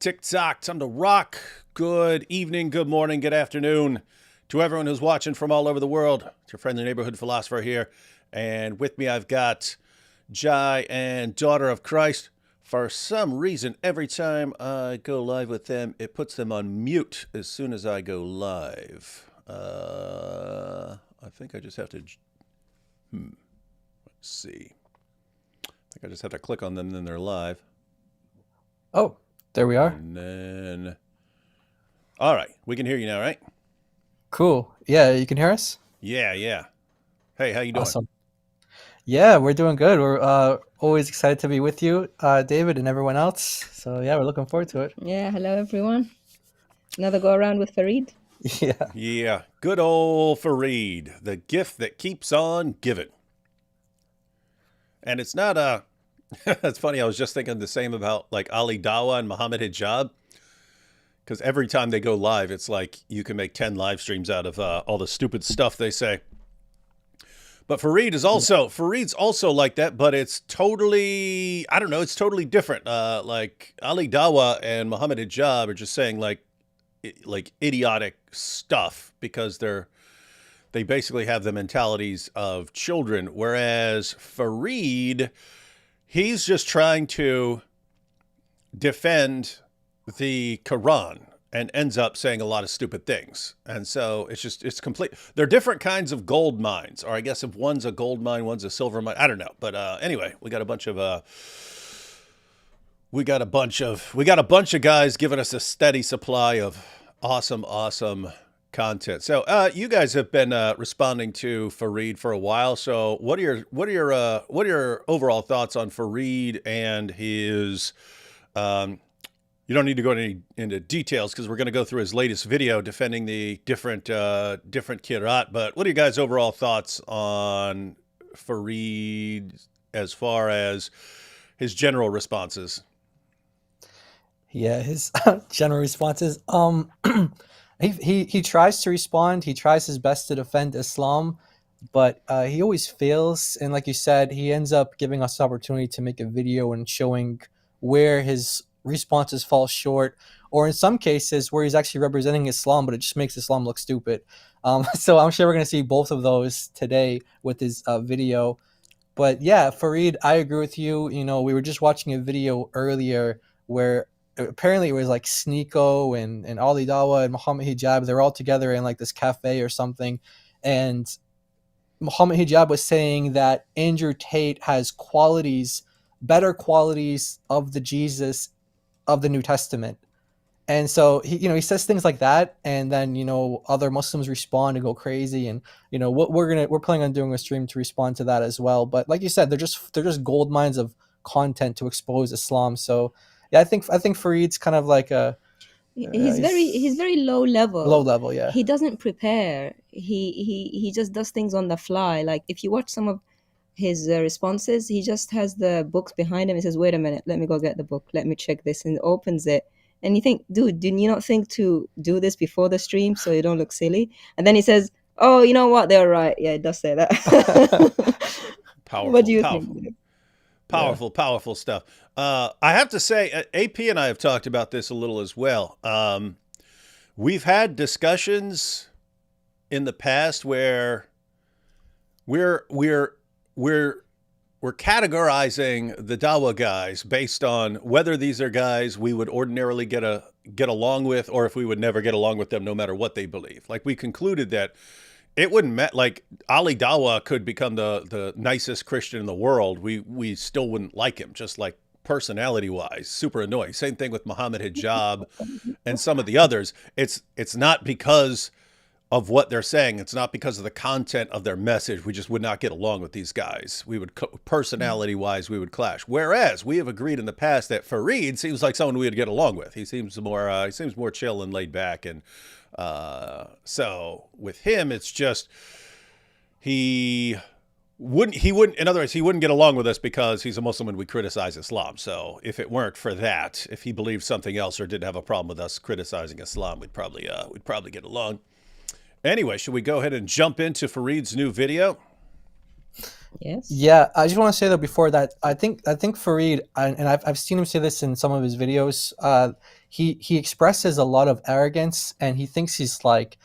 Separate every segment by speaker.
Speaker 1: tick-tock, time to rock. Good evening, good morning, good afternoon to everyone who's watching from all over the world. It's your friendly neighborhood philosopher here. And with me, I've got Jai and Daughter of Christ. For some reason, every time I go live with them, it puts them on mute as soon as I go live. I think I just have to... Let's see. I think I just have to click on them, and then they're live.
Speaker 2: Oh, there we are.
Speaker 1: And then... All right. We can hear you now, right?
Speaker 2: Cool. Yeah, you can hear us?
Speaker 1: Yeah. Hey, how you doing?
Speaker 2: Awesome. Yeah, we're doing good. We're always excited to be with you, David, and everyone else. So, yeah, we're looking forward to it.
Speaker 3: Yeah, hello, everyone. Another go around with Farid.
Speaker 1: Yeah. Good old Farid, the gift that keeps on giving. And it's not it's funny, I was just thinking the same about like Ali Dawah and Muhammad Hijab. Because every time they go live, it's like you can make 10 live streams out of all the stupid stuff they say. But Farid's also like that, but it's totally, I don't know, it's totally different. Like Ali Dawah and Muhammad Hijab are just saying like idiotic stuff because they basically have the mentalities of children. Whereas Farid, he's just trying to defend the Quran and ends up saying a lot of stupid things. And so it's complete. They're different kinds of gold mines, or I guess if one's a gold mine, one's a silver mine. I don't know. But anyway, we got a bunch of guys giving us a steady supply of awesome content. So you guys have been responding to Farid for a while. So what are your overall thoughts on Farid and his you don't need to go into details because we're going to go through his latest video defending the different Qir'at. But what are your guys' overall thoughts on Farid as far as his general responses?
Speaker 2: Yeah, his general responses. He tries to respond. He tries his best to defend Islam, but he always fails. And like you said, he ends up giving us the opportunity to make a video and showing where his responses fall short, or in some cases where he's actually representing Islam, but it just makes Islam look stupid. So I'm sure we're going to see both of those today with his video. But yeah, Farid, I agree with you. You know, we were just watching a video earlier where apparently it was like SOOOO and Ali Dawah and Muhammad Hijab. They're all together in like this cafe or something. And Muhammad Hijab was saying that Andrew Tate has better qualities of the Jesus of the New Testament. And so he says things like that, and then other Muslims respond and go crazy, and we're planning on doing a stream to respond to that as well. But like you said, they're just gold mines of content to expose Islam. So yeah, I think Farid's kind of like
Speaker 3: he's very low level.
Speaker 2: Yeah,
Speaker 3: he doesn't prepare. He just does things on the fly. Like if you watch some of his responses, he just has the books behind him. He says, wait a minute, let me go get the book, let me check this, and opens it. And you think, dude, didn't you not think to do this before the stream so you don't look silly? And then he says, oh, you know what, they're right. Yeah, it does say that.
Speaker 1: Powerful.
Speaker 3: What do you think?
Speaker 1: Powerful stuff. I have to say, AP and I have talked about this a little as well. We've had discussions in the past where we're categorizing the Dawah guys based on whether these are guys we would ordinarily get along with, or if we would never get along with them no matter what they believe. Like we concluded that it wouldn't matter. Like Ali Dawah could become the nicest Christian in the world. We still wouldn't like him, just like personality wise, super annoying. Same thing with Muhammad Hijab and some of the others. It's not because of what they're saying. It's not because of the content of their message. We just would not get along with these guys. We would, personality-wise, we would clash. Whereas we have agreed in the past that Farid seems like someone we would get along with. He seems more chill and laid back, and so with him, it's just he wouldn't. In other words, he wouldn't get along with us because he's a Muslim and we criticize Islam. So if it weren't for that, if he believed something else or didn't have a problem with us criticizing Islam, we'd probably get along. Anyway, should we go ahead and jump into Farid's new video?
Speaker 3: Yes.
Speaker 2: Yeah, I just want to say though before that, I think Farid, and I've seen him say this in some of his videos. He expresses a lot of arrogance, and he thinks he's like,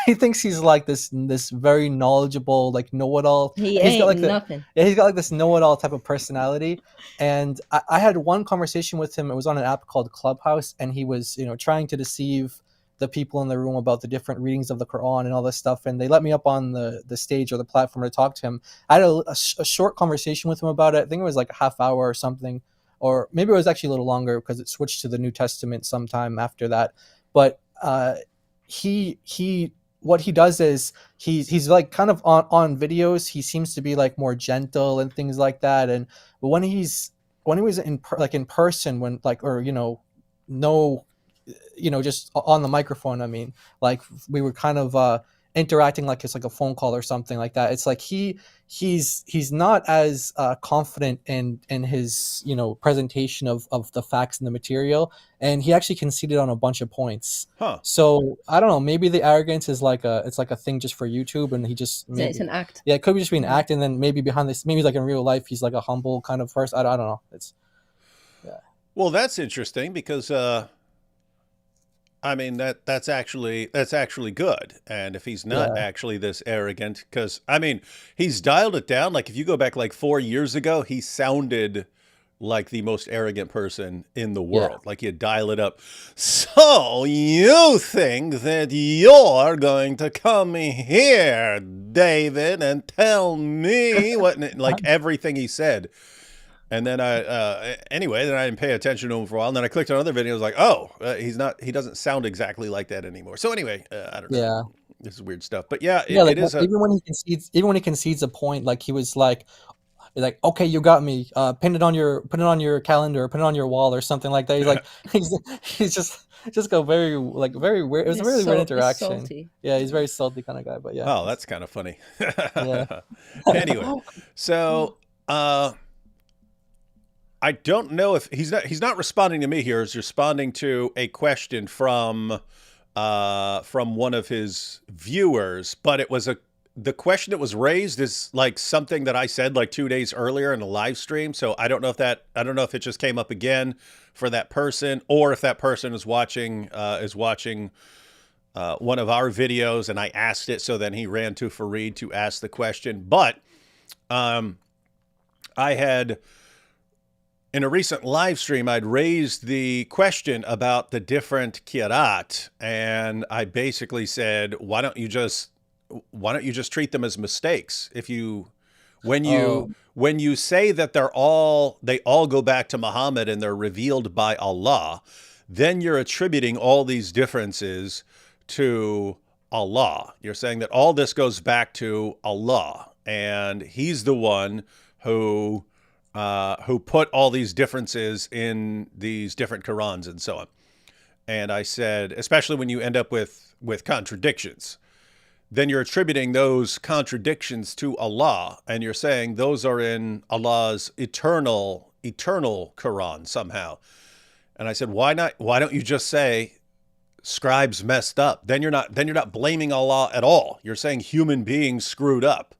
Speaker 2: he thinks he's like this very knowledgeable, like know-it-all.
Speaker 3: He
Speaker 2: He's got
Speaker 3: ain't
Speaker 2: like the
Speaker 3: nothing.
Speaker 2: yeah, he's got like this know-it-all type of personality. And I had one conversation with him. It was on an app called Clubhouse, and he was trying to deceive the people in the room about the different readings of the Quran and all this stuff. And they let me up on the stage or the platform to talk to him. I had a short conversation with him about it. I think it was like a half hour or something, or maybe it was actually a little longer because it switched to the New Testament sometime after that. But he what he does is he's like kind of on videos. He seems to be like more gentle and things like that. And but when he was in in person, when like or no just on the microphone, I mean, like we were kind of interacting like it's like a phone call or something like that. It's like he's not as confident in his presentation of the facts and the material, and he actually conceded on a bunch of points.
Speaker 1: Huh.
Speaker 2: So I don't know, maybe the arrogance is like a thing just for YouTube, and he just maybe,
Speaker 3: It's an act.
Speaker 2: yeah, it could be just be an act, and then maybe behind this, maybe like in real life he's like a humble kind of person. I don't know. It's
Speaker 1: Well, that's interesting because I mean that's actually good. And if he's not actually this arrogant, because I mean he's dialed it down. Like if you go back like 4 years ago, he sounded like the most arrogant person in the world. Like you dial it up. So you think that you're going to come here, David, and tell me what? Like everything he said. And then anyway, then I didn't pay attention to him for a while. And then I clicked on other videos like, oh, he doesn't sound exactly like that anymore. So anyway, I don't know.
Speaker 2: yeah.
Speaker 1: This is weird stuff. But yeah,
Speaker 2: Like
Speaker 1: it is
Speaker 2: even when he concedes a point, like he was like, okay, you got me. Put it on your calendar, put it on your wall, or something like that. He's like, he's just go very very weird. It was a really weird interaction.
Speaker 3: Salty.
Speaker 2: Yeah, he's a very salty kind of guy. But yeah.
Speaker 1: Oh, that's kind of funny.
Speaker 2: Yeah.
Speaker 1: Anyway, so I don't know if he's not responding to me here. He's responding to a question from one of his viewers, but it was the question that was raised is like something that I said like 2 days earlier in a live stream. So I don't know if it just came up again for that person, or if that person is watching one of our videos and I asked it. So then he ran to Farid to ask the question. But I had, in a recent live stream, I'd raised the question about the different Qir'at, and I basically said, why don't you just treat them as mistakes? When you say that they all go back to Muhammad and they're revealed by Allah, then you're attributing all these differences to Allah. You're saying that all this goes back to Allah, and He's the one who put all these differences in these different Qurans and so on. And I said, especially when you end up with contradictions, then you're attributing those contradictions to Allah, and you're saying those are in Allah's eternal Quran somehow. And I said, why don't you just say scribes messed up? Then you're not blaming Allah at all. You're saying human beings screwed up.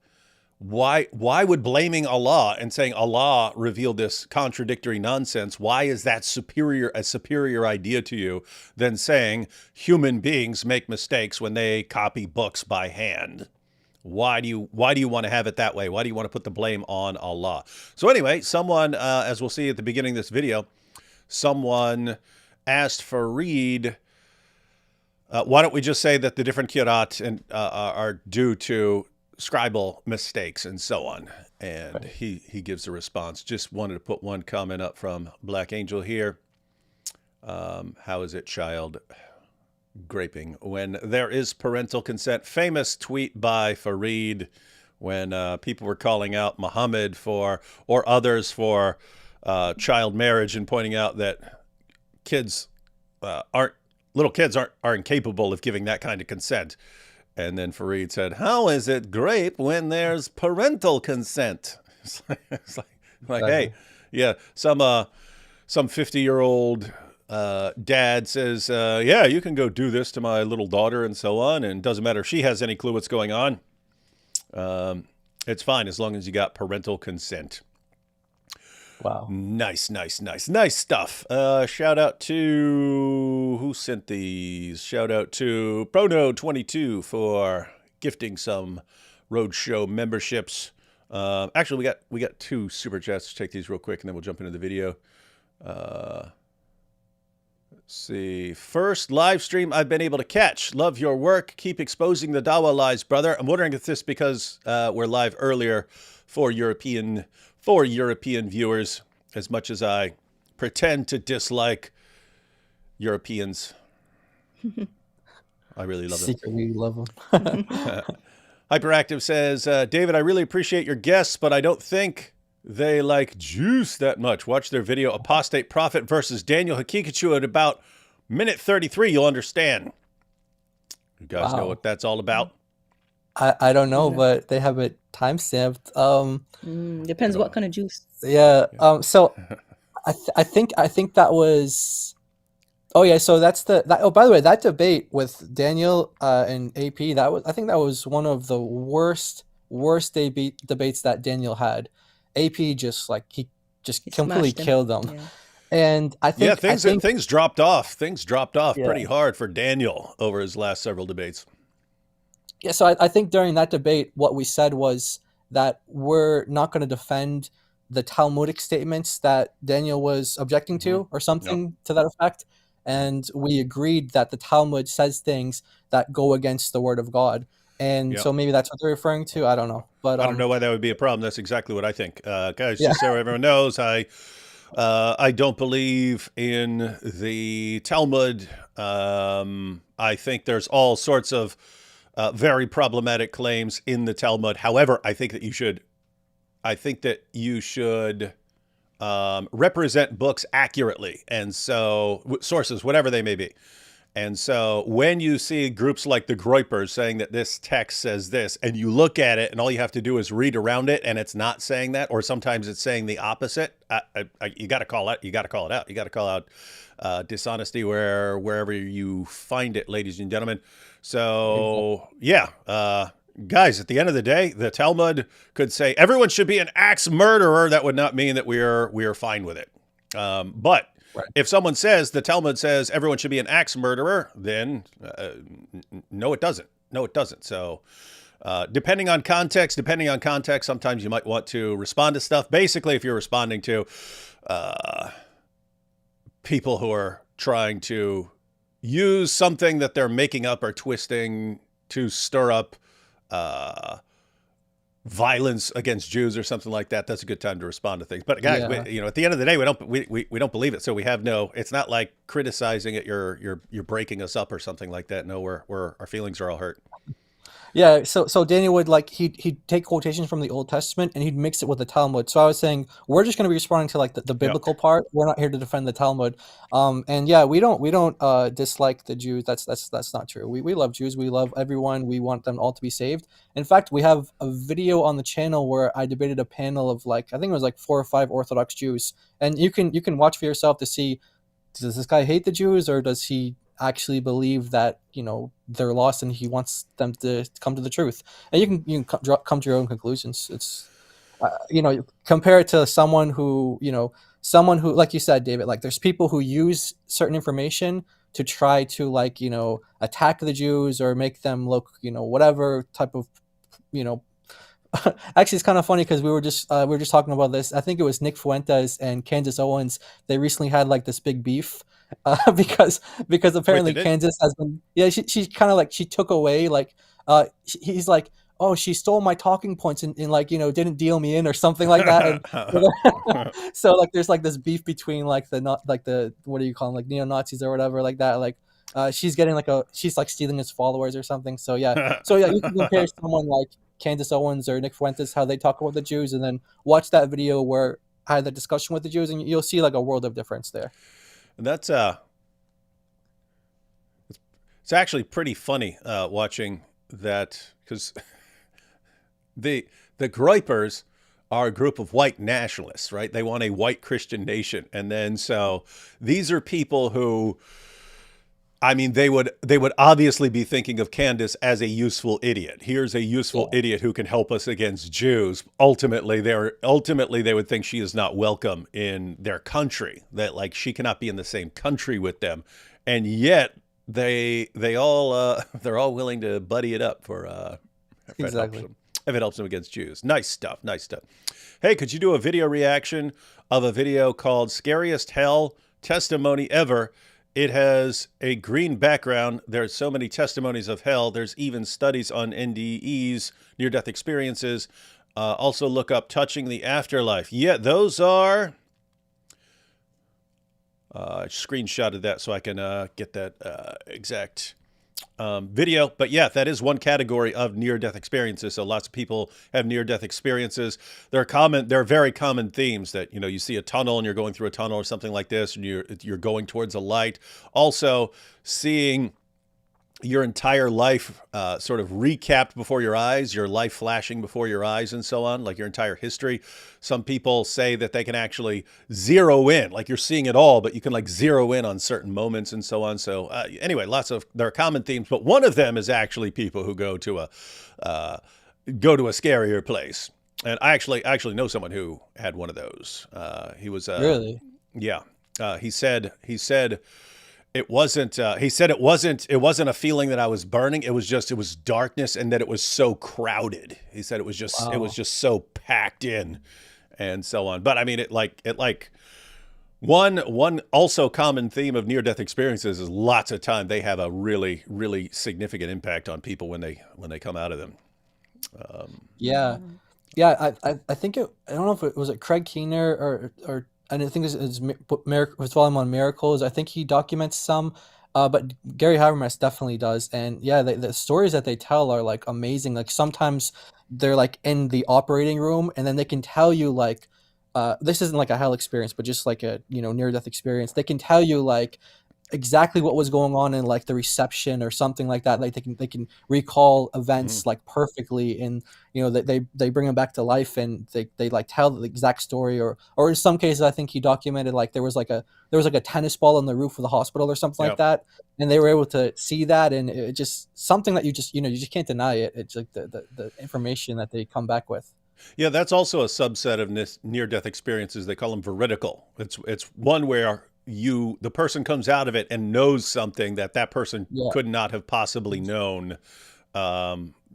Speaker 1: Why would blaming Allah and saying Allah revealed this contradictory nonsense, why is that a superior idea to you than saying human beings make mistakes when they copy books by hand? Why do you want to have it that way? Why do you want to put the blame on Allah? So anyway, someone, as we'll see at the beginning of this video, someone asked Farid, why don't we just say that the different Qir'at are due to Scribal mistakes and so on? And he gives a response. Just wanted to put one comment up from Black Angel here. How is it, child? Graping when there is parental consent. Famous tweet by Farid when people were calling out Muhammad or others for child marriage and pointing out that little kids are incapable of giving that kind of consent. And then Farid said, how is it grape when there's parental consent? It's like hey, yeah, some 50-year-old dad says, yeah, you can go do this to my little daughter and so on. And it doesn't matter if she has any clue what's going on. It's fine as long as you got parental consent.
Speaker 2: Wow.
Speaker 1: Nice stuff. Shout out to who sent these? Shout out to Prono22 for gifting some Roadshow memberships. Actually, we got 2 super chats. Take these real quick, and then we'll jump into the video. Let's see. First live stream I've been able to catch. Love your work. Keep exposing the Dawah lies, brother. I'm wondering if this because we're live earlier for European viewers, as much as I pretend to dislike Europeans. I really love them.
Speaker 2: Secretly love them.
Speaker 1: Hyperactive says, David, I really appreciate your guests, but I don't think they like juice that much. Watch their video, Apostate Prophet versus Daniel Hakikachu, at about minute 33. You'll understand. You guys know what that's all about?
Speaker 2: I don't know, but they have it timestamped.
Speaker 3: Depends what kind of juice.
Speaker 2: Yeah. So I think that was. Oh yeah. So that's that. Oh, by the way, that debate with Daniel and AP, I think that was one of the worst debates that Daniel had. AP just completely killed them. Yeah. And I think
Speaker 1: things dropped off. Things dropped off pretty hard for Daniel over his last several debates.
Speaker 2: Yeah, so I think during that debate, what we said was that we're not going to defend the Talmudic statements that Daniel was objecting to, or something to that effect. And we agreed that the Talmud says things that go against the word of God. And so maybe that's what they're referring to. I don't know. But
Speaker 1: I don't know why that would be a problem. That's exactly what I think. Guys, just so everyone knows, I don't believe in the Talmud. I think there's all sorts of very problematic claims in the Talmud. However, I think that you should represent books accurately, and so sources, whatever they may be. And so when you see groups like the Groypers saying that this text says this, and you look at it and all you have to do is read around it and it's not saying that, or sometimes it's saying the opposite, you got to call it. You got to call it out. You got to call out dishonesty wherever you find it, ladies and gentlemen. So guys, at the end of the day, the Talmud could say everyone should be an axe murderer. That would not mean that we are fine with it. But if someone says the Talmud says everyone should be an axe murderer, then no, it doesn't. No, it doesn't. So depending on context, sometimes you might want to respond to stuff. Basically, if you're responding to people who are trying to use something that they're making up or twisting to stir up violence against Jews or something like that, that's a good time to respond to things. But guys, at the end of the day, we don't believe it, so we have no. It's not like criticizing it. You're breaking us up or something like that. No, our feelings are all hurt.
Speaker 2: Yeah, so Daniel would he'd take quotations from the Old Testament and he'd mix it with the Talmud. So I was saying we're just going to be responding to the biblical part. We're not here to defend the Talmud. And we don't dislike the Jews. That's not true. We love Jews. We love everyone. We want them all to be saved. In fact, we have a video on the channel where I debated a panel of I think it was 4 or 5 Orthodox Jews, and you can watch for yourself to see, does this guy hate the Jews or does he actually believe that they're lost and he wants them to come to the truth? And you can come to your own conclusions. It's compare it to someone who like you said, David, there's people who use certain information to try to attack the Jews or make them look whatever type of Actually, it's kind of funny because we were just talking about this. I think it was Nick Fuentes and Candace Owens. They recently had this big beef because apparently Candace has been she kind of she took away he's like, oh, she stole my talking points and didn't deal me in or something like that. And so there's this beef between the what do you call them, neo-Nazis or whatever like that. She's getting she's stealing his followers or something. So you can compare someone like Candace Owens or Nick Fuentes, how they talk about the Jews, and then watch that video where I had the discussion with the Jews, and you'll see a world of difference there.
Speaker 1: And that's it's actually pretty funny watching that, because the Groypers are a group of white nationalists, right? They want a white Christian nation, and then so these are people who I mean, they would obviously be thinking of Candace as a useful idiot. Here's a useful
Speaker 2: Yeah,
Speaker 1: idiot who can help us against Jews. Ultimately, they would think she is not welcome in their country. That like she cannot be in the same country with them, and yet they all they're all willing to buddy it up for if it helps
Speaker 2: exactly.
Speaker 1: them. If it helps them against Jews. Nice stuff. Nice stuff. Hey, could you do a video reaction of a video called "Scariest Hell Testimony Ever"? It has a green background. There's so many testimonies of hell. There's even studies on NDEs, near-death experiences. Also look up Touching the Afterlife. Yeah, those are... I screenshotted that so I can get that exact video. But yeah, that is one category of near-death experiences. So lots of people have near-death experiences. They're very common themes that, you know, you see a tunnel and you're going through a tunnel or something like this, and you're going towards a light. Also seeing your entire life sort of recapped before your eyes, your life flashing before your eyes and so on, like your entire history. Some people say that they can actually zero in, like you're seeing it all, but you can like zero in on certain moments and so on. So anyway, there are common themes, but one of them is actually people who go to a scarier place. And I actually know someone who had one of those. He was
Speaker 2: Really?
Speaker 1: yeah. He said it wasn't, he said it wasn't a feeling that I was burning. It was darkness, and that it was so crowded. He said it was
Speaker 2: Wow.
Speaker 1: just so packed in and so on. But I mean, one also common theme of near-death experiences is lots of time they have a really, really significant impact on people when they come out of them.
Speaker 2: Yeah.
Speaker 3: Mm.
Speaker 2: Yeah, I think I don't know if it was Craig Keener or and I think his volume on miracles. I think he documents some, but Gary Habermas definitely does. And yeah, the stories that they tell are like amazing. Like sometimes they're like in the operating room, and then they can tell you like, this isn't like a hell experience, but just like a near death experience. They can tell you like exactly what was going on in like the reception or something like that. Like they can recall
Speaker 1: Mm,
Speaker 2: events like perfectly, and they bring them back to life, and they like tell the exact story, or in some cases I think he documented like there was like a tennis ball on the roof of the hospital or something
Speaker 1: yeah.
Speaker 2: like that, and they were able to see that, and it just something that you just can't deny it. It's like the information that they come back with.
Speaker 1: Yeah, that's also a subset of near-death experiences. They call them veridical. It's one where the person comes out of it and knows something that person
Speaker 2: Yeah,
Speaker 1: could not have possibly known,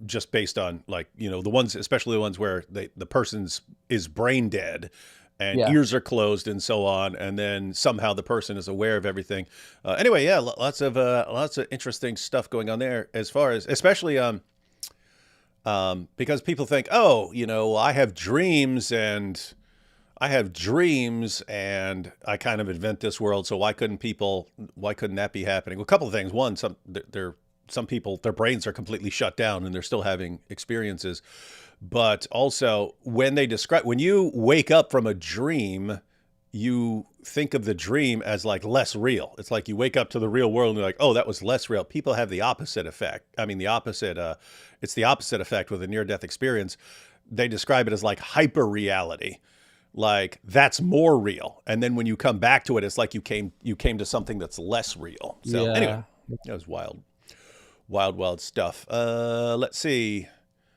Speaker 1: just based on like the ones, especially the ones where the person's is brain dead and
Speaker 2: yeah,
Speaker 1: ears are closed and so on, and then somehow the person is aware of everything. Anyway, yeah, lots of interesting stuff going on there as far as especially because people think, oh, I have dreams and I kind of invent this world. So why couldn't that be happening? Well, a couple of things. One, some people, their brains are completely shut down and they're still having experiences. But also when you wake up from a dream, you think of the dream as like less real. It's like you wake up to the real world and you're like, oh, that was less real. People have the opposite effect. I mean, it's the opposite effect with a near-death experience. They describe it as like hyper reality. Like that's more real. And then when you come back to it, it's like you came to something that's less real. So anyway,
Speaker 2: yeah.
Speaker 1: that was wild, wild, wild stuff. Let's see.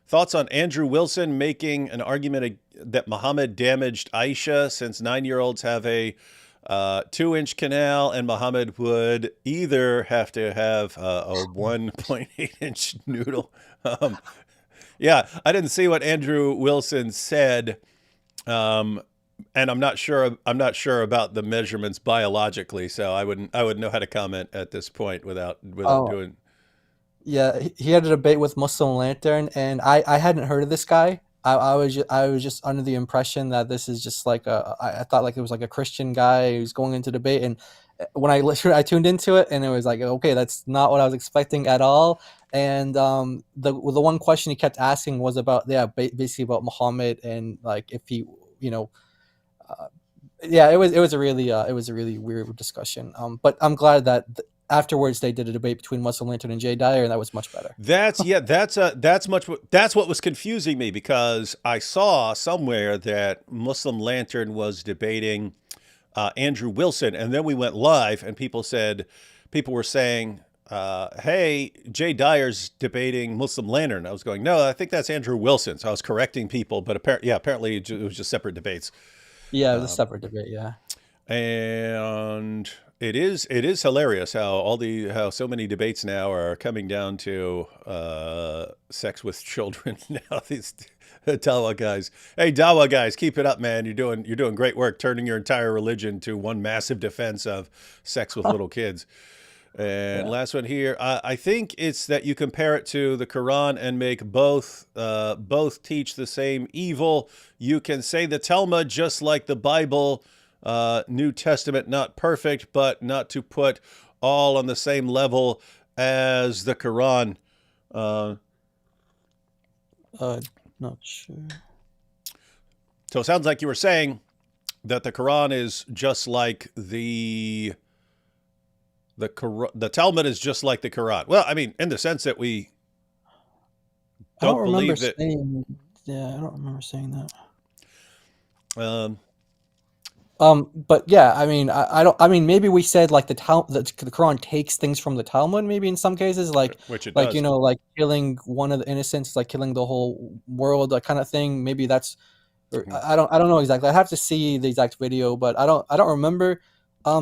Speaker 1: Thoughts on Andrew Wilson making an argument that Muhammad damaged Aisha since 9-year-olds have a 2-inch canal, and Muhammad would either have to have a 1.8-inch noodle. Yeah, I didn't see what Andrew Wilson said, and I'm not sure about the measurements biologically, so I wouldn't know how to comment at this point without
Speaker 2: Oh,
Speaker 1: doing.
Speaker 2: yeah, he had a debate with Muslim Lantern, and I hadn't heard of this guy. I was just under the impression that this is just like I thought like it was like a Christian guy who's going into debate, and when I tuned into it, and it was like, okay, that's not what I was expecting at all. And the one question he kept asking was about, yeah, basically about Muhammad, and like if he, you know uh, yeah, it was a really weird discussion. But I'm glad that afterwards they did a debate between Muscle Lantern and Jay Dyer, and that was much better.
Speaker 1: That's what was confusing me, because I saw somewhere that Muslim Lantern was debating Andrew Wilson, and then we went live, and people were saying, hey, Jay Dyer's debating Muslim Lantern. I was going, no, I think that's Andrew Wilson. So I was correcting people, but apparently it was just separate debates.
Speaker 2: Yeah, it was a separate debate. Yeah.
Speaker 1: And it is hilarious how so many debates now are coming down to sex with children now. These Dawah guys. Hey, Dawah guys, keep it up, man. You're doing great work, turning your entire religion to one massive defense of sex with little kids. And last one here, I think it's that you compare it to the Quran and make both teach the same evil. You can say the Talmud just like the Bible, New Testament not perfect, but not to put all on the same level as the Quran.
Speaker 2: Not sure.
Speaker 1: So it sounds like you were saying that the Quran is just like the Talmud is just like the Qir'at. Well, I mean, in the sense that we don't believe that.
Speaker 2: I don't remember saying that.
Speaker 1: Um,
Speaker 2: But yeah, I mean, I don't. I mean, maybe we said like the Quran takes things from the Talmud. Maybe in some cases, like
Speaker 1: which it
Speaker 2: like
Speaker 1: does.
Speaker 2: you know, like killing one of the innocents, like killing the whole world, that kind of thing. Maybe that's. Or, I don't know exactly. I have to see the exact video, but I don't remember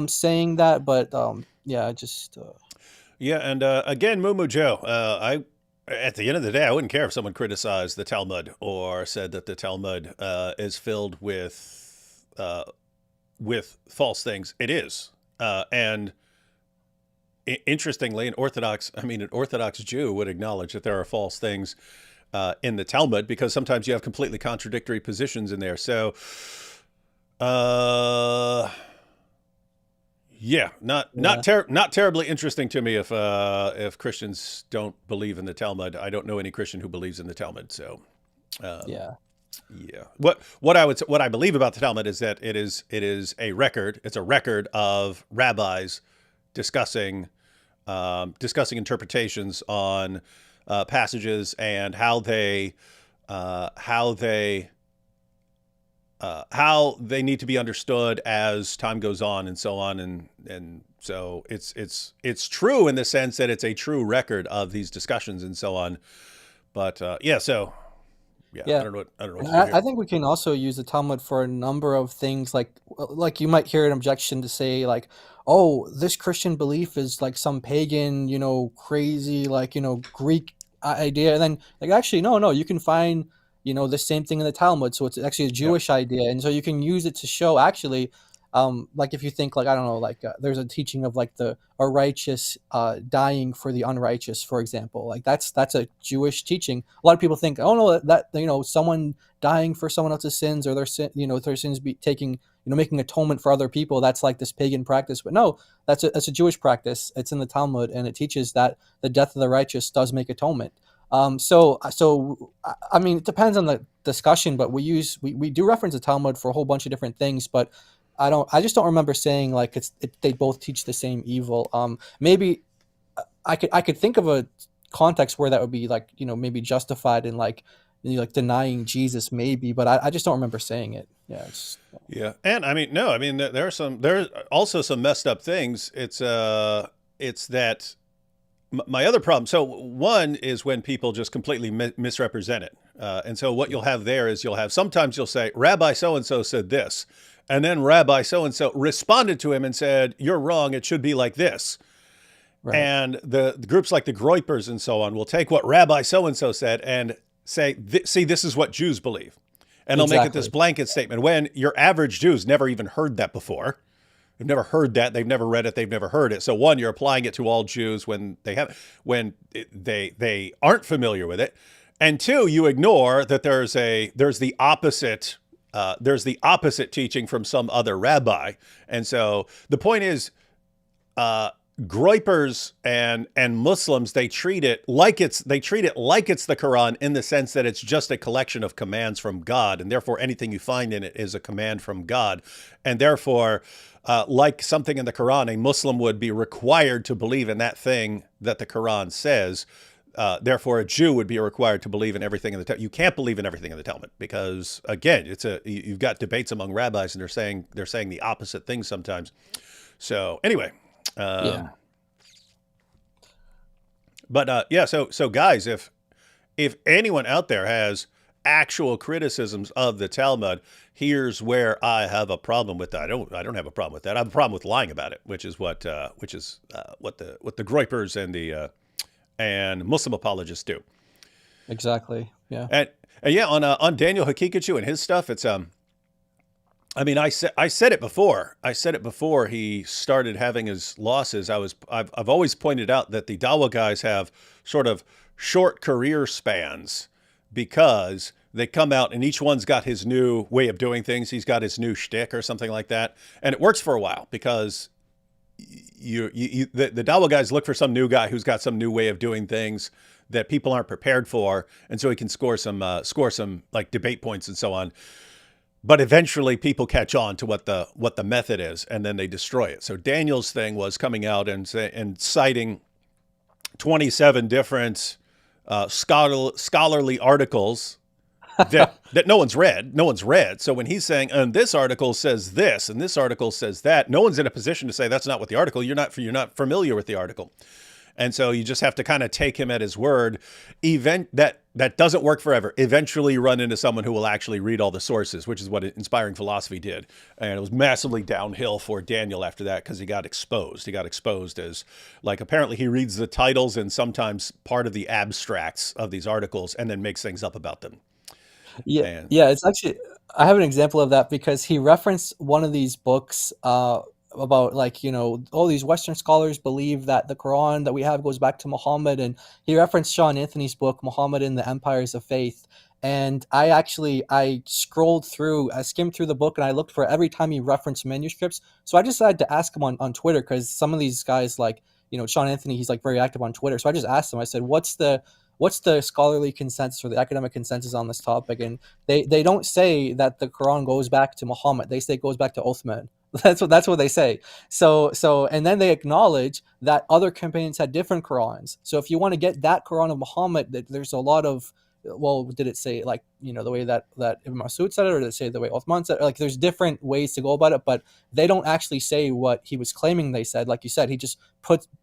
Speaker 2: saying that. But yeah, just.
Speaker 1: Yeah, and again, Mumu Joe, at the end of the day, I wouldn't care if someone criticized the Talmud or said that the Talmud is filled with false things. It is, and interestingly, an Orthodox Jew would acknowledge that there are false things in the Talmud, because sometimes you have completely contradictory positions in there. So, yeah, not terribly interesting to me if Christians don't believe in the Talmud. I don't know any Christian who believes in the Talmud. So,
Speaker 2: Yeah.
Speaker 1: yeah. What I believe about the Talmud is that it is a record. It's a record of rabbis discussing interpretations on passages and how they need to be understood as time goes on and so on, and so it's true in the sense that it's a true record of these discussions and so on. But yeah, so yeah, I don't know what to do here.
Speaker 2: I think we can also use the Talmud for a number of things. Like you might hear an objection to say like, oh, this Christian belief is like some pagan, crazy, Greek idea. And then like, actually, no, you can find, the same thing in the Talmud. So it's actually a Jewish idea. And so you can use it to show actually, like if you think like, I don't know, like there's a teaching of like a righteous dying for the unrighteous, for example. Like that's a Jewish teaching. A lot of people think, oh no, that someone dying for someone else's sins, or their sins be taking, making atonement for other people, that's like this pagan practice. But no, that's a Jewish practice. It's in the Talmud, and it teaches that the death of the righteous does make atonement. So I mean, it depends on the discussion, but we do reference the Talmud for a whole bunch of different things, but I just don't remember saying like they both teach the same evil. Maybe I could think of a context where that would be like, maybe justified in like denying Jesus, maybe, but I just don't remember saying it. Yeah.
Speaker 1: Yeah. And I mean, no, I mean, there's also some messed up things. It's that my other problem. So one is when people just completely misrepresent it. And so what you'll have there is sometimes you'll say, Rabbi so-and-so said this. And then Rabbi so-and-so responded to him and said, you're wrong. It should be like this. Right. And the groups like the Groypers and so on will take what Rabbi so-and-so said and say, see, this is what Jews believe. And they'll make it this blanket statement when your average Jews never even heard that before. They've never heard that. They've never read it. They've never heard it. So one, you're applying it to all Jews when they aren't familiar with it. And two, you ignore that there's the opposite teaching from some other rabbi. And so the point is, Groypers and Muslims, they treat it like it's the Quran, in the sense that it's just a collection of commands from God, and therefore anything you find in it is a command from God, and therefore, like something in the Quran, a Muslim would be required to believe in that thing that the Quran says. Therefore, a Jew would be required to believe in everything in the Talmud. You can't believe in everything in the Talmud because, again, you've got debates among rabbis, and they're saying the opposite thing sometimes. So anyway, But yeah, so guys, if anyone out there has actual criticisms of the Talmud, here's where I have a problem with that. I don't have a problem with that. I have a problem with lying about it, which is what the Groypers and Muslim apologists do.
Speaker 2: Exactly. Yeah.
Speaker 1: And yeah, on Daniel Hakikachu and his stuff, it's I mean, I said it before. I said it before he started having his losses. I've always pointed out that the Dawah guys have sort of short career spans because they come out and each one's got his new way of doing things. He's got his new shtick or something like that, and it works for a while because the Dawah guys look for some new guy who's got some new way of doing things that people aren't prepared for, and so he can score some like debate points and so on. But eventually people catch on to what the method is, and then they destroy it. So Daniel's thing was coming out and citing 27 different scholarly articles that no one's read. So when he's saying, and this article says this, and this article says that, no one's in a position to say that's not what the article. You're not familiar with the article. And so you just have to kind of take him at his word. That doesn't work forever. Eventually you run into someone who will actually read all the sources, which is what Inspiring Philosophy did. And it was massively downhill for Daniel after that because he got exposed. He got exposed as, like, apparently he reads the titles and sometimes part of the abstracts of these articles and then makes things up about them.
Speaker 2: Yeah, yeah. It's actually, I have an example of that because he referenced one of these books about, like, all these Western scholars believe that the Quran that we have goes back to Muhammad, and he referenced Sean Anthony's book Muhammad and the Empires of Faith. And I skimmed through the book, and I looked for every time he referenced manuscripts. So I decided to ask him on Twitter, because some of these guys, like, Sean Anthony, he's like very active on Twitter. So I just asked him, I said, what's the scholarly consensus or the academic consensus on this topic? And they don't say that the Quran goes back to Muhammad. They say it goes back to Uthman. That's what they say. So and then they acknowledge that other companions had different Qurans. So if you want to get that Quran of Muhammad, there's a lot of, well, did it say, like, the way that Ibn Masud said it, or did it say the way Uthman said it? Like, there's different ways to go about it, but they don't actually say what he was claiming they said. Like you said, he just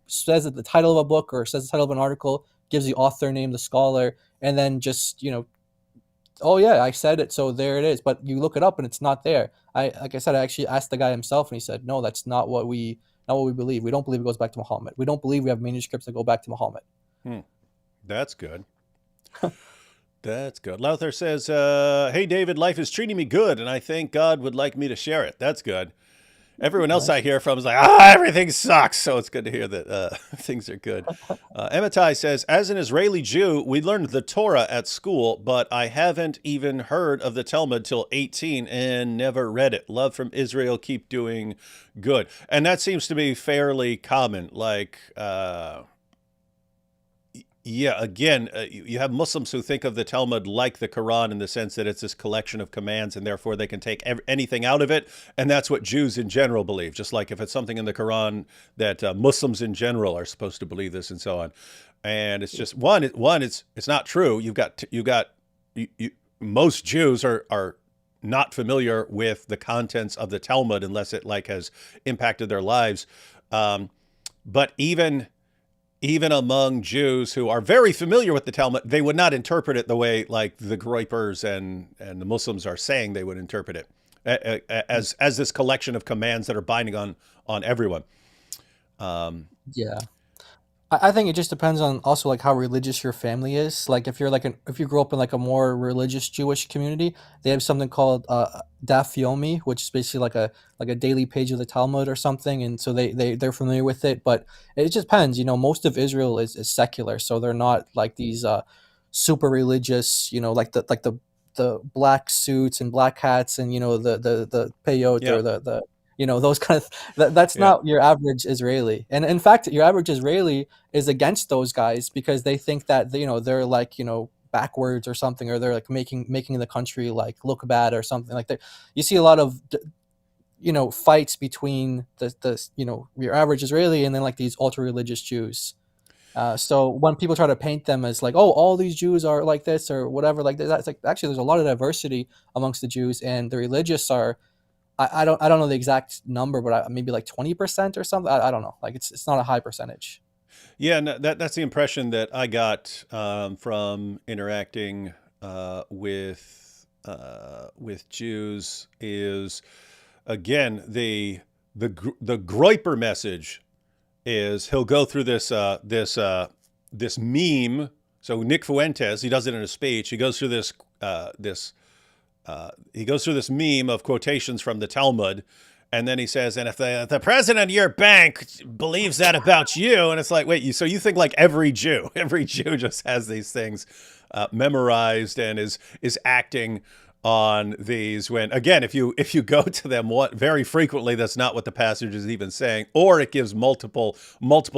Speaker 2: says the title of a book or says the title of an article, gives the author name, the scholar, and then just, oh yeah, I said it, so there it is. But you look it up and it's not there. Like I said, I actually asked the guy himself, and he said, no, that's not what we believe. We don't believe it goes back to Muhammad. We don't believe we have manuscripts that go back to Muhammad.
Speaker 1: That's good. That's good. Lowther says, hey, David, life is treating me good, and I think God would like me to share it. That's good. Everyone else I hear from is like, everything sucks. So it's good to hear that things are good. Emitai says, as an Israeli Jew, we learned the Torah at school, but I haven't even heard of the Talmud till 18 and never read it. Love from Israel. Keep doing good. And that seems to be fairly common. Like, yeah, again, you have Muslims who think of the Talmud like the Quran in the sense that it's this collection of commands and therefore they can take anything out of it. And that's what Jews in general believe. Just like if it's something in the Quran that Muslims in general are supposed to believe this and so on. And it's just it's not true. Most Jews are not familiar with the contents of the Talmud unless it has impacted their lives. But even among Jews who are very familiar with the Talmud, they would not interpret it the way like the Groypers and the Muslims are saying they would interpret it, as this collection of commands that are binding on everyone.
Speaker 2: Yeah. I think it just depends on also like how religious your family is. Like if you grew up in like a more religious Jewish community, they have something called Daf Yomi, which is basically like a daily page of the Talmud or something, and so they're familiar with it. But it just depends. Most of Israel is secular, so they're not like these super religious. Like the black suits and black hats and the peyot or the those kind of that's not your average Israeli. And in fact, your average Israeli is against those guys because they think that they're like backwards or something, or they're like making the country like look bad or something like that. You see a lot of fights between the your average Israeli and then like these ultra religious Jews. So when people try to paint them as like, oh, all these Jews are like this or whatever, like that's like actually there's a lot of diversity amongst the Jews, and the religious are. I don't know the exact number, but maybe like 20% or something. I don't know. Like it's not a high percentage.
Speaker 1: Yeah, no, that's the impression that I got from interacting with Jews. Is again the Groiper message is he'll go through this meme. So Nick Fuentes, he does it in a speech. He goes through this meme of quotations from the Talmud, and then he says, "And if the president of your bank believes that about you," and it's like, wait, so you think like every Jew just has these things memorized and is acting on these, when again, if you go to them very frequently, that's not what the passage is even saying, or it gives multiple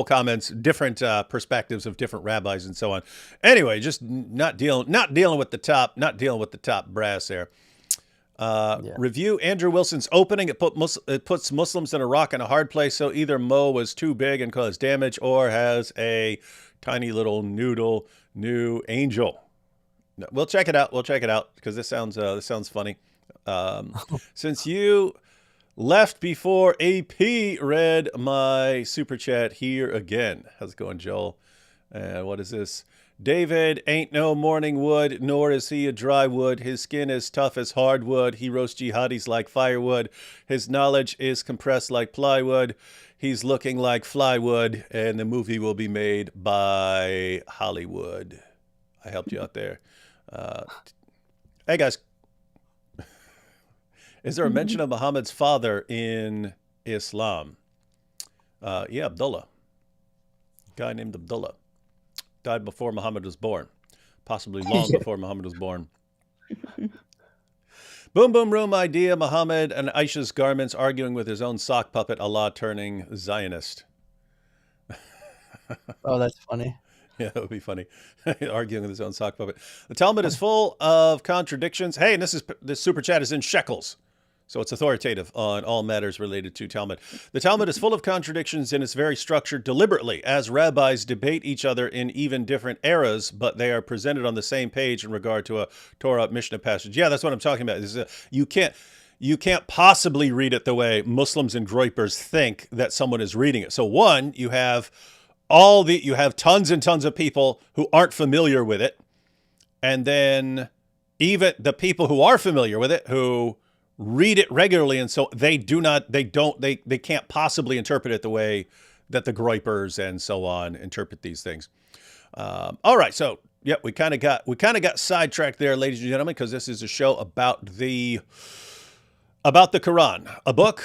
Speaker 1: comments, different perspectives of different rabbis and so on. Anyway, just not dealing with the top brass there. Review Andrew Wilson's opening. It puts Muslims in a rock and a hard place. So either Mo was too big and caused damage, or has a tiny little new angel. We'll check it out. Because this sounds funny. Since you left before AP read my super chat here again. How's it going, Joel? And what is this? David ain't no morning wood, nor is he a dry wood. His skin is tough as hardwood. He roasts jihadis like firewood. His knowledge is compressed like plywood. He's looking like flywood, and the movie will be made by Hollywood. I helped you out there. Hey, guys. Is there a mention of Muhammad's father in Islam? Yeah, Abdullah. A guy named Abdullah. Died before Muhammad was born. Possibly long before Muhammad was born. Boom Boom Room idea. Muhammad and Aisha's garments arguing with his own sock puppet, Allah turning Zionist.
Speaker 2: Oh, that's funny.
Speaker 1: Yeah, that would be funny. Arguing with his own sock puppet. The Talmud is full of contradictions. Hey, and this super chat is in shekels, so it's authoritative on all matters related to Talmud. The Talmud is full of contradictions, and it's very structured deliberately, as rabbis debate each other in even different eras, but they are presented on the same page in regard to a Torah Mishnah passage. Yeah, that's what I'm talking about. You can't possibly read it the way Muslims and Groypers think that someone is reading it. So one, you have tons and tons of people who aren't familiar with it, and then even the people who are familiar with it, who read it regularly, and so they can't possibly interpret it the way that the Groypers and so on interpret these things. All right, so yeah, we kind of got sidetracked there, ladies and gentlemen, because this is a show about the Quran, a book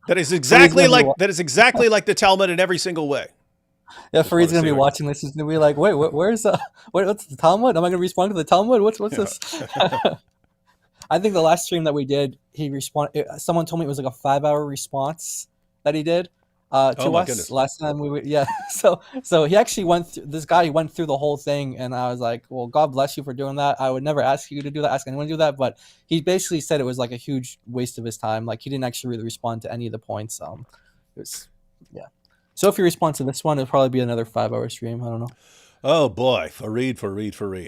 Speaker 1: that is exactly like the Talmud in every single way.
Speaker 2: Yeah, Farid's gonna be watching this. He's gonna be like, "Wait, what's the Talmud? Am I gonna respond to the Talmud? What's this?" I think the last stream that we did, someone told me it was like a 5-hour response that he did to us
Speaker 1: goodness.
Speaker 2: last time we were. Yeah, so he actually went through the whole thing, and I was like, "Well, God bless you for doing that. I would never ask you to do that, ask anyone to do that." But he basically said it was like a huge waste of his time. Like he didn't actually really respond to any of the points. It was, yeah. So if you respond to this one, it'll probably be another 5-hour stream. I don't know.
Speaker 1: Oh boy, Farid.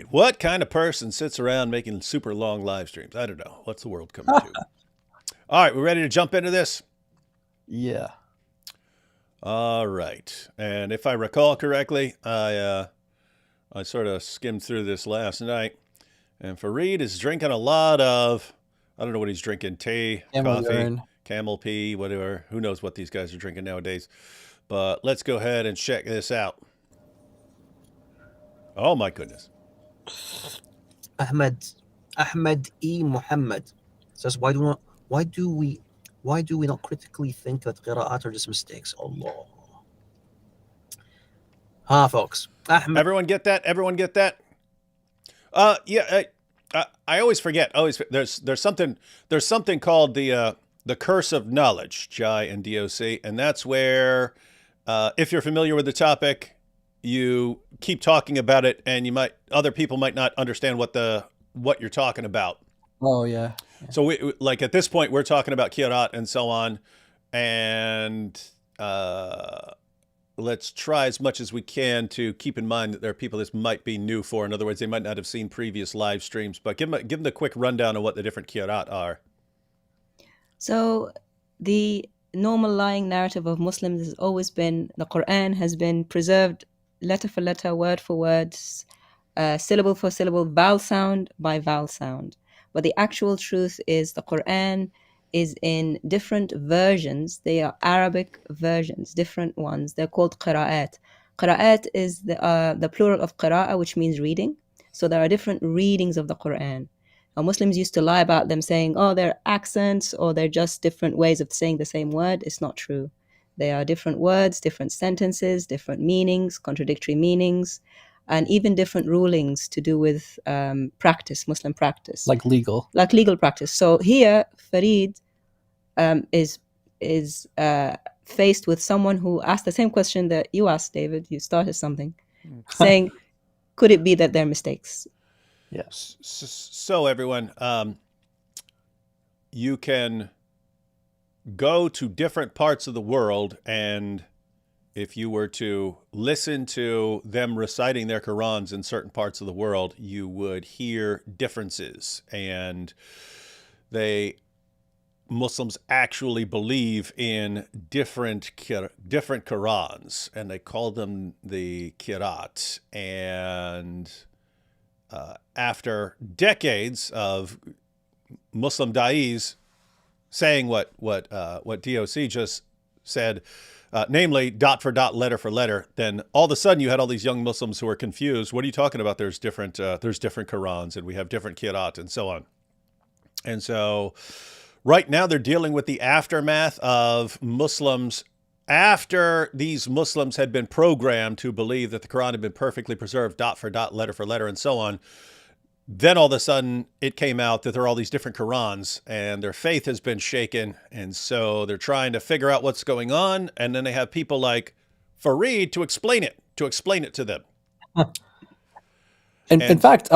Speaker 1: What kind of person sits around making super long live streams? I don't know. What's the world coming to? All right, we ready to jump into this?
Speaker 2: Yeah.
Speaker 1: All right. And if I recall correctly, I sort of skimmed through this last night, and Farid is drinking a lot of, I don't know what he's drinking, tea, coffee, camel pee, whatever. Who knows what these guys are drinking nowadays. But let's go ahead and check this out. Oh my goodness.
Speaker 4: Ahmed E. Muhammad says, why do we not critically think that Qir'at are just mistakes? Allah. Folks. Ahmed.
Speaker 1: Everyone get that? Yeah, I always forget. There's something called the curse of knowledge, Jai and DOC, and that's where if you're familiar with the topic, you keep talking about it, and other people might not understand what you're talking about.
Speaker 2: Oh yeah.
Speaker 1: So we like at this point we're talking about Qir'at and so on, and let's try as much as we can to keep in mind that there are people this might be new for. In other words, they might not have seen previous live streams, but give them the quick rundown of what the different Qir'at are.
Speaker 3: So the normal lying narrative of Muslims has always been the Quran has been preserved letter for letter, word for word, syllable for syllable, vowel sound by vowel sound. But the actual truth is the Quran is in different versions. They are Arabic versions, different ones. They're called Qir'at. Qira'at is the plural of Qira'a, which means reading. So there are different readings of the Quran. Now, Muslims used to lie about them saying, oh, they're accents or they're just different ways of saying the same word. It's not true. They are different words, different sentences, different meanings, contradictory meanings, and even different rulings to do with practice, Muslim practice.
Speaker 2: Like legal
Speaker 3: practice. So here, Farid is faced with someone who asked the same question that you asked, David. You started something, saying, could it be that they're mistakes?
Speaker 2: Yes.
Speaker 1: So everyone, you can go to different parts of the world, and if you were to listen to them reciting their Qurans in certain parts of the world, you would hear differences. And Muslims actually believe in different Qurans, and they call them the Qir'at. And after decades of Muslim da'is saying what DOC just said, namely dot for dot, letter for letter, then all of a sudden you had all these young Muslims who are confused. What are you talking about? There's different Qurans, and we have different Qir'at, and so on. And so right now they're dealing with the aftermath of Muslims. After these Muslims had been programmed to believe that the Quran had been perfectly preserved, dot for dot, letter for letter, and so on, then all of a sudden it came out that there are all these different Qurans, and their faith has been shaken. And so they're trying to figure out what's going on. And then they have people like Farid to explain it to them.
Speaker 2: In fact,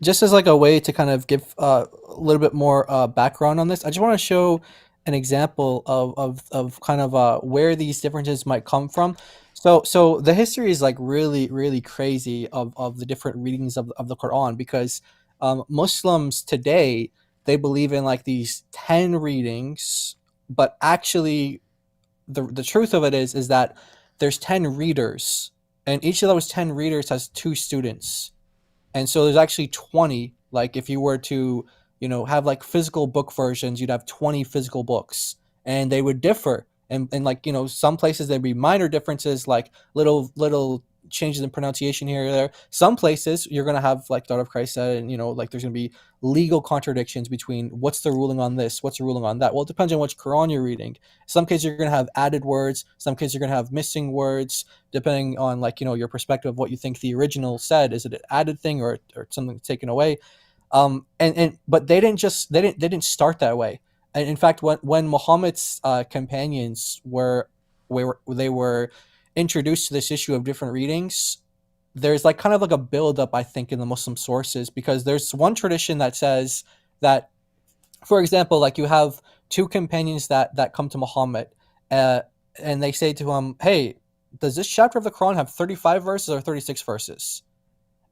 Speaker 2: just as like a way to kind of give a little bit more background on this, I just want to show an example of kind of where these differences might come from. So the history is like really, really crazy of the different readings of the Quran, because Muslims today, they believe in like these 10 readings, but actually the truth of it is that there's 10 readers, and each of those 10 readers has 2 students. And so there's actually 20. Like if you were to, have like physical book versions, you'd have 20 physical books, and they would differ. And like, some places there'd be minor differences, like little changes in pronunciation here or there. Some places you're going to have, like Daughter of Christ said, and, like there's going to be legal contradictions between what's the ruling on this, what's the ruling on that. Well, it depends on which Quran you're reading. Some cases you're going to have added words. Some cases you're going to have missing words, depending on like, your perspective of what you think the original said. Is it an added thing or something taken away? But they didn't start that way. And in fact, when Muhammad's companions were introduced to this issue of different readings, there's like kind of like a buildup, I think, in the Muslim sources, because there's one tradition that says that, for example, like you have 2 companions that come to Muhammad, and they say to him, hey, does this chapter of the Quran have 35 verses or 36 verses?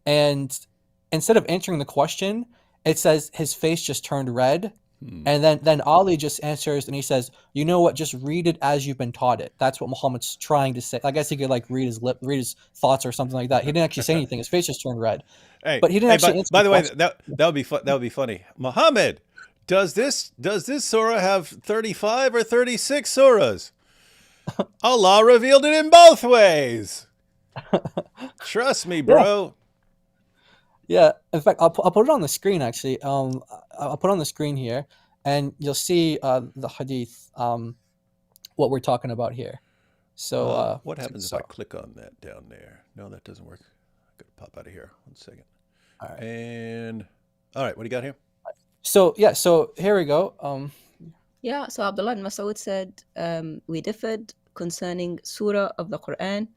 Speaker 2: And instead of answering the question, it says his face just turned red. And then Ali just answers, and he says, you know what, just read it as you've been taught it. That's what Muhammad's trying to say. I guess he could like read his thoughts or something like that. He didn't actually say anything. His face just turned red.
Speaker 1: Hey,
Speaker 2: but he didn't actually answer
Speaker 1: by the way,
Speaker 2: question.
Speaker 1: that would be that would be funny. Muhammad, does this surah have 35 or 36 surahs? Allah revealed it in both ways. Trust me, bro.
Speaker 2: Yeah, in fact, I'll put it on the screen, actually. I'll put it on the screen here, and you'll see the hadith, what we're talking about here. So
Speaker 1: what happens if I click on that down there? No, that doesn't work. I'm going to pop out of here. 1 second.
Speaker 2: All right.
Speaker 1: And, all right, what do you got here?
Speaker 2: So here we go.
Speaker 3: So Abdullah ibn Mas'ud said, we differed concerning surah of the Quran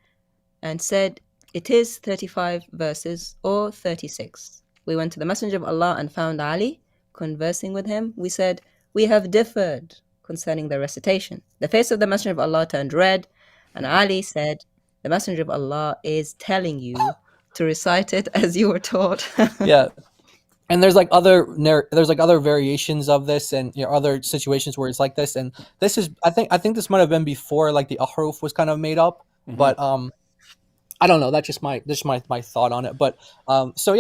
Speaker 3: and said, it is 35 verses or 36. We went to the Messenger of Allah and found Ali conversing with him. We said, we have differed concerning the recitation. The face of the Messenger of Allah turned red, and Ali said, the Messenger of Allah is telling you to recite it as you were taught.
Speaker 2: Yeah. And there's like other variations of this, and other situations where it's like this. And this is, I think this might have been before like the ahruf was kind of made up, but I don't know. That's just my thought on it. But so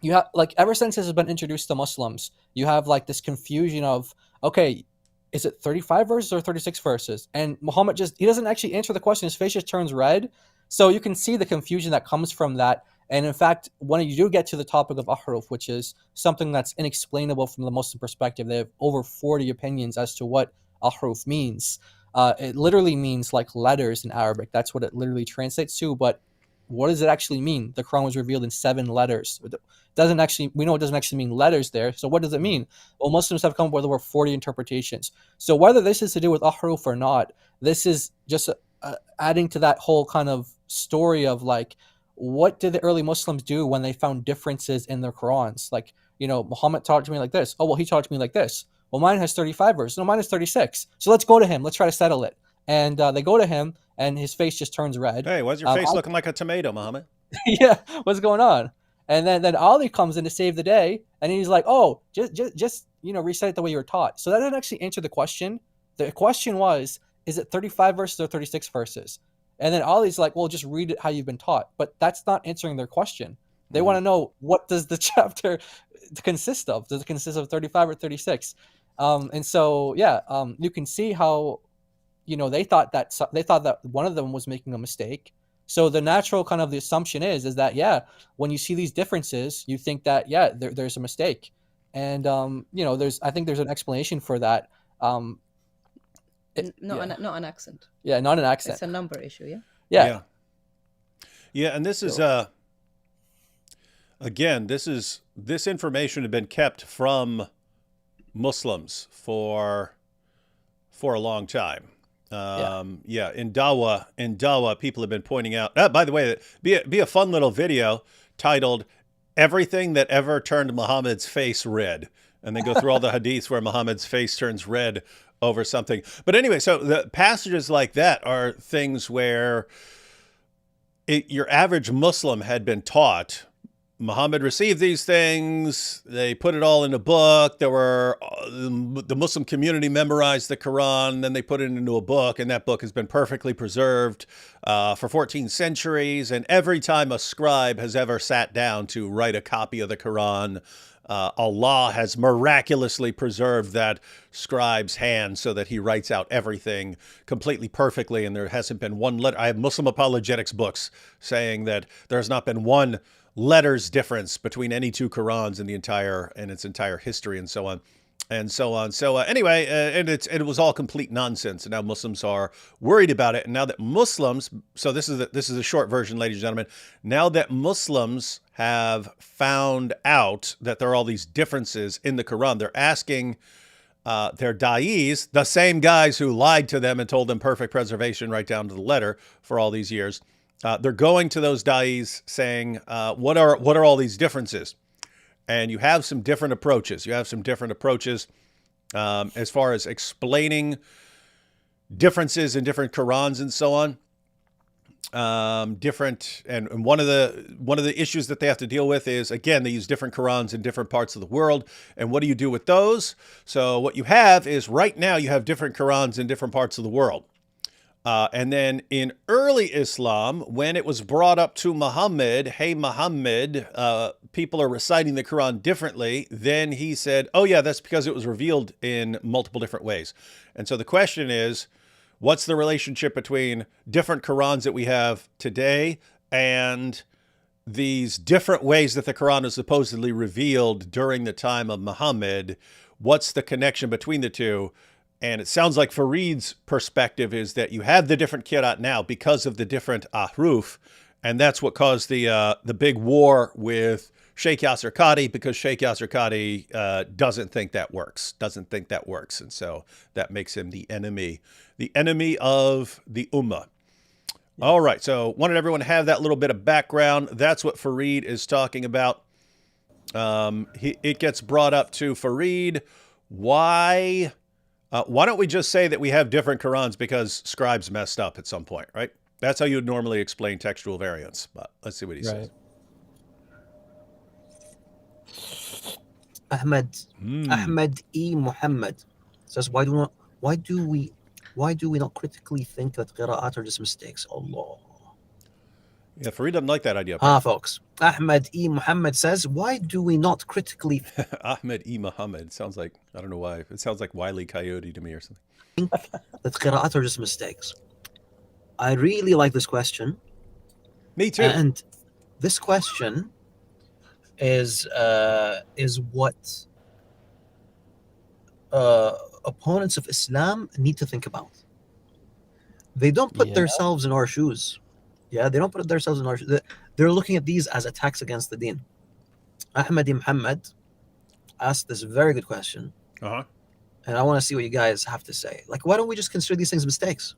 Speaker 2: you have, like, ever since this has been introduced to Muslims, you have like this confusion of, okay, is it 35 verses or 36 verses? And Muhammad he doesn't actually answer the question. His face just turns red. So you can see the confusion that comes from that. And in fact, when you do get to the topic of ahruf, which is something that's inexplainable from the Muslim perspective, they have over 40 opinions as to what ahruf means. It literally means like letters in Arabic. That's what it literally translates to. But what does it actually mean? The Quran was revealed in 7 letters. We know it doesn't actually mean letters there. So what does it mean? Well, Muslims have come up with over 40 interpretations. So whether this is to do with ahruf or not, this is just adding to that whole kind of story of like, what did the early Muslims do when they found differences in their Qurans? Like, Muhammad taught to me like this. Oh, well, he taught to me like this. Well, mine has 35 verses. No, mine has 36. So let's go to him. Let's try to settle it. And they go to him, and his face just turns red.
Speaker 1: Hey, why's your face looking like a tomato, Muhammad?
Speaker 2: Yeah, what's going on? And then Ali comes in to save the day, and he's like, oh, just recite it the way you were taught. So that didn't actually answer the question. The question was, is it 35 verses or 36 verses? And then Ali's like, well, just read it how you've been taught. But that's not answering their question. They want to know, what does the chapter consist of? Does it consist of 35 or 36? And so, you can see how, they thought that one of them was making a mistake. So the natural kind of the assumption is that, when you see these differences, you think that, there's a mistake. And, I think there's an explanation for that.
Speaker 3: Not an accent.
Speaker 2: Yeah, not an accent.
Speaker 3: It's a number issue,
Speaker 2: Yeah.
Speaker 1: And this is again, this information had been kept from Muslims for a long time. In Dawah, people have been pointing out. By the way, be a fun little video titled "Everything That Ever Turned Muhammad's Face Red," and they go through all the hadiths where Muhammad's face turns red over something. But anyway, so the passages like that are things where your average Muslim had been taught, Muhammad received these things, they put it all in a book, the Muslim community memorized the Quran, then they put it into a book, and that book has been perfectly preserved for 14 centuries, and every time a scribe has ever sat down to write a copy of the Quran, Allah has miraculously preserved that scribe's hand so that he writes out everything completely perfectly, and there hasn't been one letter. I have Muslim apologetics books saying that there has not been one letter's difference between any two Qurans in its entire history, and so on. And so on. So anyway, it was all complete nonsense, and now Muslims are worried about it. And now that Muslims, so this is a short version, ladies and gentlemen. Now that Muslims have found out that there are all these differences in the Quran, they're asking their da'is, the same guys who lied to them and told them perfect preservation right down to the letter for all these years. They're going to those da'is saying, what are all these differences? And you have some different approaches. As far as explaining differences in different Qurans and so on. And one of the issues that they have to deal with is, again, they use different Qurans in different parts of the world. And what do you do with those? So what you have is, right now you have different Qurans in different parts of the world. And then in early Islam, when it was brought up to Muhammad, hey, Muhammad, people are reciting the Quran differently, then he said, oh yeah, that's because it was revealed in multiple different ways. And so the question is, what's the relationship between different Qurans that we have today and these different ways that the Quran is supposedly revealed during the time of Muhammad? What's the connection between the two? And it sounds like Farid's perspective is that you have the different Qir'at now because of the different ahruf, and that's what caused the big war with Sheikh Yasser Qadi, because Sheikh Yasser Qadi doesn't think that works, and so that makes him the enemy of the Ummah. Yeah. All right, so wanted everyone to have that little bit of background. That's what Farid is talking about. It gets brought up to Farid, why don't we just say that we have different Qurans because scribes messed up at some point, right? That's how you would normally explain textual variants, but let's see what he says.
Speaker 4: Ahmed E. Muhammad says, why do we not critically think that qira'at are just mistakes? Allah.
Speaker 1: Yeah, Farid doesn't like that idea.
Speaker 4: Folks. Ahmed E. Muhammad says, why do we not critically
Speaker 1: Ahmed E. Muhammad sounds like, I don't know why. It sounds like Wile E. Coyote to me or something.
Speaker 4: think that qira'at are just mistakes? I really like this question.
Speaker 1: Me too.
Speaker 4: And this question is what opponents of Islam need to think about. They don't put themselves in our shoes. Yeah, they don't put themselves in our shoes. They're looking at these as attacks against the deen. Ahmed Muhammad asked this very good question.
Speaker 1: Uh-huh.
Speaker 4: And I want to see what you guys have to say. Like, why don't we just consider these things mistakes?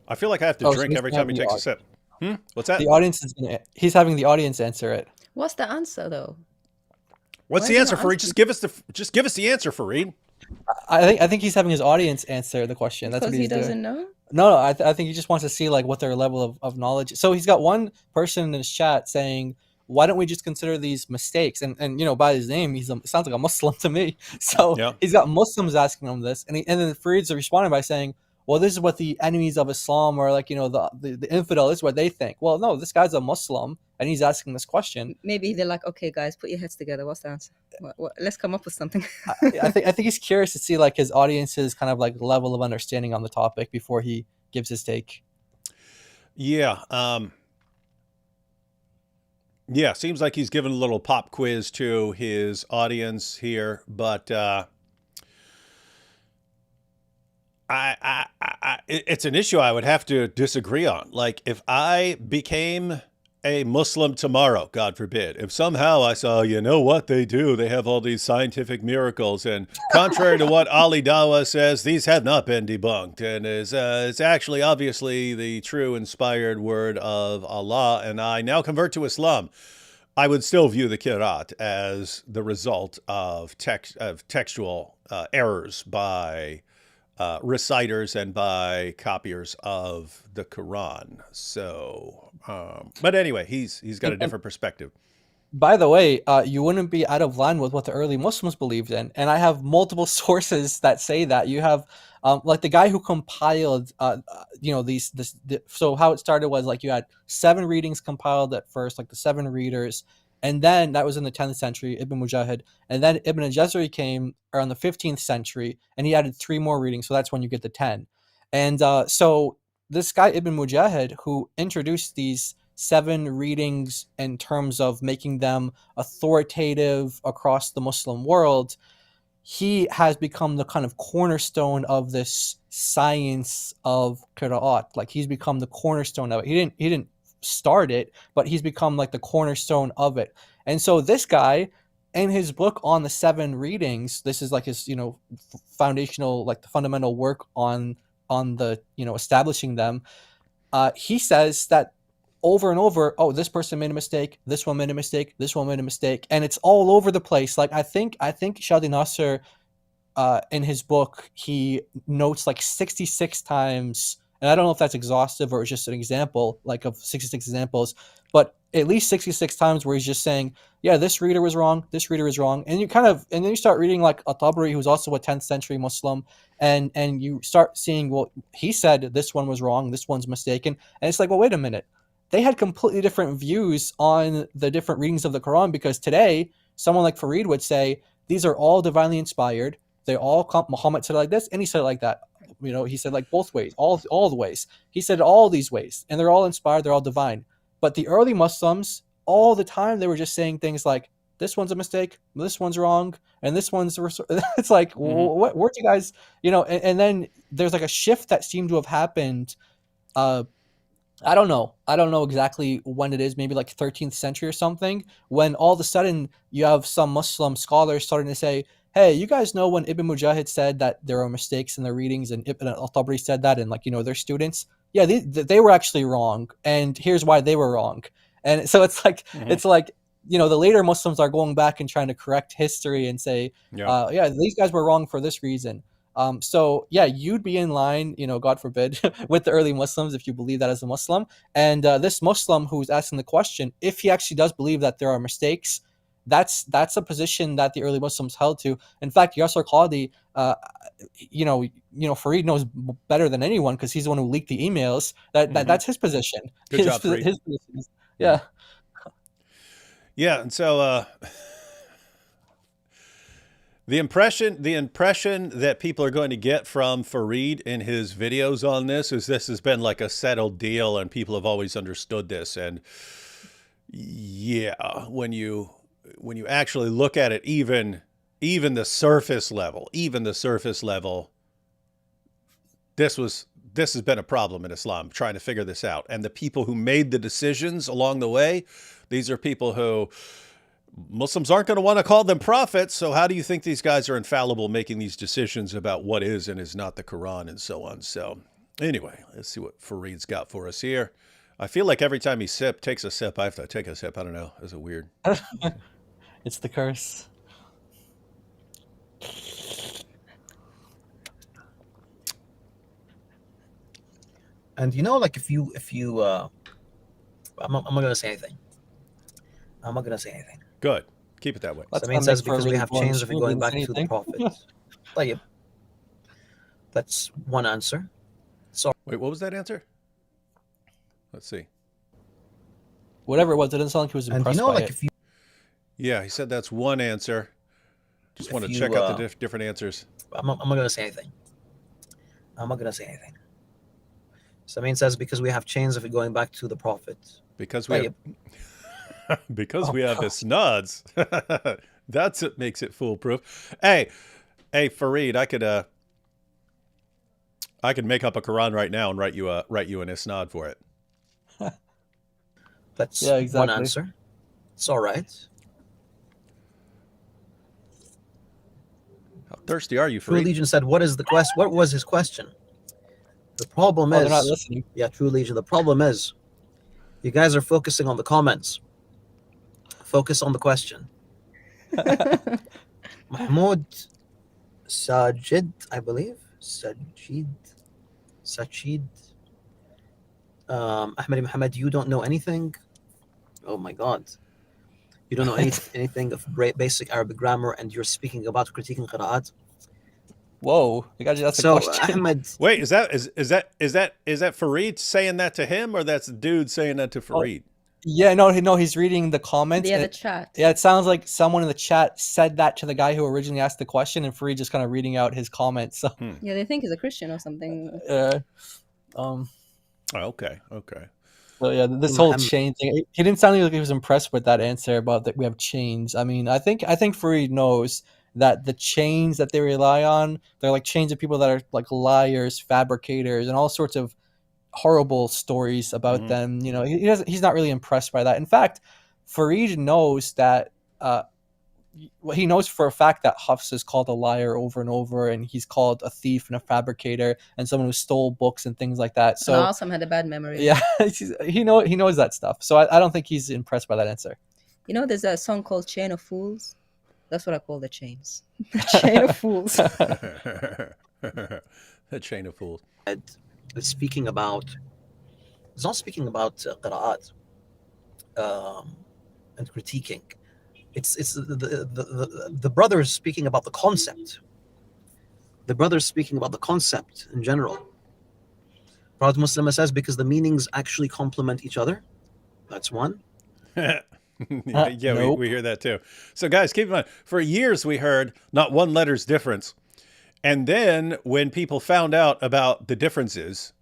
Speaker 1: I feel like I have to drink every time he takes a sip. What's that?
Speaker 2: The audience is he's having the audience answer it.
Speaker 3: What's the answer though?
Speaker 1: What's the answer, Farid? Just give us the answer, Farid.
Speaker 2: I think he's having his audience answer the question. That's
Speaker 3: Because
Speaker 2: what he's
Speaker 3: he doesn't
Speaker 2: doing.
Speaker 3: know?
Speaker 2: No, I think he just wants to see like what their level of knowledge. So he's got one person in his chat saying, why don't we just consider these mistakes? And you know, by his name, sounds like a Muslim to me. So he's got Muslims asking him this, and then Farid's responding by saying, well, this is what the enemies of Islam, or like, you know, the infidel, this is what they think. Well, no, this guy's a Muslim and he's asking this question.
Speaker 3: Maybe they're like, okay, guys, put your heads together. What's the answer? Let's come up with something.
Speaker 2: I think he's curious to see like his audience's kind of like level of understanding on the topic before he gives his take.
Speaker 1: Yeah. Yeah, seems like he's giving a little pop quiz to his audience here, but it's an issue I would have to disagree on. Like, if I became a Muslim tomorrow, God forbid, if somehow I saw, you know what they do, they have all these scientific miracles, and contrary to what Ali Dawah says, these have not been debunked, and it's actually obviously the true inspired word of Allah, and I now convert to Islam, I would still view the Qir'at as the result of textual errors by reciters and by copiers of the Quran. So, but anyway, he's got a different perspective.
Speaker 2: By the way, you wouldn't be out of line with what the early Muslims believed in, and I have multiple sources that say that. You have like the guy who compiled, you know, so how it started was like you had 7 readings compiled at first, like the 7 readers. And then that was in the 10th century, Ibn Mujahid. And then Ibn al-Jazari came around the 15th century, and he added 3 more readings. So that's when you get the 10. And so this guy, Ibn Mujahid, who introduced these 7 readings in terms of making them authoritative across the Muslim world, he has become the kind of cornerstone of this science of Qira'at. Like, he's become the cornerstone of it. He didn't start it, but he's become like the cornerstone of it. And so this guy, in his book on the 7 readings, this is like his, you know, foundational, like the fundamental work on the, you know, establishing them. He says that over and over, oh, this person made a mistake, this one made a mistake, this one made a mistake, and it's all over the place. Like I think Shadi Nasser, in his book, he notes like 66 times. And I don't know if that's exhaustive or it's just an example, like of 66 examples, but at least 66 times where he's just saying, yeah, this reader was wrong, this reader is wrong. And then you start reading like Tabari, who's also a 10th century Muslim, and you start seeing, well, he said this one was wrong, this one's mistaken. And it's like, well, wait a minute. They had completely different views on the different readings of the Quran, because today, someone like Farid would say, these are all divinely inspired. They all come, Muhammad said it like this, and he said it like that. You know, he said like both ways, all the ways. He said all these ways, and they're all inspired, they're all divine. But the early Muslims, all the time, they were just saying things like, this one's a mistake, this one's wrong, and this one's... It's like, what? Where'd you guys... You know, and then there's like a shift that seemed to have happened. I don't know exactly when it is, maybe like 13th century or something, when all of a sudden you have some Muslim scholars starting to say, hey, you guys know when Ibn Mujahid said that there are mistakes in the readings, and Ibn al-Tabari said that, and like, you know, their students, yeah, they were actually wrong, and here's why they were wrong. And so it's like, it's like, you know, the later Muslims are going back and trying to correct history and say, yeah, these guys were wrong for this reason. So yeah, you'd be in line, God forbid, with the early Muslims if you believe that as a Muslim. And this Muslim who's asking the question, if he actually does believe that there are mistakes, that's a position that the early Muslims held to. In fact, Yasser Qadi, Farid knows better than anyone because he's the one who leaked the emails. That's his position.
Speaker 1: Good job, Farid.
Speaker 2: His position is, yeah.
Speaker 1: Yeah, and so the impression that people are going to get from Farid in his videos on this is this has been like a settled deal, and people have always understood this. And yeah, when you actually look at it, even the surface level, this has been a problem in Islam, trying to figure this out. And the people who made the decisions along the way, these are people who Muslims aren't going to want to call them prophets. So how do you think these guys are infallible making these decisions about what is and is not the Quran and so on? So anyway, let's see what Farid's got for us here. I feel like every time he takes a sip, I have to take a sip. I don't know. Is it weird?
Speaker 2: It's the curse.
Speaker 4: And like if you I'm not gonna say anything. I'm not gonna say anything.
Speaker 1: Good. Keep it that way.
Speaker 4: So it says because we have chains of it going back to the Prophet. طيب. That's one answer. So
Speaker 1: wait, what was that answer? Let's see.
Speaker 2: Whatever it was, it didn't sound like he was impressed by
Speaker 4: like
Speaker 2: it.
Speaker 4: if you
Speaker 1: Yeah, he said that's one answer. Just want to check out the different answers.
Speaker 4: I'm not gonna say anything. I'm not gonna say anything. So it says because we have chains of it going back to the Prophet.
Speaker 1: Because we have isnads. That's what makes it foolproof. Hey, Farid, I could make up a Quran right now and write you an isnad for it.
Speaker 4: That's one answer. It's all right.
Speaker 1: How thirsty are you, Farid?
Speaker 4: True Legion said, "What is the quest? What was his question?" The problem is,
Speaker 2: they're not listening.
Speaker 4: Yeah, True Legion. The problem is, you guys are focusing on the comments. Focus on the question. Mahmoud Sajid, I believe. Sajid. Ahmed Muhammad, you don't know anything. Oh my God. You don't know anything of basic Arabic grammar, and you're speaking about critiquing Qir'at.
Speaker 2: Whoa, that's a question.
Speaker 4: Ahmed,
Speaker 1: wait, is that Farid saying that to him, or that's the dude saying that to Farid?
Speaker 2: Yeah, no, he's reading the comments.
Speaker 3: Yeah, the chat.
Speaker 2: Yeah, it sounds like someone in the chat said that to the guy who originally asked the question, and Farid just kind of reading out his comments. So.
Speaker 3: Yeah, they think he's a Christian or something.
Speaker 1: Okay.
Speaker 2: So yeah, this whole chain thing. He didn't sound like he was impressed with that answer about that we have chains. I mean, I think Farid knows that the chains that they rely on, they're like chains of people that are like liars, fabricators, and all sorts of horrible stories about them. He's not really impressed by that. In fact, Farid knows that he knows for a fact that Hafs is called a liar over and over, and he's called a thief and a fabricator and someone who stole books and things like that. So
Speaker 3: Awesome had a bad memory.
Speaker 2: Yeah, he knows that stuff. So I don't think he's impressed by that answer.
Speaker 3: There's a song called Chain of Fools. That's what I call the chains. Chain of fools.
Speaker 1: The chain of fools.
Speaker 4: It's not speaking about Qira'at and critiquing. It's the brothers speaking about the concept. The brothers speaking about the concept in general. Prophet Muslim says because the meanings actually complement each other. That's one.
Speaker 1: Nope. we hear that too. So guys, keep in mind, for years we heard not one letter's difference. And then when people found out about the differences,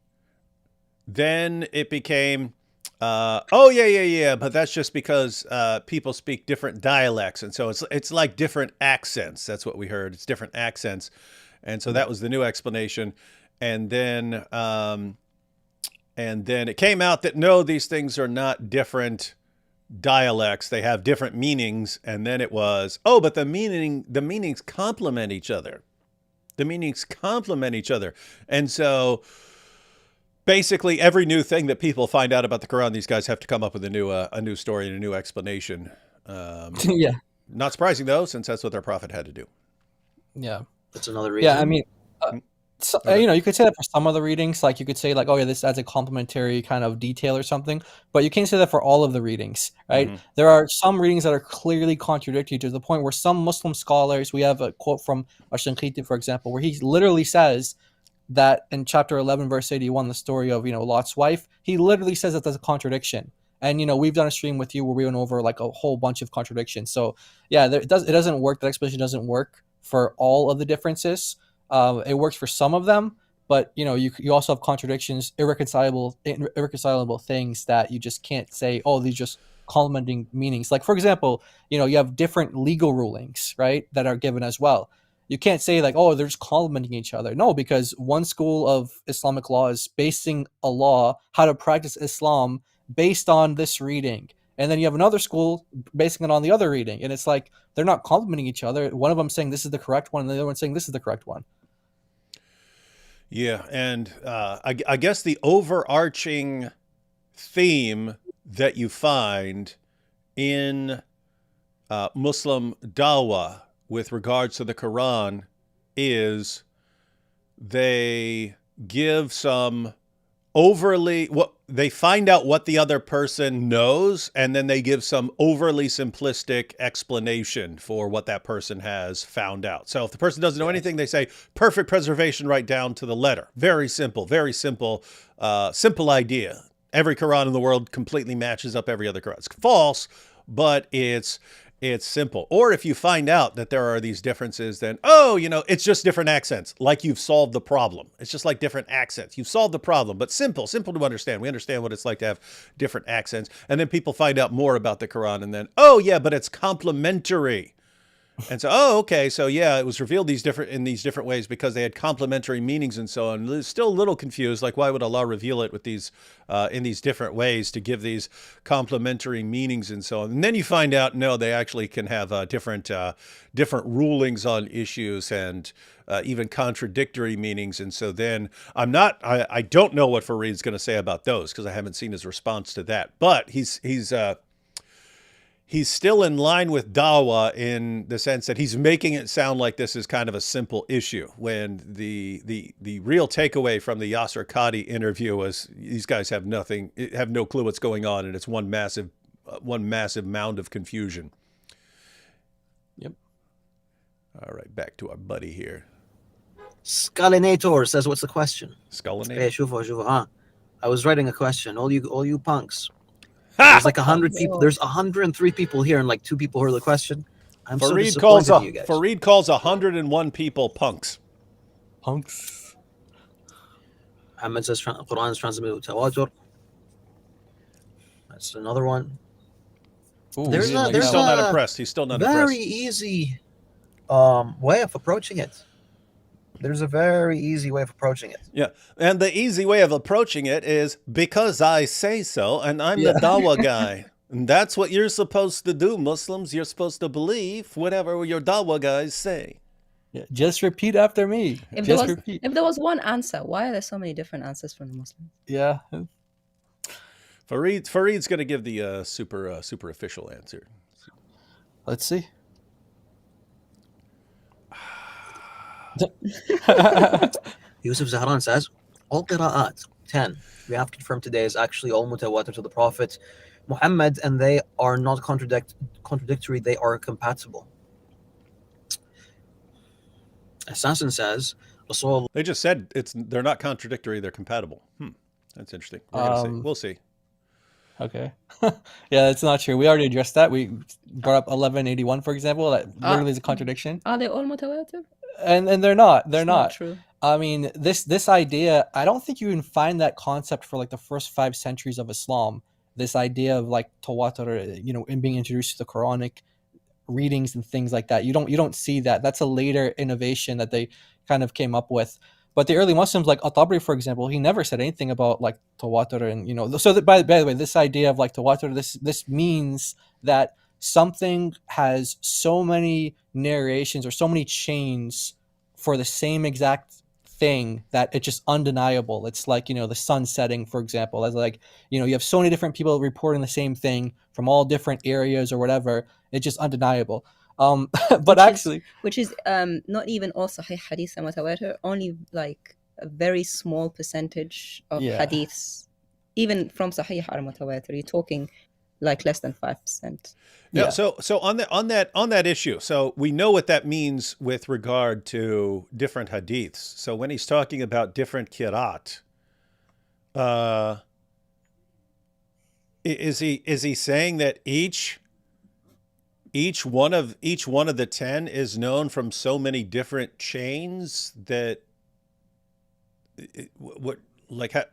Speaker 1: then it became, but that's just because people speak different dialects. And so it's like different accents. That's what we heard. It's different accents. And so that was the new explanation. And then it came out that no, these things are not different dialects. They have different meanings. And then it was, but the meanings complement each other. The meanings complement each other. And so basically every new thing that people find out about the Quran, these guys have to come up with a new story and a new explanation.
Speaker 2: Yeah.
Speaker 1: Not surprising though, since that's what their prophet had to do.
Speaker 2: Yeah.
Speaker 4: That's another reason.
Speaker 2: Yeah, I mean, So,
Speaker 1: Okay.
Speaker 2: you could say that for some of the readings, like you could say like, oh yeah, this adds a complementary kind of detail or something, but you can't say that for all of the readings, right?
Speaker 1: Mhm.
Speaker 2: There are some readings that are clearly contradictory to the point where some Muslim scholars, we have a quote from Ashankhiti, for example, where he literally says that in chapter 11, verse 81, the story of, Lot's wife, he literally says that there's a contradiction. And, we've done a stream with you where we went over like a whole bunch of contradictions. So yeah, it doesn't work. That explanation doesn't work for all of the differences. It works for some of them, but you also have contradictions, irreconcilable things that you just can't say, oh, these just complementing meanings. Like, for example, you have different legal rulings, right, that are given as well. You can't say like, oh, they're just complementing each other. No, because one school of Islamic law is basing a law, how to practice Islam based on this reading. And then you have another school basing it on the other reading. And it's like, they're not complementing each other. One of them saying this is the correct one, and the other one saying this is the correct one.
Speaker 1: Yeah, and I guess the overarching theme that you find in Muslim Dawah with regards to the Quran is they give some they find out what the other person knows, and then they give some overly simplistic explanation for what that person has found out. So if the person doesn't know anything, they say perfect preservation right down to the letter. Very simple simple idea. Every Quran in the world completely matches up every other Quran. It's false, but it's simple. Or if you find out that there are these differences, then, it's just different accents. Like you've solved the problem. It's just like different accents. You've solved the problem, but simple to understand. We understand what it's like to have different accents. And then people find out more about the Quran and then, but it's complementary. And so, okay, so yeah, it was revealed in these different ways because they had complementary meanings and so on. It's still a little confused, like why would Allah reveal it with these in these different ways to give these complementary meanings and so on? And then you find out, no, they actually can have different rulings on issues and even contradictory meanings. And so then I don't know what Farid's going to say about those because I haven't seen his response to that. But he's still in line with Dawah in the sense that he's making it sound like this is kind of a simple issue, when the real takeaway from the Yasser Qadi interview was these guys have no clue what's going on, and it's one massive mound of confusion.
Speaker 2: Yep.
Speaker 1: All right, back to our buddy here.
Speaker 4: Scullinator says, what's the question?
Speaker 1: Scullinator.
Speaker 4: I was writing a question. All you punks. There's like 100 people. There's 103 people here and like 2 people heard the question. I'm so disappointed in you guys.
Speaker 1: Farid calls 101 people punks.
Speaker 2: Punks.
Speaker 4: Muhammad says Quran is transmitted with Tawatur. That's another one.
Speaker 2: Ooh,
Speaker 1: He's still not impressed. He's still not
Speaker 4: very
Speaker 1: impressed.
Speaker 4: easy way of approaching it. There's a very easy way of approaching it.
Speaker 1: Yeah, and the easy way of approaching it is because I say so, and I'm the Dawah guy. And that's what you're supposed to do, Muslims. You're supposed to believe whatever your Dawah guys say.
Speaker 2: Yeah, just repeat after me.
Speaker 3: If
Speaker 2: Repeat.
Speaker 3: there was one answer, why are there so many different answers from the Muslims?
Speaker 2: Yeah.
Speaker 1: Farid's going to give the super official answer.
Speaker 2: Let's see.
Speaker 4: Yusuf Zahran says, all Qira'at, 10, we have confirmed today, is actually all mutawatir to the Prophet Muhammad, and they are not contradictory, they are compatible. Assassin says,
Speaker 1: they just said they're not contradictory, they're compatible. That's interesting. We'll see.
Speaker 2: Okay. Yeah, that's not true. We already addressed that. We brought up 1181, for example. That literally is a contradiction.
Speaker 3: Are they all mutawatir?
Speaker 2: And they're not. They're not
Speaker 3: true.
Speaker 2: I mean, this idea, I don't think you can find that concept for like the first 5 centuries of Islam. This idea of like tawatur, in being introduced to the Quranic readings and things like that. You don't see that. That's a later innovation that they kind of came up with. But the early Muslims, like At-Tabari, for example, he never said anything about like tawatur, and So that, by the way, this idea of like tawatur, this means that something has so many narrations or so many chains for the same exact thing that it's just undeniable. It's like, the sun setting, for example, as like, you have so many different people reporting the same thing from all different areas or whatever. It's just undeniable. But
Speaker 3: which
Speaker 2: actually,
Speaker 3: is not even all Sahih Hadith and Mutawatir, only like a very small percentage of
Speaker 2: yeah,
Speaker 3: Hadiths, even from Sahih or Mutawatir, you're talking like less than 5%.
Speaker 1: Yeah.
Speaker 2: yeah,
Speaker 1: So on that issue, so we know what that means with regard to different hadiths. So when he's talking about different Qir'at, is he saying that each one of the 10 is known from so many different chains that what like how,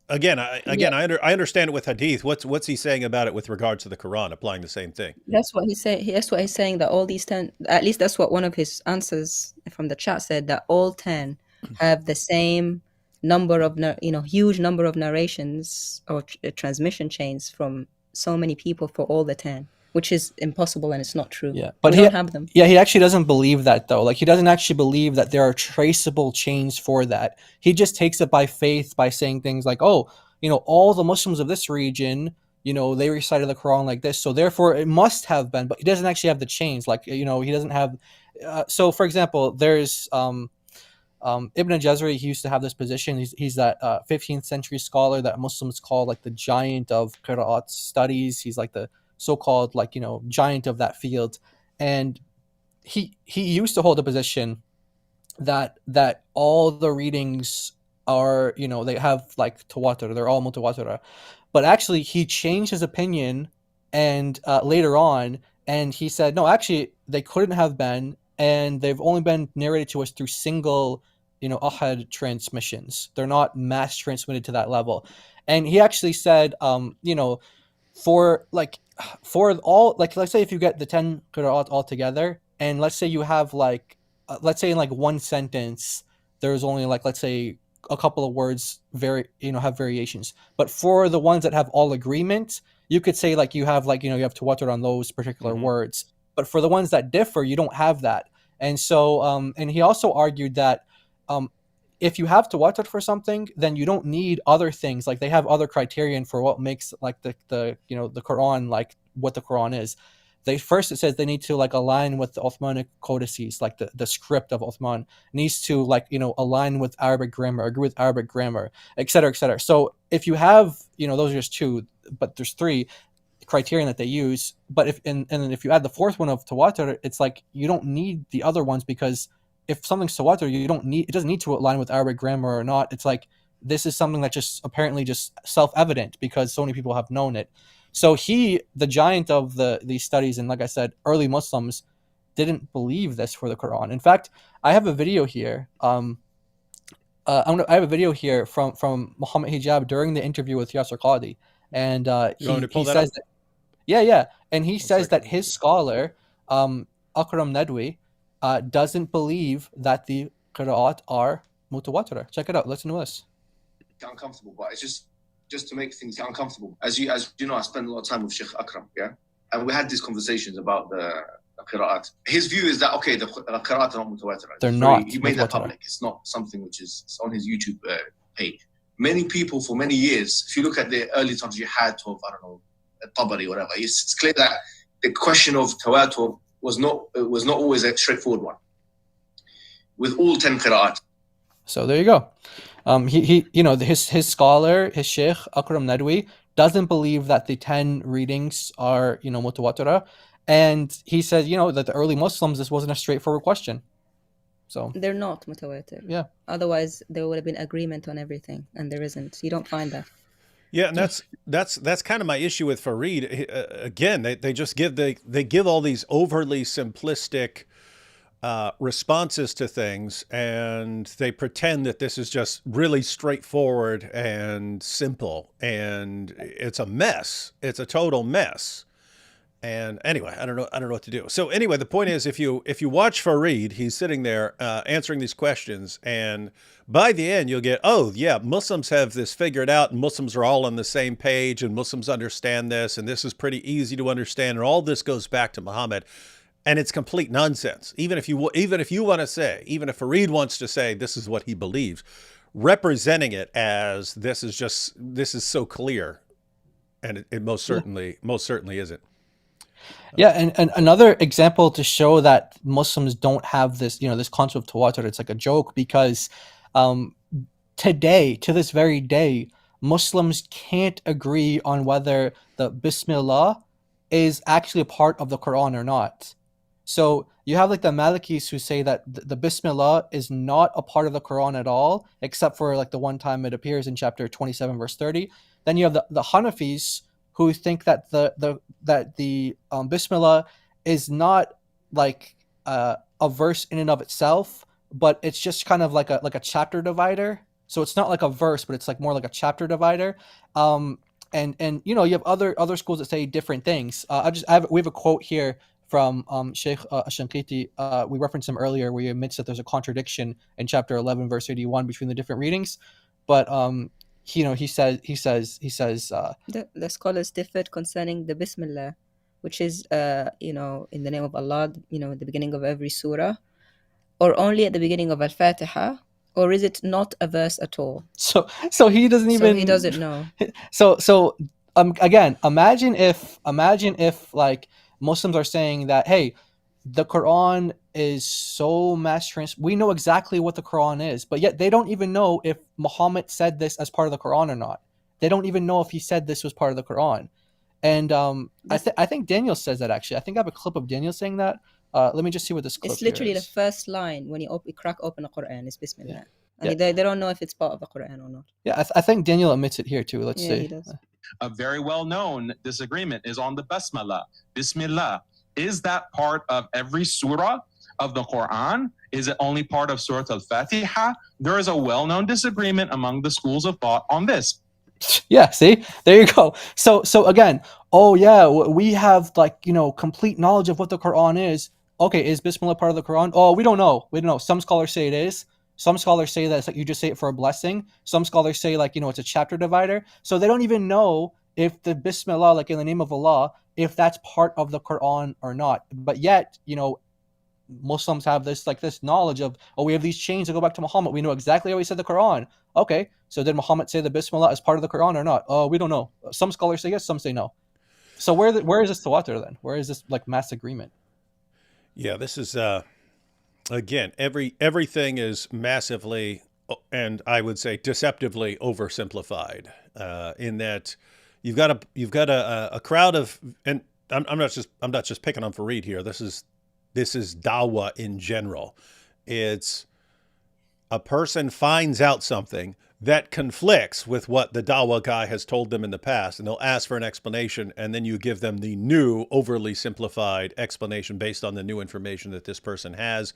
Speaker 1: again I understand it with hadith. What's he saying about it with regards to the Quran, applying the same thing?
Speaker 3: That's what he's saying. That's what he's saying, that all these 10, at least that's what one of his answers from the chat said, that all 10 have the same number of, huge number of narrations or transmission chains from so many people for all the 10, which is impossible and it's not true.
Speaker 2: yeah. But
Speaker 3: we don't have them.
Speaker 2: Yeah, he actually doesn't believe that though. Like he doesn't actually believe that there are traceable chains for that. He just takes it by faith by saying things like, "Oh, all the Muslims of this region, they recited the Quran like this, so therefore it must have been." But he doesn't actually have the chains. Like he doesn't have. So, for example, there's Ibn Jazari. He used to have this position. He's that 15th century scholar that Muslims call like the giant of Qira'at studies. He's like the so-called giant of that field, and he used to hold a position that all the readings are they have like tawatur, they're all mutawatir. But actually he changed his opinion and later on, and he said no, actually they couldn't have been, and they've only been narrated to us through single ahad transmissions. They're not mass transmitted to that level. And he actually said for all, like, let's say if you get the 10 qira'at all together, and let's say you have like let's say in like one sentence there's only like, let's say, a couple of words have variations, but for the ones that have all agreement, you could say like you have you have tawatur on those particular words. But for the ones that differ, you don't have that. And so and he also argued that if you have tawatur for something, then you don't need other things. Like they have other criterion for what makes like the the Quran like what the Quran is. It says they need to like align with the Uthmanic codices, like the script of Uthman. It needs to like align with Arabic grammar, agree with Arabic grammar, etc., etc. So if you have those are just two, but there's three criterion that they use. But if you add the fourth one of tawatur, it's like you don't need the other ones, because if something's tawatur, it doesn't need to align with Arabic grammar or not. It's like this is something that just apparently just self-evident because so many people have known it. So the giant of these studies, and like I said, early Muslims didn't believe this for the Quran. In fact, I have a video here. I have a video here from Muhammad Hijab during the interview with Yasser Qadi, and he says that, yeah, and he says that his scholar Akram Nadwi doesn't believe that the Qira'at are mutawatir. Check it out. Listen to this.
Speaker 5: Uncomfortable, but it's just to make things uncomfortable. As you know, I spend a lot of time with Sheikh Akram, yeah, and we had these conversations about the Qira'at. His view is that okay, the Qira'at are not mutawatir.
Speaker 2: They're not.
Speaker 5: He made that public. It's not something which is on his YouTube page. Many people for many years, if you look at the early times you had of, I don't know, Tabari, whatever, it's clear that the question of Tawatur was not always a straightforward one with all 10 Qira'at.
Speaker 2: So there you go. His scholar, his Sheikh Akram Nadwi, doesn't believe that the 10 readings are mutawatir, and he said that the early Muslims, this wasn't a straightforward question. So
Speaker 3: they're not mutawatir.
Speaker 2: Yeah.
Speaker 3: Otherwise, there would have been agreement on everything, and there isn't. You don't find that.
Speaker 1: Yeah, and that's kind of my issue with Farid. Again, they just give all these overly simplistic responses to things, and they pretend that this is just really straightforward and simple, and it's a mess. It's a total mess. And anyway, I don't know what to do. So anyway, the point is, if you watch Farid, he's sitting there answering these questions, and by the end you'll get, oh yeah, Muslims have this figured out, and Muslims are all on the same page, and Muslims understand this, and this is pretty easy to understand, and all this goes back to Muhammad. And it's complete nonsense. Even if Farid wants to say this is what he believes, representing it as this is so clear, and it most certainly isn't.
Speaker 2: Yeah, and another example to show that Muslims don't have this, this concept of tawatur, it's like a joke because today, to this very day, Muslims can't agree on whether the Bismillah is actually a part of the Quran or not. So you have like the Malikis who say that the Bismillah is not a part of the Quran at all, except for like the one time it appears in chapter 27, verse 30. Then you have the Hanafis who think that the Bismillah is not like a verse in and of itself, but it's just kind of like a chapter divider. So it's not like a verse, but it's like more like a chapter divider. And you have other schools that say different things. We have a quote here from Sheikh Ashankiti. We referenced him earlier, where he admits that there's a contradiction in chapter 11, verse 81 between the different readings. But he says
Speaker 3: the scholars differed concerning the Bismillah, which is in the name of Allah, at the beginning of every surah, or only at the beginning of Al-Fatiha, or is it not a verse at all?
Speaker 2: So he doesn't even.
Speaker 3: So he doesn't know.
Speaker 2: So again, imagine if like Muslims are saying that, hey, the Quran is so we know exactly what the Quran is, but yet they don't even know if Muhammad said this as part of the Quran or not. They don't even know if he said this was part of the Quran. And I think Daniel says that, actually. I think I have a clip of Daniel saying that. Let me just see what this clip is.
Speaker 3: It's literally the first line when you crack open the Quran is Bismillah. Yeah. And they don't know if it's part of the Quran or not.
Speaker 2: Yeah, I think Daniel admits it here too. Let's see.
Speaker 3: He does.
Speaker 6: A very well-known disagreement is on the Basmala. Bismillah. Is that part of every surah of the Quran? Is it only part of Surah Al-Fatiha? There is a well-known disagreement among the schools of thought on this.
Speaker 2: Yeah, see? There you go. So again, we have complete knowledge of what the Quran is. Okay, is Bismillah part of the Quran? Oh, we don't know. Some scholars say it is. Some scholars say that it's like you just say it for a blessing. Some scholars say it's a chapter divider. So they don't even know if the Bismillah, like in the name of Allah, if that's part of the Quran or not. But yet, Muslims have this knowledge of, we have these chains that go back to Muhammad. We know exactly how he said the Quran. Okay, so did Muhammad say the Bismillah as part of the Quran or not? Oh, we don't know. Some scholars say yes, some say no. So where is this tawatur then? Where is this mass agreement?
Speaker 1: Yeah, this is again, everything is massively, and I would say deceptively oversimplified. In that you've got a crowd of, and I'm not just picking on Farid here. This is Dawah in general. It's a person finds out something that conflicts with what the Dawah guy has told them in the past, and they'll ask for an explanation, and then you give them the new, overly simplified explanation based on the new information that this person has.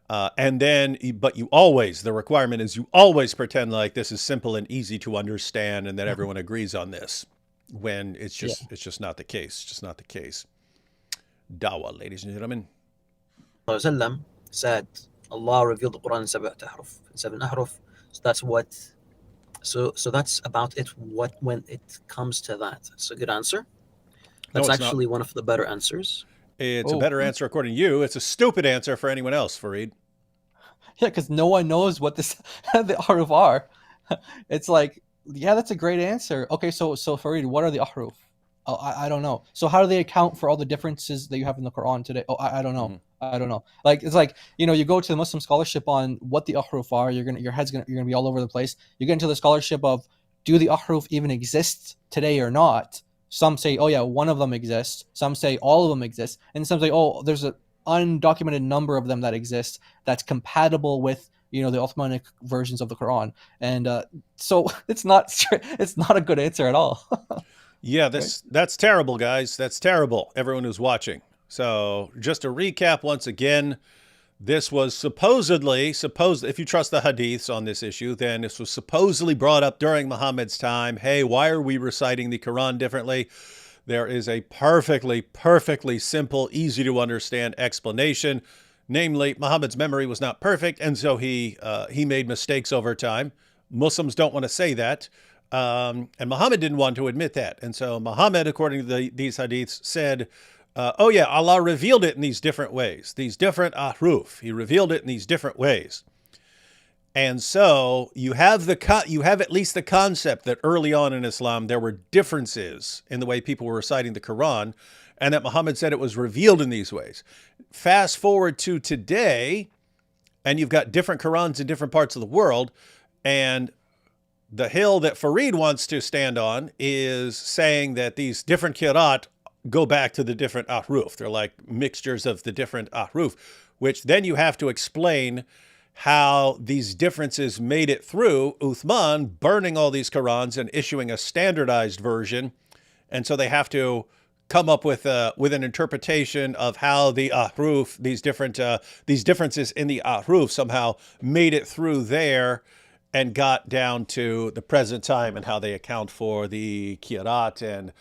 Speaker 1: But the requirement is you always pretend like this is simple and easy to understand and that everyone agrees on this, when it's just not the case. It's just not the case. Dawah, ladies and gentlemen.
Speaker 4: Said Allah revealed the Quran in seven Aruf. So that's what. So that's about it. When it comes to that, it's a good answer. That's actually one of the better answers.
Speaker 1: It's a better answer according to you. It's a stupid answer for anyone else, Farid.
Speaker 2: Yeah, because no one knows what the Aruf are. It's like, yeah, that's a great answer. Okay, so Farid, what are the Aruf? Oh, I don't know. So how do they account for all the differences that you have in the Quran today? Oh, I don't know. Mm-hmm. I don't know. It's like, you go to the Muslim scholarship on what the ahruf are. You're gonna be all over the place. You get into the scholarship of, do the ahruf even exist today or not? Some say, oh yeah, one of them exists. Some say all of them exist, and some say, oh, there's an undocumented number of them that exist that's compatible with the Uthmanic versions of the Quran. And so it's not a good answer at all.
Speaker 1: Yeah, that's terrible, guys. That's terrible. Everyone who's watching. So just to recap once again, this was supposedly, if you trust the Hadiths on this issue, then this was supposedly brought up during Muhammad's time. Hey, why are we reciting the Quran differently? There is a perfectly simple, easy to understand explanation. Namely, Muhammad's memory was not perfect, and so he made mistakes over time. Muslims don't want to say that. And Muhammad didn't want to admit that. And so Muhammad, according to these Hadiths, said, Allah revealed it in these different ways, these different ahruf. He revealed it in these different ways. And so you have at least the concept that early on in Islam there were differences in the way people were reciting the Quran, and that Muhammad said it was revealed in these ways. Fast forward to today, and you've got different Qurans in different parts of the world, and the hill that Farid wants to stand on is saying that these different Qir'at go back to the different Aruf. They're like mixtures of the different Aruf, which then you have to explain how these differences made it through Uthman burning all these Qurans and issuing a standardized version. And so they have to come up with an interpretation of how the Ahruf, these differences in the Ahruf somehow made it through there and got down to the present time, and how they account for the Qir'at. And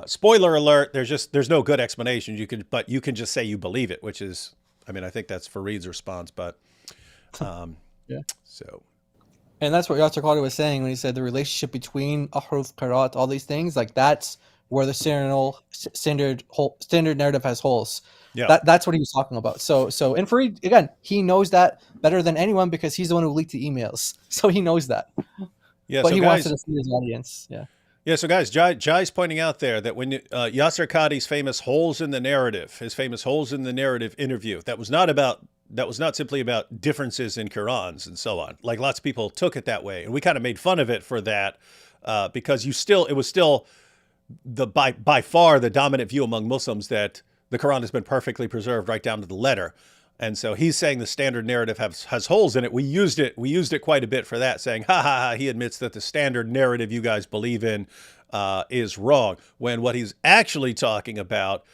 Speaker 1: spoiler alert, there's no good explanation. But you can just say you believe it, which is, I mean, I think that's Farid's response, but
Speaker 2: Yeah.
Speaker 1: So.
Speaker 2: And that's what Yasser Qadhi was saying when he said the relationship between Ahruf, Qira'at, all these things, like that's where the standard narrative has holes.
Speaker 1: Yeah.
Speaker 2: That's what he was talking about. So and Farid, again, he knows that better than anyone because he's the one who leaked the emails. So he knows that.
Speaker 1: Yeah,
Speaker 2: but
Speaker 1: so
Speaker 2: he
Speaker 1: guys,
Speaker 2: wants to deceive his audience. Yeah.
Speaker 1: Yeah, so guys, Jai's pointing out there that when Yasser Qadhi's famous holes in the narrative, his famous holes in the narrative interview, that was not simply about differences in Qurans and so on. Like lots of people took it that way, and we kind of made fun of it for that because it was still the by far the dominant view among Muslims that the Quran has been perfectly preserved right down to the letter. And so he's saying the standard narrative has holes in it. We used it quite a bit for that, saying, ha ha ha, he admits that the standard narrative you guys believe in is wrong. When what he's actually talking about,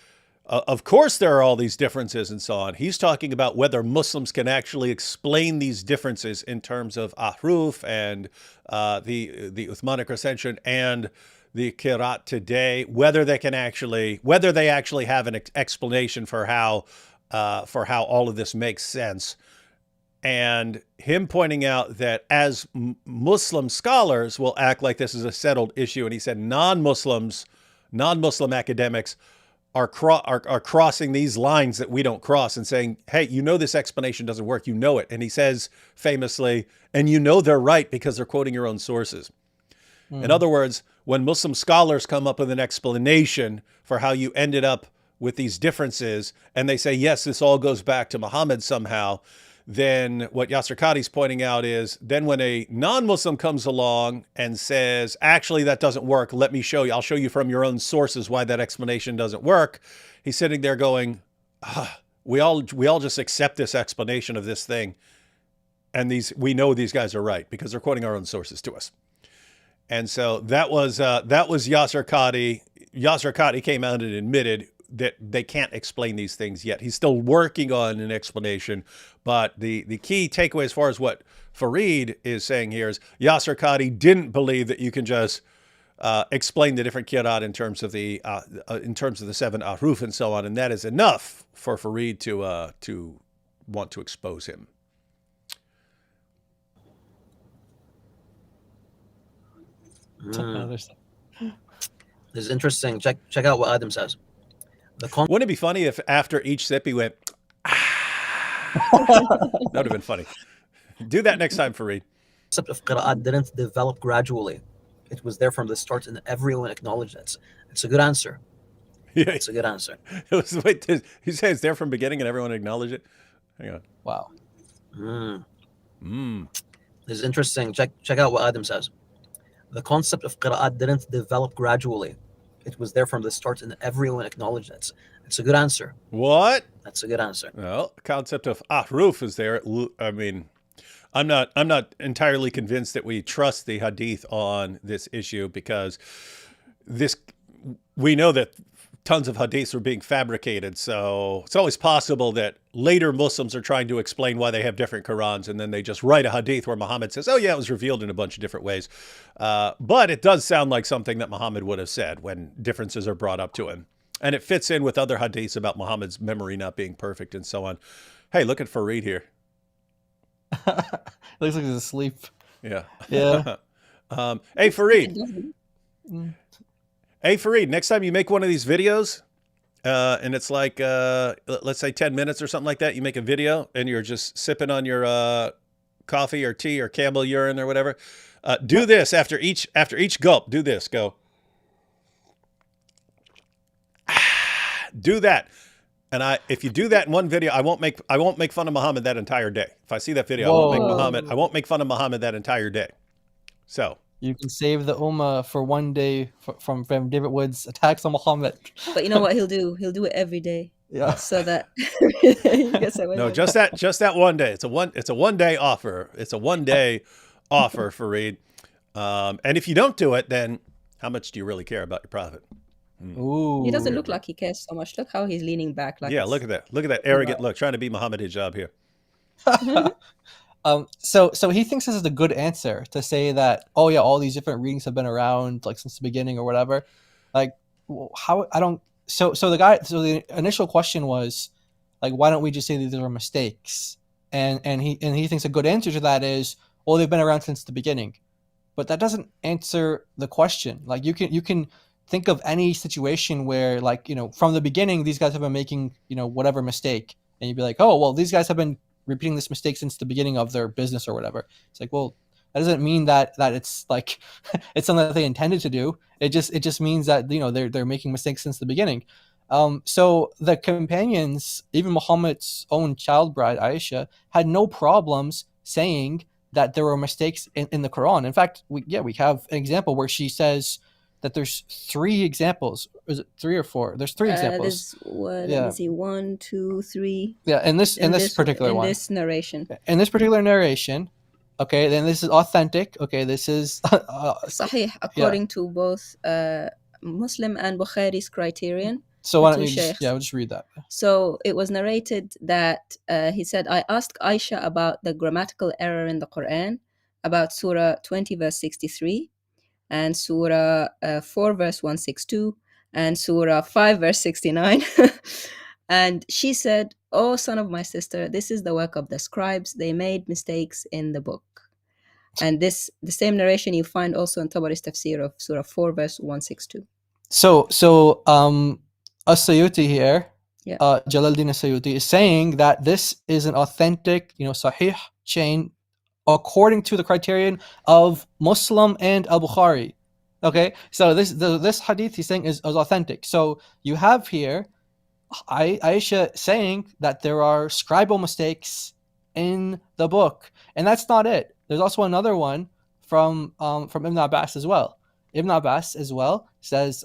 Speaker 1: of course there are all these differences and so on. He's talking about whether Muslims can actually explain these differences in terms of Ahruf and the Uthmanic recension and the Qir'at today, whether they actually have an explanation for how all of this makes sense. And him pointing out that as Muslim scholars will act like this is a settled issue. And he said non-Muslim academics are crossing these lines that we don't cross and saying, hey, this explanation doesn't work. You know it. And he says famously, and they're right because they're quoting your own sources. In other words, when Muslim scholars come up with an explanation for how you ended up with these differences, and they say, yes, this all goes back to Muhammad somehow, then what Yasser Qadhi's pointing out is, then when a non-Muslim comes along and says, actually, that doesn't work, let me show you, I'll show you from your own sources why that explanation doesn't work, he's sitting there going, we all just accept this explanation of this thing, and we know these guys are right because they're quoting our own sources to us. And so that was Yasser Qadhi. Yasser Qadhi came out and admitted that they can't explain these things yet. He's still working on an explanation, but the key takeaway as far as what Farid is saying here is Yasser Qadhi didn't believe that you can just explain the different Qir'at in terms of the seven Aruf and so on, and that is enough for Farid to want to expose him.
Speaker 4: This is interesting. Check out what Adam says.
Speaker 1: Wouldn't it be funny if after each sip he went, that would have been funny. Do that next time, Farid.
Speaker 4: The concept of Qira'at didn't develop gradually. It was there from the start, and everyone acknowledged it. It's a good answer.
Speaker 1: Yeah.
Speaker 4: It's a good answer.
Speaker 1: Wait, he says it's there from beginning and everyone acknowledged it? Hang on.
Speaker 2: Wow.
Speaker 4: This is interesting. Check out what Adam says. The concept of Qira'at didn't develop gradually. It was there from the start, and everyone acknowledged it. It's a good answer.
Speaker 1: What?
Speaker 4: That's a good answer.
Speaker 1: Well, the concept of Ahruf is there. I mean, I'm not entirely convinced that we trust the Hadith on this issue because we know that tons of Hadiths are being fabricated. So it's always possible that later Muslims are trying to explain why they have different Qurans, and then they just write a Hadith where Muhammad says, oh yeah, it was revealed in a bunch of different ways. But it does sound like something that Muhammad would have said when differences are brought up to him. And it fits in with other Hadiths about Muhammad's memory not being perfect and so on. Hey, look at Farid here.
Speaker 2: Looks like he's asleep.
Speaker 1: Yeah.
Speaker 2: Yeah.
Speaker 1: Hey, Farid. Hey, Farid, next time you make one of these videos, and it's like, let's say 10 minutes or something like that, you make a video and you're just sipping on your coffee or tea or camel urine or whatever, do this after each gulp. Do this. Go. Do that. And if you do that in one video, I won't make fun of Muhammad that entire day. If I see that video, I won't make fun of Muhammad that entire day. So
Speaker 2: you can save the Ummah for one day from David Wood's attacks on Muhammad.
Speaker 3: But you know what he'll do? He'll do it every day.
Speaker 2: Yeah.
Speaker 3: So that
Speaker 1: no, just that one day. It's a one day offer. It's a one day offer, Farid. And if you don't do it, then how much do you really care about your prophet?
Speaker 2: Ooh.
Speaker 3: He doesn't look like he cares so much. Look how he's leaning back. Like
Speaker 1: look at that. Look at that arrogant look, trying to be Muhammad hijab here.
Speaker 2: So he thinks this is a good answer to say that, oh yeah, all these different readings have been around like since the beginning or whatever. Like, how I don't. So the initial question was like, why don't we just say that these are mistakes? And he thinks a good answer to that is, well, they've been around since the beginning, but that doesn't answer the question. Like you can think of any situation where, like, from the beginning, these guys have been making, whatever mistake. And you'd be like, oh, well, these guys have been repeating this mistake since the beginning of their business or whatever. It's like, well, that doesn't mean that it's like, it's something that they intended to do. It just means that, they're making mistakes since the beginning. So the companions, even Muhammad's own child bride, Aisha, had no problems saying that there were mistakes in the Quran. In fact, we have an example where she says that there's 3 examples. Is it 3 or 4? There's 3 examples.
Speaker 3: Let me see. 1, 2, 3.
Speaker 2: Yeah, in this particular one.
Speaker 3: In this narration.
Speaker 2: In this particular narration. Okay, then this is authentic. Okay, this is
Speaker 3: Sahih, according to both Muslim and Bukhari's criterion.
Speaker 2: So why don't you we'll just read that.
Speaker 3: So it was narrated that he said, I asked Aisha about the grammatical error in the Quran, about Surah 20 verse 63, and Surah 4 verse 162, and Surah 5 verse 69. And she said, "Oh, son of my sister, this is the work of the scribes. They made mistakes in the book." And the same narration you find also in Tabari's tafsir of Surah 4 verse 162.
Speaker 2: So As-Suyuti here, Jalaluddin As-Suyuti is saying that this is an authentic, sahih chain according to the criterion of Muslim and Al-Bukhari. Okay, so this hadith he's saying is authentic. So you have here Aisha saying that there are scribal mistakes in the book, and that's not it. There's also another one from Ibn Abbas as well. Ibn Abbas as well says,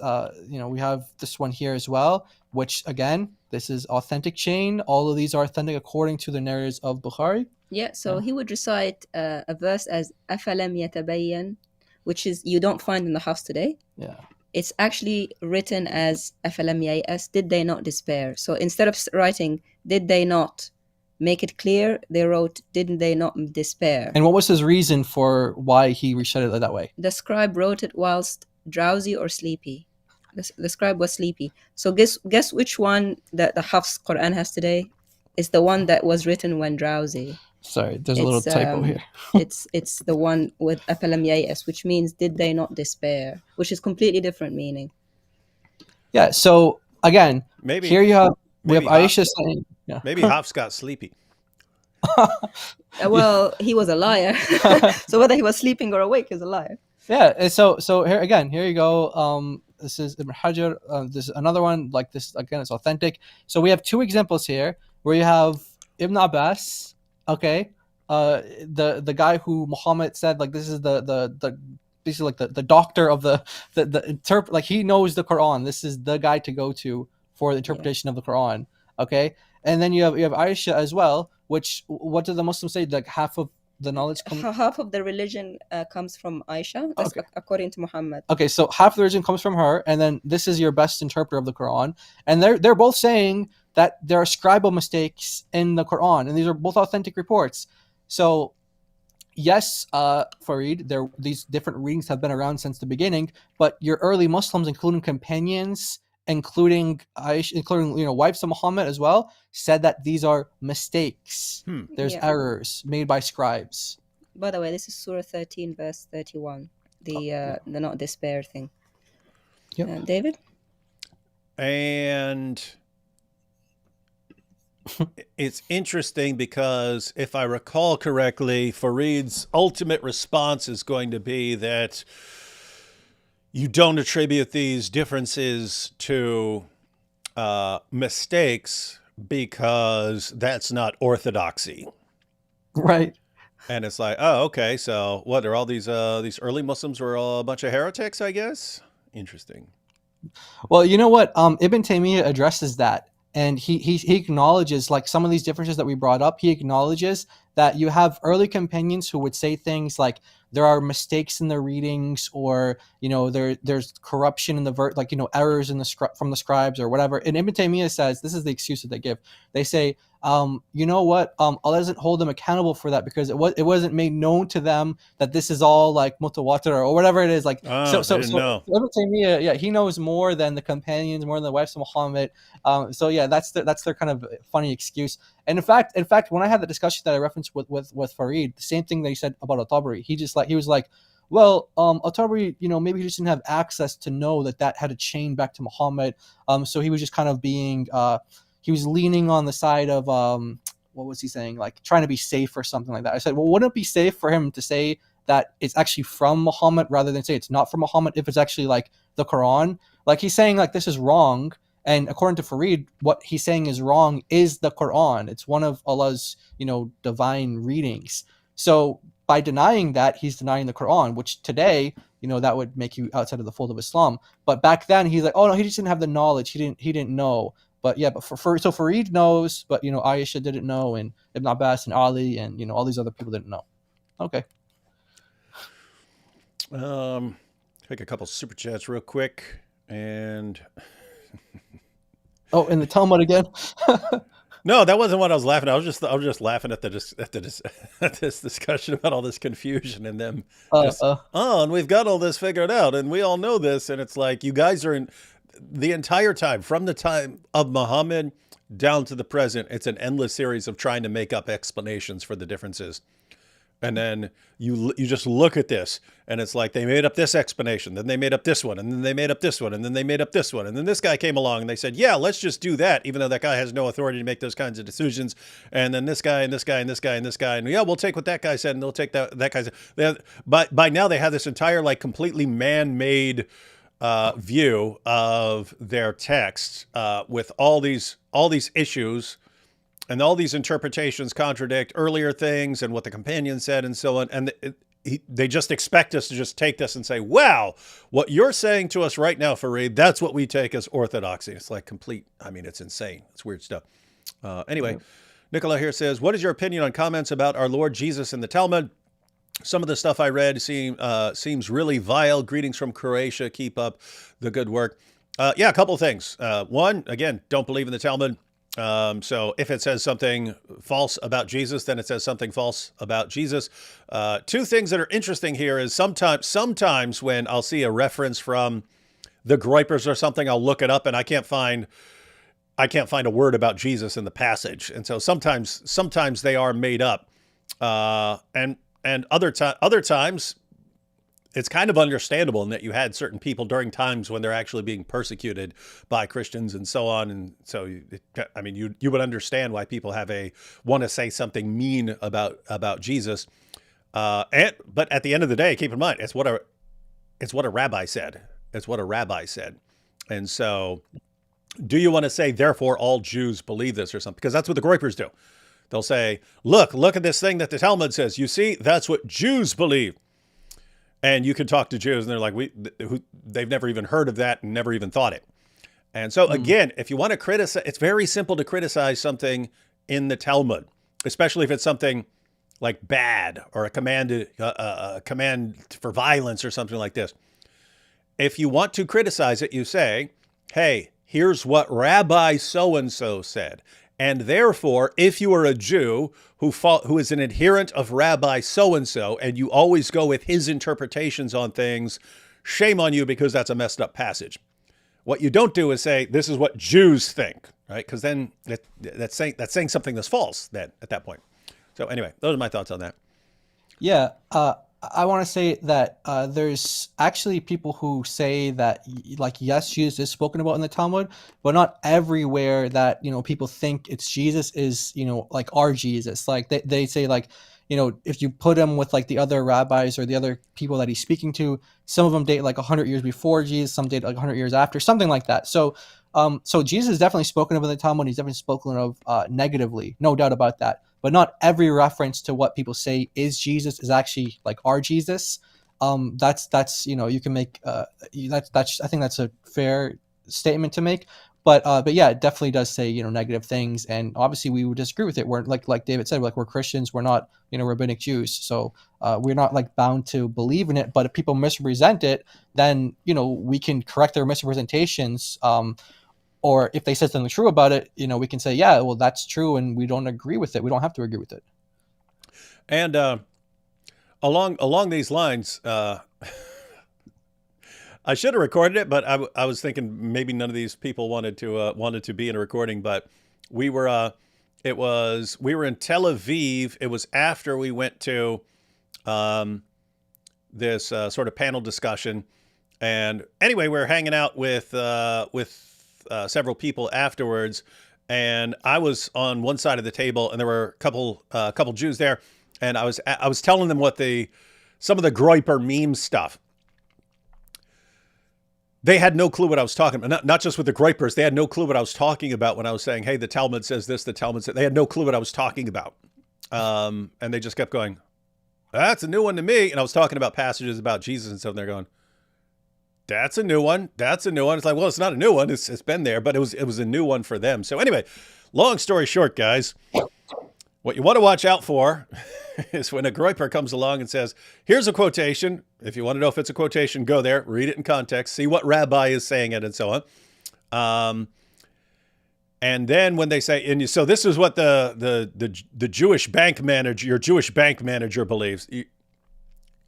Speaker 2: we have this one here as well, which again, this is authentic chain. All of these are authentic according to the narrators of Bukhari.
Speaker 3: Yeah, so he would recite a verse as أَفَلَمْ يَتَبَيَّن, which is you don't find in the house today.
Speaker 2: Yeah.
Speaker 3: It's actually written as أَفَلَمْ يَيْأَسْ, did they not despair? So instead of writing, did they not make it clear, they wrote, didn't they not despair?
Speaker 2: And what was his reason for why he recited it that way?
Speaker 3: The scribe wrote it whilst drowsy or sleepy. The scribe was sleepy. So guess which one that the Hafs Quran has today is the one that was written when drowsy.
Speaker 2: Sorry, there's a little typo here.
Speaker 3: it's the one with أَفَلَمْ يَيْأَسْ, which means did they not despair, which is completely different meaning.
Speaker 2: Yeah, so again,
Speaker 1: maybe
Speaker 2: here we have Aisha saying,
Speaker 1: maybe Hafs got sleepy.
Speaker 3: Well, he was a liar. So whether he was sleeping or awake is a liar.
Speaker 2: Yeah, and so here you go. This is Ibn Hajar. This is another one like this. Again, it's authentic. So we have 2 examples here where you have Ibn Abbas. Okay, the guy who Muhammad said like this is the basically like the doctor of the like he knows the Quran. This is the guy to go to for the interpretation of the Quran. Okay, and then you have Aisha as well. Which what do the Muslims say? Like half of the knowledge
Speaker 3: half of the religion comes from Aisha. That's according to Muhammad.
Speaker 2: Okay, so half of the religion comes from her, and then this is your best interpreter of the Quran, and they're both saying that there are scribal mistakes in the Quran, and these are both authentic reports. So, yes, Farid, these different readings have been around since the beginning, but your early Muslims, including companions, including Aisha, including wives of Muhammad as well, said that these are mistakes. There's errors made by scribes.
Speaker 3: By the way, this is Surah 13, verse 31. The not despair thing.
Speaker 2: Yep.
Speaker 1: And
Speaker 3: David?
Speaker 1: it's interesting because if I recall correctly, Farid's ultimate response is going to be that you don't attribute these differences to mistakes because that's not orthodoxy.
Speaker 2: Right.
Speaker 1: And it's like, oh, okay, so what are all these early Muslims were all a bunch of heretics, I guess? Interesting.
Speaker 2: Well, you know what? Ibn Taymiyyah addresses that, and he acknowledges, like, some of these differences that we brought up. He acknowledges that you have early companions who would say things like there are mistakes in the readings, or there's corruption in the like errors in the from the scribes or whatever. And Ibn Taymiyyah says this is the excuse that they give. They say, you know what? Allah doesn't hold them accountable for that because it wasn't made known to them that this is all like mutawatir or whatever it is. Like, so Ibn Taymiyyah, yeah, he knows more than the companions, more than the wives of Muhammad. So yeah, that's their kind of funny excuse. And in fact, when I had the discussion that I referenced with Farid, the same thing that he said about At-Tabari, he was like, well, At-Tabari, maybe he just didn't have access to know that had a chain back to Muhammad. So he was just kind of being, he was leaning on the side of, what was he saying? Like trying to be safe or something like that. I said, well, wouldn't it be safe for him to say that it's actually from Muhammad rather than say it's not from Muhammad if it's actually like the Quran? Like he's saying like this is wrong. And according to Farid, what he's saying is wrong is the Quran. It's one of Allah's, divine readings. So by denying that, he's denying the Quran, which today, that would make you outside of the fold of Islam. But back then, he's like, oh no, he just didn't have the knowledge. He didn't know. But yeah, so Farid knows, but Aisha didn't know, and Ibn Abbas and Ali, and all these other people didn't know. Okay.
Speaker 1: Take a couple super chats real quick, and.
Speaker 2: Oh, in the Talmud again?
Speaker 1: No, that wasn't what I was laughing at. I was just laughing at this discussion about all this confusion and them. And we've got all this figured out, and we all know this, and it's like you guys are in the entire time, from the time of Muhammad down to the present. It's an endless series of trying to make up explanations for the differences. And then you just look at this, and it's like they made up this explanation, then they made up this one, and then they made up this one, and then they made up this one, and then this guy came along and they said, yeah, let's just do that, even though that guy has no authority to make those kinds of decisions. And then this guy and this guy and this guy and this guy, and yeah, we'll take what that guy said, and they'll take that guy said. By now they have this entire like completely man-made view of their text with all these issues. And all these interpretations contradict earlier things and what the companion said and so on. And they just expect us to just take this and say, wow, what you're saying to us right now, Farid, that's what we take as orthodoxy. It's like it's insane. It's weird stuff. Anyway, Nicola here says, what is your opinion on comments about our Lord Jesus in the Talmud? Some of the stuff I read seems really vile. Greetings from Croatia. Keep up the good work. Yeah, a couple of things. One, again, don't believe in the Talmud. So if it says something false about Jesus, then it says something false about Jesus. Two things that are interesting here is sometimes when I'll see a reference from the Groypers or something, I'll look it up and I can't find a word about Jesus in the passage. And so sometimes they are made up. And other times it's kind of understandable in that you had certain people during times when they're actually being persecuted by Christians and so on. And so, you would understand why people want to say something mean about Jesus. But at the end of the day, keep in mind, it's what a rabbi said. It's what a rabbi said. And so do you want to say, therefore, all Jews believe this or something? Because that's what the Groypers do. They'll say, look at this thing that the Talmud says. You see, that's what Jews believe. And you can talk to Jews and they're like, they've never even heard of that and never even thought it. And so again, if you want to criticize, it's very simple to criticize something in the Talmud, especially if it's something like bad or a command for violence or something like this. If you want to criticize it, you say, hey, here's what Rabbi so-and-so said. And therefore, if you are a Jew who is an adherent of Rabbi so-and-so, and you always go with his interpretations on things, shame on you, because that's a messed up passage. What you don't do is say, this is what Jews think, right? Because then that's saying something that's false at that point. So anyway, those are my thoughts on that.
Speaker 2: Yeah. I want to say that there's actually people who say that, like, yes, Jesus is spoken about in the Talmud, but not everywhere that, people think it's Jesus is, like our Jesus. Like they say, like, if you put him with like the other rabbis or the other people that he's speaking to, some of them date like 100 years before Jesus, some date like 100 years after, something like that. So Jesus is definitely spoken of in the Talmud. He's definitely spoken of negatively, no doubt about that. But not every reference to what people say is Jesus is actually like our Jesus. That's you can make that's I think that's a fair statement to make. But yeah, it definitely does say negative things, and obviously we would disagree with it. We're like David said, like we're Christians, we're not rabbinic Jews, so we're not like bound to believe in it. But if people misrepresent it, then we can correct their misrepresentations. Or if they said something true about it, we can say, yeah, well, that's true, and we don't agree with it. We don't have to agree with it.
Speaker 1: And along these lines, I should have recorded it, but I was thinking maybe none of these people wanted to be in a recording. But we were in Tel Aviv. It was after we went to this sort of panel discussion, and anyway, we were hanging out with several people afterwards, and I was on one side of the table, and there were a couple Jews there, and I was telling them some of the Groiper meme stuff. They had no clue what I was talking about. Not just with the Groipers, they had no clue what I was talking about when I was saying, "Hey, the Talmud says this." The Talmud said, they had no clue what I was talking about, and they just kept going, "That's a new one to me." And I was talking about passages about Jesus and stuff, and they're going, "That's a new one. That's a new one." It's like, well, it's not a new one. It's been there, but it was a new one for them. So anyway, long story short, guys, what you want to watch out for is when a Groiper comes along and says, "Here's a quotation." If you want to know if it's a quotation, go there, read it in context, see what rabbi is saying it, and so on. And then when they say, so this is what the Jewish bank manager, your Jewish bank manager believes.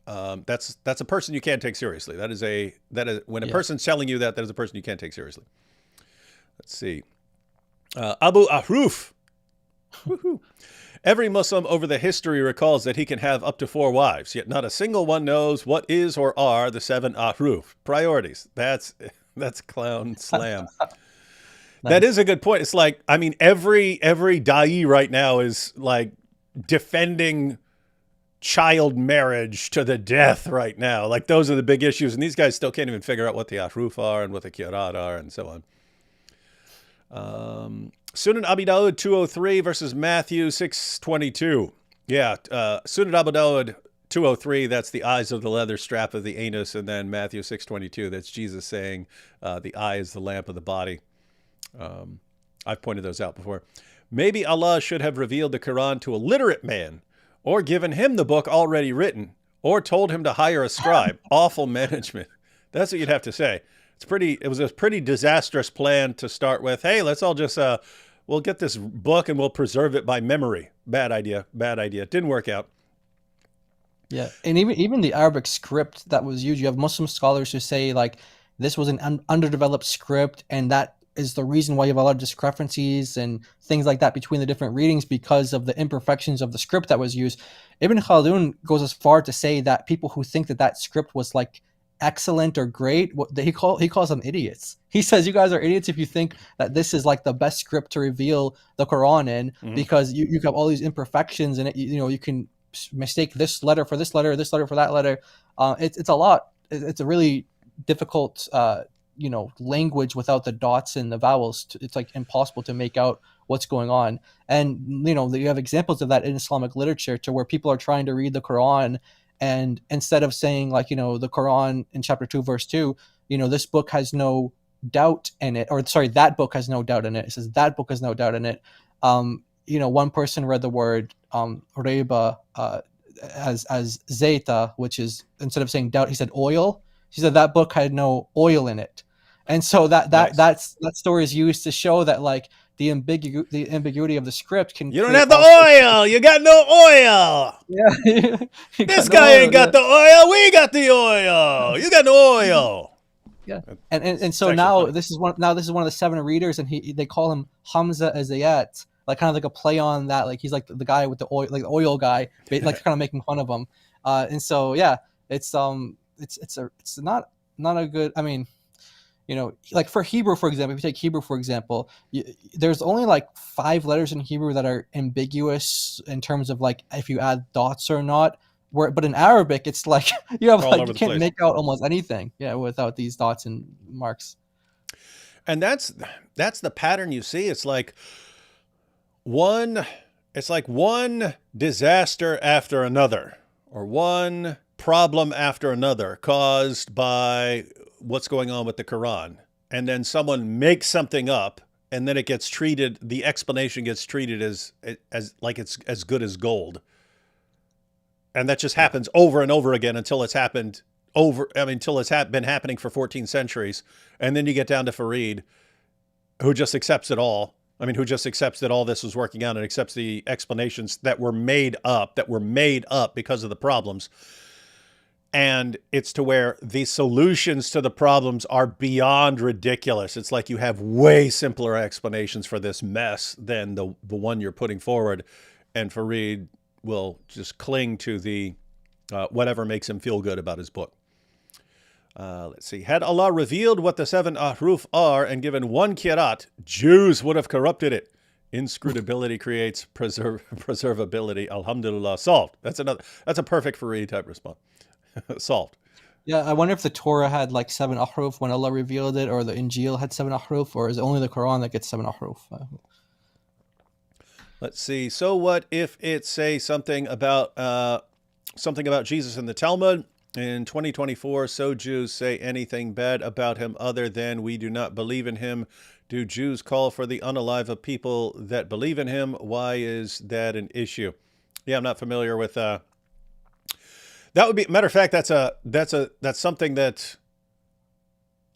Speaker 1: That's a person you can't take seriously. That is when a person's telling you that is a person you can't take seriously. Let's see. Abu Aruf. Every Muslim over the history recalls that he can have up to 4 wives, yet not a single one knows what is or are the 7 Aruf. Priorities. That's clown slam. Nice. That is a good point. It's like, I mean, every da'i right now is like defending child marriage to the death right now. Like, those are the big issues, and these guys still can't even figure out what the Aruf are and what the Qir'at are and so on. Sunan Abi Dawud 203 versus Matthew 622. Yeah, Sunan Abi Dawud 203, that's the eyes of the leather strap of the anus, and then Matthew 622, that's Jesus saying the eye is the lamp of the body. I've pointed those out before. Maybe Allah should have revealed the Quran to a literate man, or given him the book already written, or told him to hire a scribe. Awful management. That's what you'd have to say. It was a pretty disastrous plan to start with. Hey, let's all just we'll get this book and we'll preserve it by memory. Bad idea. It didn't work out.
Speaker 2: Yeah, and even the Arabic script that was used, you have Muslim scholars who say like this was an underdeveloped script, and that is the reason why you have a lot of discrepancies and things like that between the different readings because of the imperfections of the script that was used. Ibn Khaldun goes as far to say that people who think that script was like excellent or great, he calls them idiots. He says you guys are idiots if you think that this is like the best script to reveal the Quran in, because you have all these imperfections in it. You can mistake this letter for this letter, this letter for that letter. It's a lot. It's a really difficult language without the dots and the vowels. It's like impossible to make out what's going on. And you have examples of that in Islamic literature, to where people are trying to read the Quran, and instead of saying like the Quran in chapter 2 verse 2, this book has no doubt in it, or sorry, that book has no doubt in it. It says that book has no doubt in it. One person read the word reba as zeta, which is, instead of saying doubt, he said oil. He said that book had no oil in it. And so that story is used to show that like the ambiguity of the script can.
Speaker 1: You don't have the oil. You got no oil.
Speaker 2: Yeah.
Speaker 1: This guy ain't got the oil. We got the oil. You got no oil.
Speaker 2: Yeah. And so now this is one of the 7 readers, and they call him Hamza Azayat, like kind of like a play on that. Like he's like the guy with the oil, like the oil guy, like kind of making fun of him. And so yeah, it's not a good. I mean, like for Hebrew, for example, if you take Hebrew, for example, there's only like 5 letters in Hebrew that are ambiguous in terms of like if you add dots or not. But in Arabic, it's like you have
Speaker 1: All
Speaker 2: like
Speaker 1: over
Speaker 2: you
Speaker 1: the
Speaker 2: can't
Speaker 1: place.
Speaker 2: make out almost anything, without these dots and marks.
Speaker 1: And that's the pattern you see. It's like one disaster after another, or one problem after another caused by what's going on with the Quran. And then someone makes something up, and then the explanation gets treated as like it's as good as gold. And that just happens over and over again until it's been happening for 14 centuries. And then you get down to Farid, who just accepts it all. Who just accepts that all this was working out and accepts the explanations that were made up because of the problems. And it's to where the solutions to the problems are beyond ridiculous. It's like you have way simpler explanations for this mess than the one you're putting forward. And Farid will just cling to the whatever makes him feel good about his book. Let's see. Had Allah revealed what the 7 Aruf are and given one Qir'at, Jews would have corrupted it. Inscrutability creates preservability. Alhamdulillah. Solved. That's a perfect Farid type response. Solved.
Speaker 2: Yeah, I wonder if the Torah had like 7 Ahruf when Allah revealed it, or the Injil had 7 Ahruf, or is it only the Quran that gets 7 Ahruf?
Speaker 1: Let's see. So what if it say something about Jesus in the Talmud? In 2024, so Jews say anything bad about him other than we do not believe in him. Do Jews call for the unalive of people that believe in him? Why is that an issue? Yeah, I'm not familiar with that. Would be, matter of fact, that's something that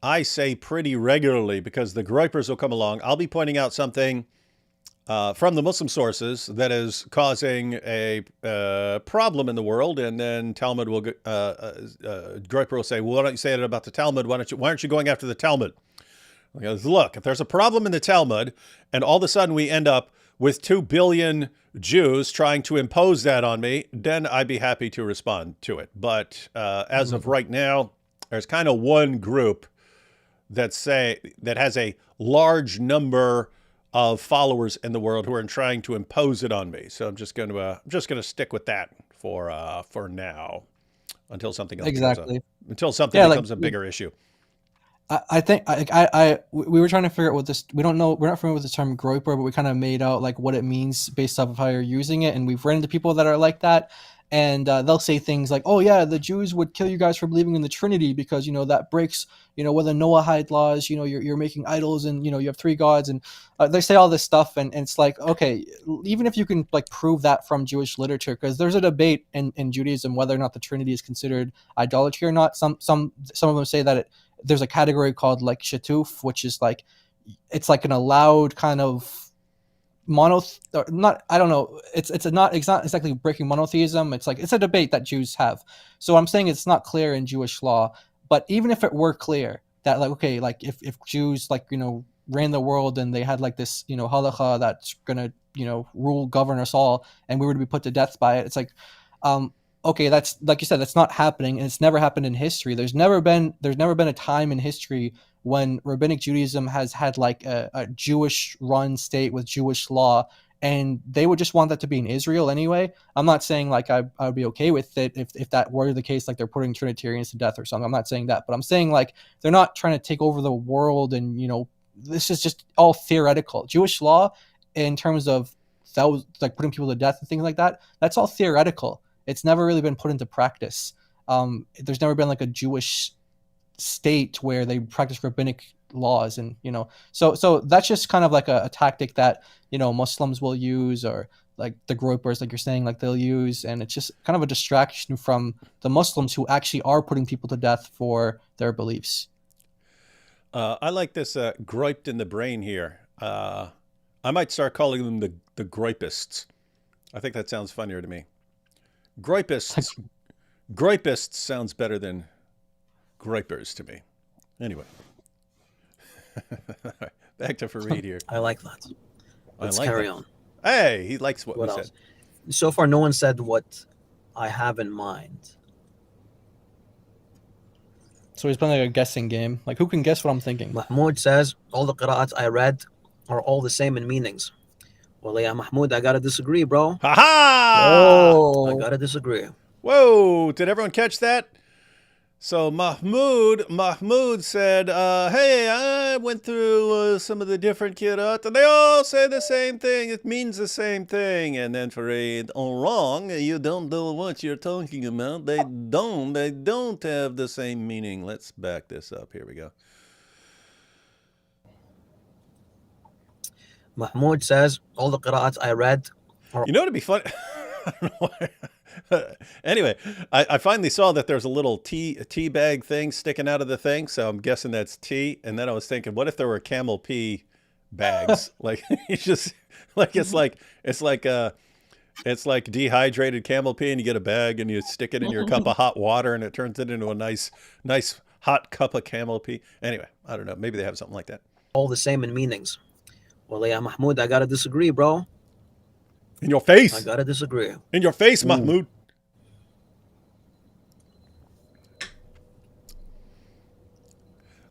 Speaker 1: I say pretty regularly, because the gripers will come along. I'll be pointing out something from the Muslim sources that is causing a problem in the world, and then Talmud will griper will say, well, why don't you say it about the Talmud? Why aren't you going after the Talmud? Look, if there's a problem in the Talmud, and all of a sudden we end up with 2 billion Jews trying to impose that on me, then I'd be happy to respond to it. But as of right now, there's kind of one group that has a large number of followers in the world who are trying to impose it on me. So I'm just going to stick with that for now, until something else
Speaker 2: Exactly.
Speaker 1: becomes a bigger issue.
Speaker 2: I think we were trying to figure out what this. We're not familiar with the term groiper, but we kind of made out like what it means based off of how you're using it, and we've run into people that are like that, and they'll say things like, "Oh yeah, the Jews would kill you guys for believing in the Trinity because that breaks with the Noahide laws. You're making idols, and you have 3 gods." And they say all this stuff, and it's like, okay, even if you can like prove that from Jewish literature, because there's a debate in Judaism whether or not the Trinity is considered idolatry or not. Some of them say that there's a category called like shatuf, which is like, it's like an allowed kind of I don't know. It's not exactly breaking monotheism. It's like, it's a debate that Jews have. So I'm saying it's not clear in Jewish law, but even if it were clear that like, okay, like if Jews like, ran the world and they had like this, halakha that's going to, govern us all, and we were to be put to death by it. It's like, okay, that's like you said, that's not happening, and it's never happened in history. There's never been a time in history when Rabbinic Judaism has had like a Jewish-run state with Jewish law, and they would just want that to be in Israel anyway. I'm not saying like I would be okay with it if that were the case, like they're putting Trinitarians to death or something. I'm not saying that, but I'm saying like they're not trying to take over the world, and this is just all theoretical. Jewish law, in terms of like putting people to death and things like that, that's all theoretical. It's never really been put into practice. There's never been like a Jewish state where they practice rabbinic laws, and so that's just kind of like a tactic that Muslims will use, or like the groupers, like you're saying, like they'll use, and it's just kind of a distraction from the Muslims who actually are putting people to death for their beliefs.
Speaker 1: I like this griped in the brain here. I might start calling them the groipists. I think that sounds funnier to me. Groipists sounds better than gripers to me. Anyway, back to Farid here.
Speaker 4: I like that. Let's carry on.
Speaker 1: Hey, he likes what we
Speaker 4: else?
Speaker 1: said.
Speaker 4: So far, no one said what I have in mind.
Speaker 2: So he's playing like a guessing game. Like, who can guess what I'm thinking?
Speaker 4: Mahmoud says, all the qira'ats I read are all the same in meanings. Well, yeah, Mahmoud, I gotta disagree, bro.
Speaker 1: Ha ha!
Speaker 4: I
Speaker 2: Oh,
Speaker 4: gotta disagree.
Speaker 1: Whoa! Did everyone catch that? So Mahmoud said, hey, I went through some of the different Qir'at, and they all say the same thing. It means the same thing. And then Farid, oh, wrong. You don't know what you're talking about. They don't have the same meaning. Let's back this up. Here we go.
Speaker 4: Mahmoud says, all the qira'ats I read are...
Speaker 1: You know what'd be funny? I don't know why. Anyway, I finally saw that there's a little tea bag thing sticking out of the thing, so I'm guessing that's tea. And then I was thinking, what if there were camel pee bags? Like it's just like it's like dehydrated camel pee, and you get a bag and you stick it in your cup of hot water, and it turns it into a nice hot cup of camel pee. Anyway, I don't know. Maybe they have something like that.
Speaker 4: all the same in meanings. Well, yeah, Mahmoud, I gotta disagree, bro.
Speaker 1: In your face.
Speaker 4: I gotta disagree.
Speaker 1: In your face, Mahmoud.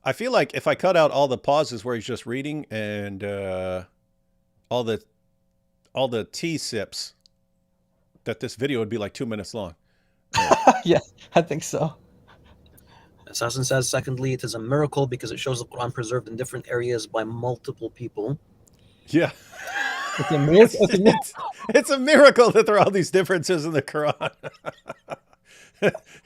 Speaker 1: I feel like if I cut out all the pauses where he's just reading and all the tea sips, that this video would be like 2 minutes long.
Speaker 2: yeah, I think so.
Speaker 4: Assassin says, secondly, it is a miracle because it shows the Quran preserved in different areas by multiple people.
Speaker 1: Yeah.
Speaker 2: It's a miracle.
Speaker 1: It's a miracle that there are all these differences in the Quran.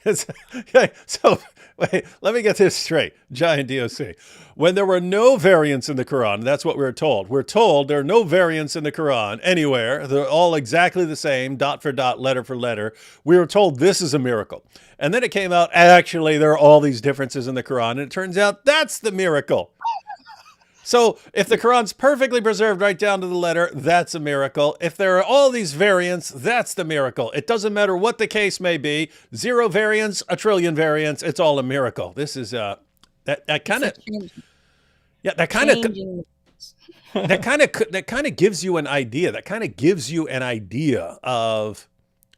Speaker 1: Okay, so wait, let me get this straight. Giant DOC. When there were no variants in the Quran, that's what we're told. We're told there are no variants in the Quran anywhere. They're all exactly the same, dot for dot, letter for letter. We were told this is a miracle. And then it came out, actually, there are all these differences in the Quran. And it turns out that's the miracle. So if the Quran's perfectly preserved right down to the letter, that's a miracle. If there are all these variants, that's the miracle. It doesn't matter what the case may be. 0 variants, 1 trillion variants, it's all a miracle. This is that kind of gives you an idea. That kind of gives you an idea of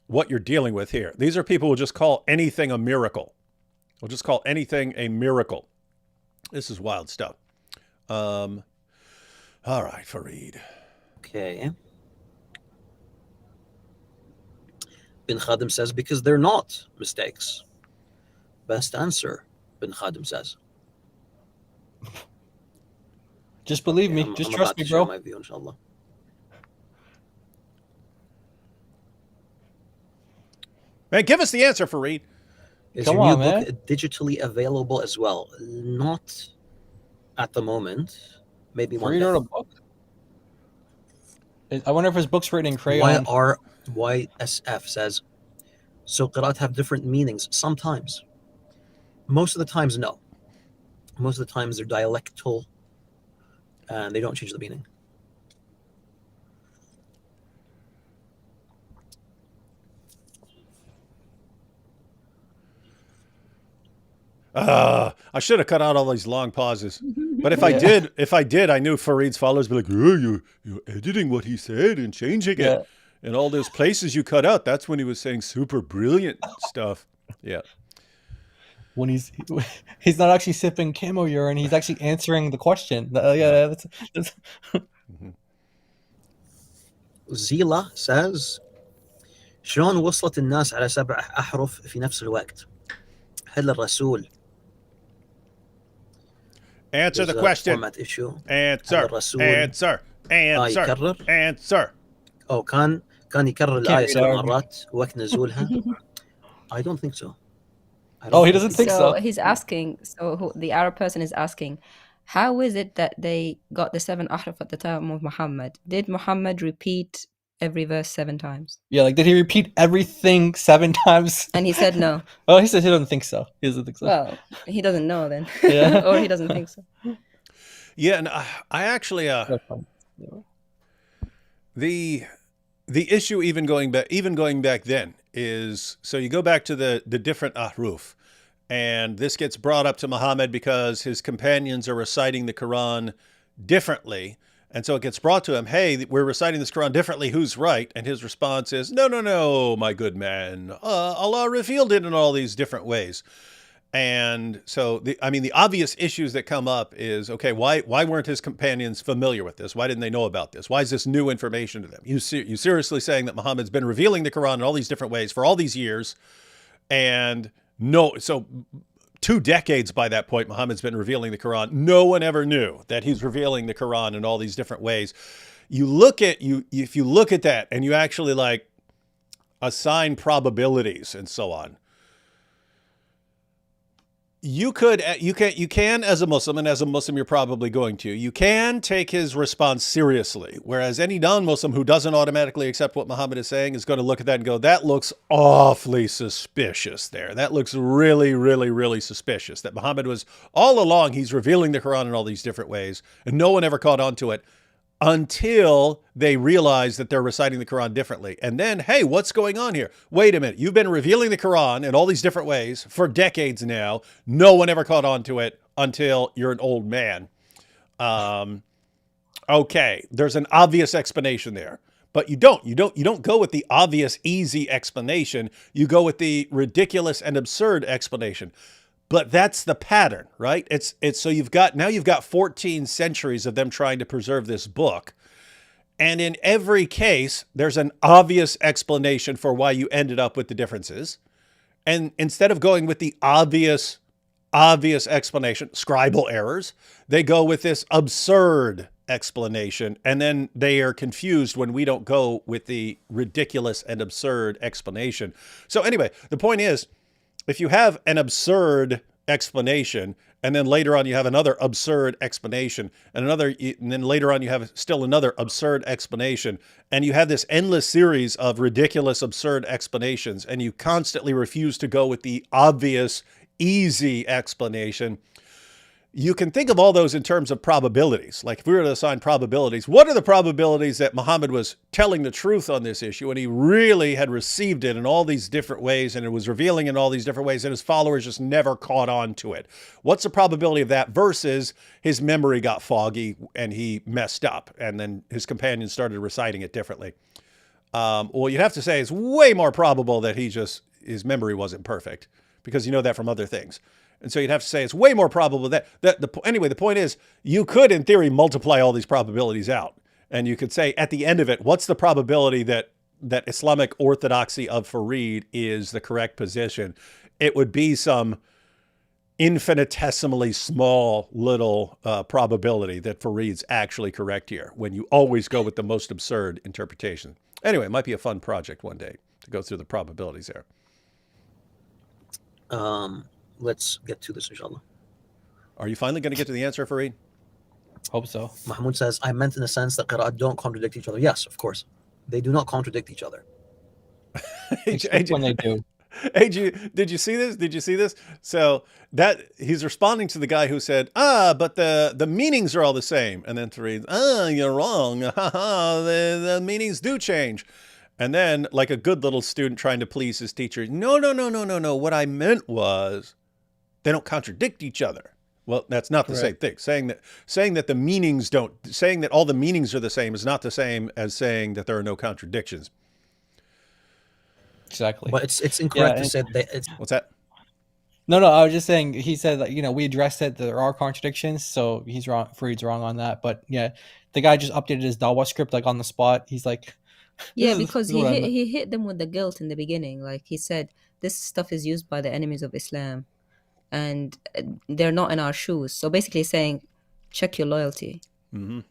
Speaker 1: what you're dealing with here. These are people who just call anything a miracle. We'll just call anything a miracle. This is wild stuff. All right, Farid.
Speaker 4: Okay. Bin Khadim says, because they're not mistakes. Best answer, Bin Khadim says.
Speaker 2: Just believe me. Just trust me, bro.
Speaker 4: My view, inshallah.
Speaker 1: Man, give us the answer, Farid.
Speaker 4: Is
Speaker 2: Come
Speaker 4: your
Speaker 2: on,
Speaker 4: new
Speaker 2: man.
Speaker 4: book digitally available as well? Not at the moment. Maybe one
Speaker 2: Farid
Speaker 4: day.
Speaker 2: wrote a book. I wonder if his book's written in crayon.
Speaker 4: YSF says, so Qira'at have different meanings sometimes. Most of the times, no. Most of the times they're dialectal and they don't change the meaning.
Speaker 1: I should have cut out all these long pauses. But if I did, I knew Farid's followers would be like, oh, you're editing what he said and changing it. And all those places you cut out, that's when he was saying super brilliant stuff. Yeah.
Speaker 2: When he's not actually sipping camo urine, he's actually answering the question. That's
Speaker 4: Zila says, شلون وصلت الناس على 7 أحرف في نفس الوقت؟ هل الرسول
Speaker 1: Answer the question.
Speaker 4: format issue.
Speaker 1: Answer.
Speaker 4: أو كان يكرر الآية 7 مرات وقت نزولها. I don't think so.
Speaker 2: He doesn't think so.
Speaker 3: He's asking, the Arab person is asking, how is it that they got the 7 ahruf at the time of Muhammad? Did Muhammad repeat every verse 7 times?
Speaker 2: Yeah, like did he repeat everything 7 times?
Speaker 3: And he said no.
Speaker 2: Oh, he said he doesn't think so. He doesn't think so.
Speaker 3: Well, he doesn't know then.
Speaker 2: Yeah.
Speaker 3: Or he doesn't think so.
Speaker 1: Yeah, and I actually the issue even going back then is, so you go back to the different ahruf, and this gets brought up to Muhammad because his companions are reciting the Quran differently, And so it gets brought to him, hey, we're reciting this Quran differently. Who's right? And his response is, no, no, no, my good man. Allah revealed it in all these different ways. And so, the obvious issues that come up is, okay, why weren't his companions familiar with this? Why didn't they know about this? Why is this new information to them? You seriously saying that Muhammad's been revealing the Quran in all these different ways for all these years, and so 2 decades by that point, Muhammad's been revealing the Quran. No one ever knew that he's revealing the Quran in all these different ways. If you look at that and you actually like assign probabilities and so on, you can as a Muslim, and as a Muslim you're probably going to, you can take his response seriously, whereas any non-Muslim who doesn't automatically accept what Muhammad is saying is going to look at that and go, that looks awfully suspicious there. That looks really, really, really suspicious. That Muhammad was, all along, he's revealing the Quran in all these different ways, and no one ever caught on to it until they realize that they're reciting the Quran differently. And then, hey, what's going on here? Wait a minute. You've been revealing the Quran in all these different ways for decades now. No one ever caught on to it until you're an old man. Okay, there's an obvious explanation there. But you don't go with the obvious, easy explanation. You go with the ridiculous and absurd explanation. But that's the pattern, right? It's so you've got 14 centuries of them trying to preserve this book. And in every case, there's an obvious explanation for why you ended up with the differences. And instead of going with the obvious explanation, scribal errors, they go with this absurd explanation. And then they are confused when we don't go with the ridiculous and absurd explanation. So anyway, the point is, if you have an absurd explanation, and then later on you have another absurd explanation, and then later on you have still another absurd explanation, and you have this endless series of ridiculous, absurd explanations, and you constantly refuse to go with the obvious, easy explanation, you can think of all those in terms of probabilities. Like if we were to assign probabilities, what are the probabilities that Muhammad was telling the truth on this issue and he really had received it in all these different ways and it was revealing in all these different ways and his followers just never caught on to it? What's the probability of that versus his memory got foggy and he messed up and then his companions started reciting it differently? Well, you'd have to say it's way more probable that his memory wasn't perfect, because you know that from other things. And so you'd have to say it's way more probable anyway, the point is, you could, in theory, multiply all these probabilities out. And you could say, at the end of it, what's the probability that Islamic orthodoxy of Farid is the correct position? It would be some infinitesimally small little probability that Farid's actually correct here, when you always go with the most absurd interpretation. Anyway, it might be a fun project one day to go through the probabilities there.
Speaker 4: Let's get to this, inshallah.
Speaker 1: Are you finally going to get to the answer, Farid?
Speaker 2: Hope so.
Speaker 4: Mahmoud says, I meant in the sense that Qir'at don't contradict each other. Yes, of course. They do not contradict each other.
Speaker 2: When they do.
Speaker 1: Hey, did you see this? Did you see this? So that he's responding to the guy who said, but the meanings are all the same. And then Farid, you're wrong. The meanings do change. And then, like a good little student trying to please his teacher, no. What I meant was, they don't contradict each other. Well, that's not the same thing. Saying that all the meanings are the same is not the same as saying that there are no contradictions.
Speaker 2: Exactly.
Speaker 4: But it's incorrect to say that it's...
Speaker 1: What's that?
Speaker 2: No, I was just saying, he said that, we addressed it, there are contradictions, so he's wrong, Farid's wrong on that. But yeah, the guy just updated his Dawah script like on the spot. He's like...
Speaker 3: Yeah, because he hit them with the guilt in the beginning. Like he said, this stuff is used by the enemies of Islam and they're not in our shoes. So basically saying, check your loyalty.
Speaker 1: Mm-hmm.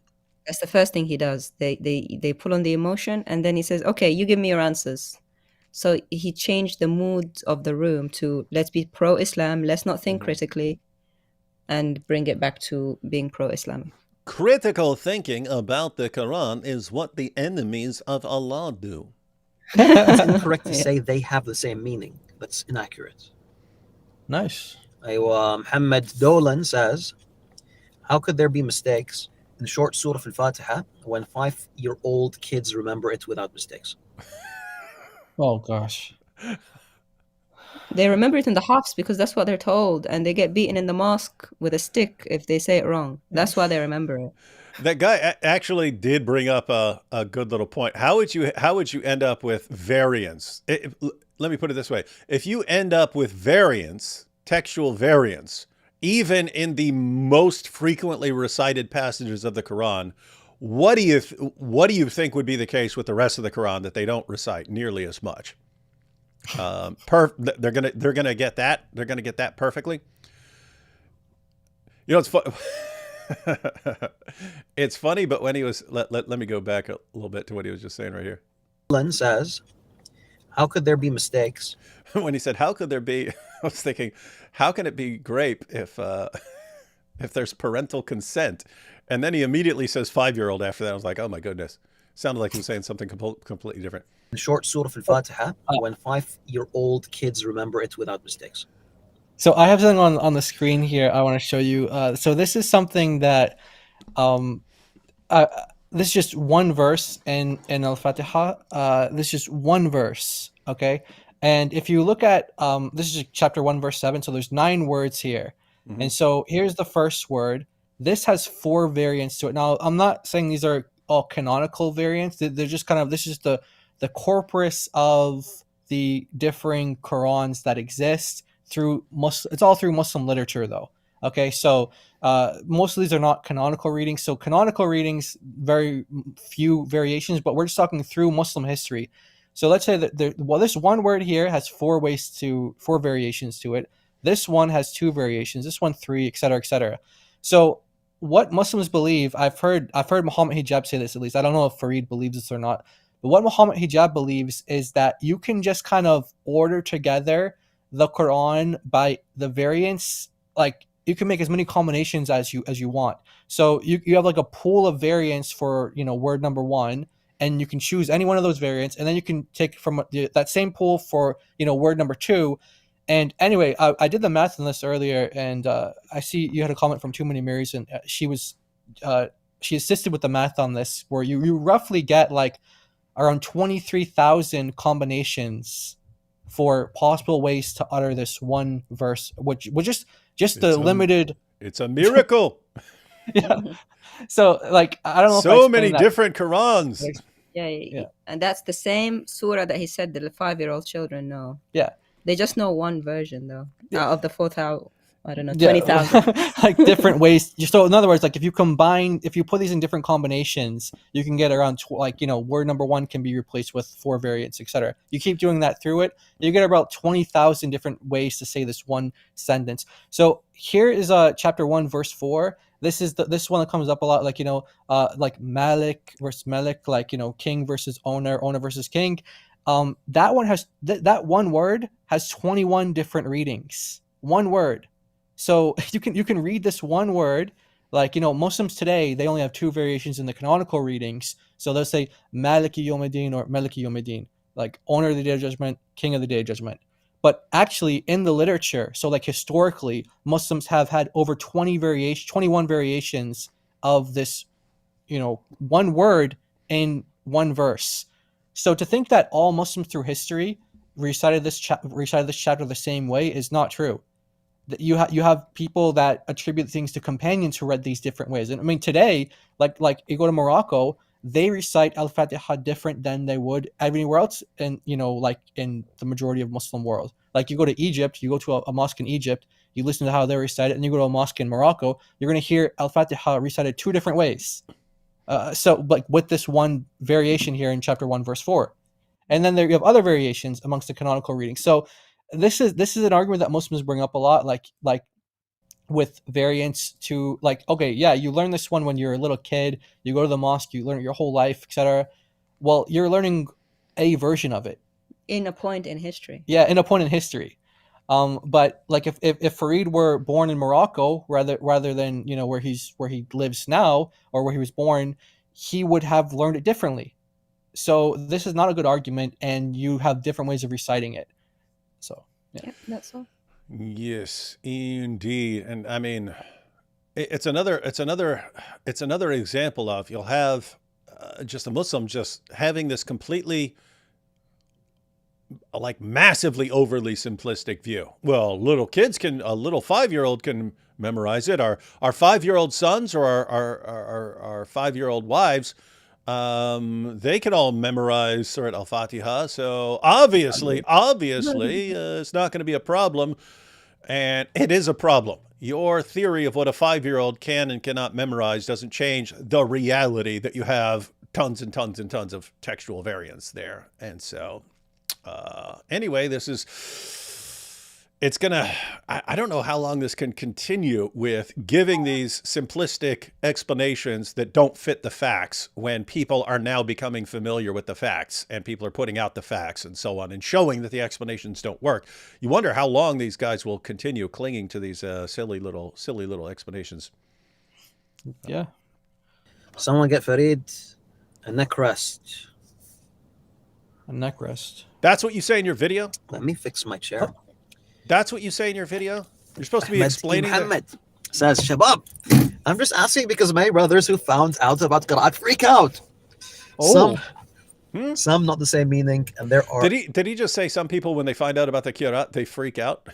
Speaker 3: That's the first thing he does. They pull on the emotion, and then he says, okay, you give me your answers. So he changed the mood of the room to, let's be pro-Islam, let's not think critically, and bring it back to being pro-Islamic.
Speaker 1: Critical thinking about the Quran is what the enemies of Allah do.
Speaker 4: It's incorrect to say they have the same meaning. That's inaccurate.
Speaker 2: Nice.
Speaker 4: Muhammad Dolan says, how could there be mistakes in the short surah al-Fatiha when 5-year-old kids remember it without mistakes?
Speaker 2: Oh, gosh.
Speaker 3: They remember it in the Hafs because that's what they're told, and they get beaten in the mosque with a stick if they say it wrong. That's why they remember it.
Speaker 1: That guy actually did bring up a good little point. How would you end up with variance? Let me put it this way: if you end up with variance, textual variance, even in the most frequently recited passages of the Quran, what do you think would be the case with the rest of the Quran that they don't recite nearly as much? They're gonna get that. They're gonna get that perfectly. You know, it's fun. It's funny, but when he was let me go back a little bit to what he was just saying right here.
Speaker 4: Len says, how could there be mistakes?
Speaker 1: When he said, "How could there be?" I was thinking, how can it be grape if there's parental consent? And then he immediately says 5-year-old after that. I was like, oh my goodness, sounded like he was saying something completely different.
Speaker 4: The short Surah Al-Fatiha, when 5-year-old kids remember it without mistakes.
Speaker 2: So I have something on the screen here I want to show you. So this is something that, this is just one verse in Al-Fatiha. This is just one verse, okay? And if you look at, this is chapter 1, verse 7, so there's 9 words here.
Speaker 1: Mhm.
Speaker 2: And so here's the first word. This has 4 variants to it. Now, I'm not saying these are all canonical variants. They're just kind of, this is the corpus of the differing Qurans that exist through Muslim. It's all through Muslim literature, though. Okay, so most of these are not canonical readings. So canonical readings, very few variations, but we're just talking through Muslim history. So let's say that this one word here has 4 variations to it. This one has 2 variations. This one 3, etc., etc. So what Muslims believe, I've heard Muhammad Hijab say this, at least. I don't know if Farid believes this or not. But what Muhammad Hijab believes is that you can just kind of order together the Quran by the variants. Like, you can make as many combinations as you want. So you have like a pool of variants for, word number 1, and you can choose any one of those variants, and then you can take from that same pool for, word number 2. And anyway, I did the math on this earlier, and I see you had a comment from Too Many Marys, and she assisted with the math on this, where you roughly get like around 23,000 combinations for possible ways to utter this one verse, which was just the limited.
Speaker 1: It's a miracle.
Speaker 2: Yeah. So, like, I don't know.
Speaker 1: So many different Qurans.
Speaker 3: Yeah. And that's the same surah that he said that the 5-year-old children know.
Speaker 2: Yeah.
Speaker 3: They just know one version, though, of the 4,000. I don't know,
Speaker 2: Yeah.
Speaker 3: 20,000.
Speaker 2: Like different ways. So in other words, like if you put these in different combinations, you can get around word number 1 can be replaced with 4 variants, etc. You keep doing that through it, you get about 20,000 different ways to say this one sentence. So here is chapter 1, verse 4. This is this one that comes up a lot, like Malik versus Malik, like king versus owner, owner versus king. That one has that one word has 21 different readings. One word. So you can read this one word, like Muslims today, they only have 2 variations in the canonical readings. So they'll say Maliki Yawmiddin or Maliki Yawmiddin, like owner of the day of judgment, king of the day of judgment. But actually in the literature, so like historically, Muslims have had over 21 variations of this, one word in one verse. So to think that all Muslims through history recited this chapter the same way is not true. You have people that attribute things to companions who read these different ways. And I mean, today, like you go to Morocco, they recite Al-Fatiha different than they would anywhere else, and like in the majority of Muslim world. Like you go to Egypt, you go to a mosque in Egypt, you listen to how they recite it, and you go to a mosque in Morocco, you're going to hear Al-Fatiha recited 2 different ways. So like with this one variation here in chapter 1, verse 4. And then you have other variations amongst the canonical readings. So this is an argument that Muslims bring up a lot, like with variants to, like, okay, yeah, you learn this one when you're a little kid, you go to the mosque, you learn it your whole life, etc. Well, you're learning a version of it
Speaker 3: In a point in history.
Speaker 2: Yeah, in a point in history. But like if Farid were born in Morocco rather than where he lives now, or where he was born, he would have learned it differently. So this is not a good argument, and you have different ways of reciting it. So
Speaker 3: Yeah, that's all.
Speaker 1: Yes, indeed. And I mean, it's another example of, you'll have just a Muslim just having this completely like massively overly simplistic view. Well, little kids can, a little 5-year-old can memorize it. Our 5-year-old sons or our 5-year-old wives, they can all memorize Surat Al-Fatiha. So obviously, it's not going to be a problem. And it is a problem. Your theory of what a 5-year-old can and cannot memorize doesn't change the reality that you have tons and tons and tons of textual variance there. And so, anyway, it's gonna, I don't know how long this can continue with giving these simplistic explanations that don't fit the facts when people are now becoming familiar with the facts and people are putting out the facts and so on and showing that the explanations don't work. You wonder how long these guys will continue clinging to these silly little explanations.
Speaker 2: Yeah.
Speaker 4: Someone get Farid a neck rest.
Speaker 2: A neck rest.
Speaker 1: That's what you say in your video?
Speaker 4: Let me fix my chair.
Speaker 1: That's what you say in your video? You're supposed to be explaining
Speaker 4: Muhammad says, Shabab, I'm just asking because my brothers who found out about Qir'at freak out.
Speaker 2: Oh.
Speaker 4: Some not the same meaning, and there are.
Speaker 1: Did he just say some people when they find out about the Qir'at, they freak out?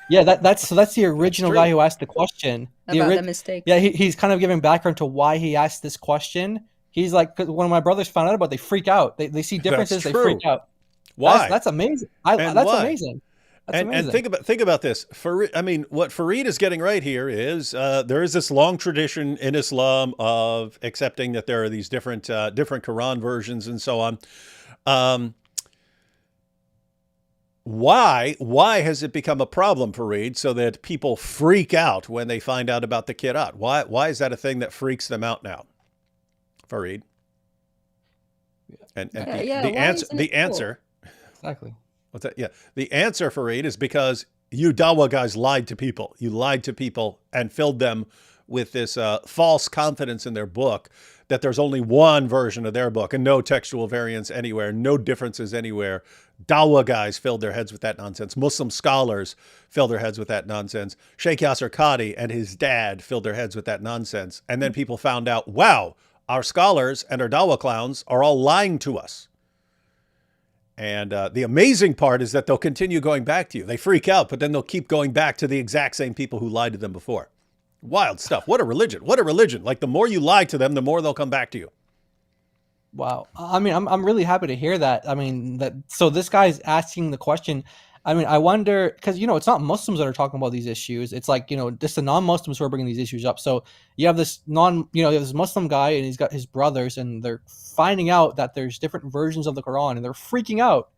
Speaker 2: Yeah, that's the original guy who asked the question.
Speaker 3: About the mistake.
Speaker 2: Yeah, he's kind of giving background to why he asked this question. He's like, because when my brothers found out about it, they freak out. They see differences, they freak out.
Speaker 1: Why?
Speaker 2: That's amazing. That's amazing.
Speaker 1: And think about this. What Farid is getting right here is there is this long tradition in Islam of accepting that there are these different Quran versions and so on. Why has it become a problem, Farid, so that people freak out when they find out about the Qir'at? Why is that a thing that freaks them out now, Farid? And the answer.
Speaker 2: Exactly.
Speaker 1: What's that? Yeah. The answer, Farid, is because you Dawah guys lied to people. You lied to people and filled them with this false confidence in their book that there's only one version of their book and no textual variance anywhere, no differences anywhere. Dawah guys filled their heads with that nonsense. Muslim scholars filled their heads with that nonsense. Sheikh Yasser Qadi and his dad filled their heads with that nonsense. And then people found out, wow, our scholars and our Dawah clowns are all lying to us. And the amazing part is that they'll continue going back to you. They freak out, but then they'll keep going back to the exact same people who lied to them before. Wild stuff. What a religion. What a religion. Like the more you lie to them, the more they'll come back to you.
Speaker 2: Wow. I mean, I'm really happy to hear that. I mean, so this guy's asking the question. I mean, I wonder, because, it's not Muslims that are talking about these issues. It's like, just the non-Muslims who are bringing these issues up. So you have this this Muslim guy and he's got his brothers and they're finding out that there's different versions of the Quran and they're freaking out.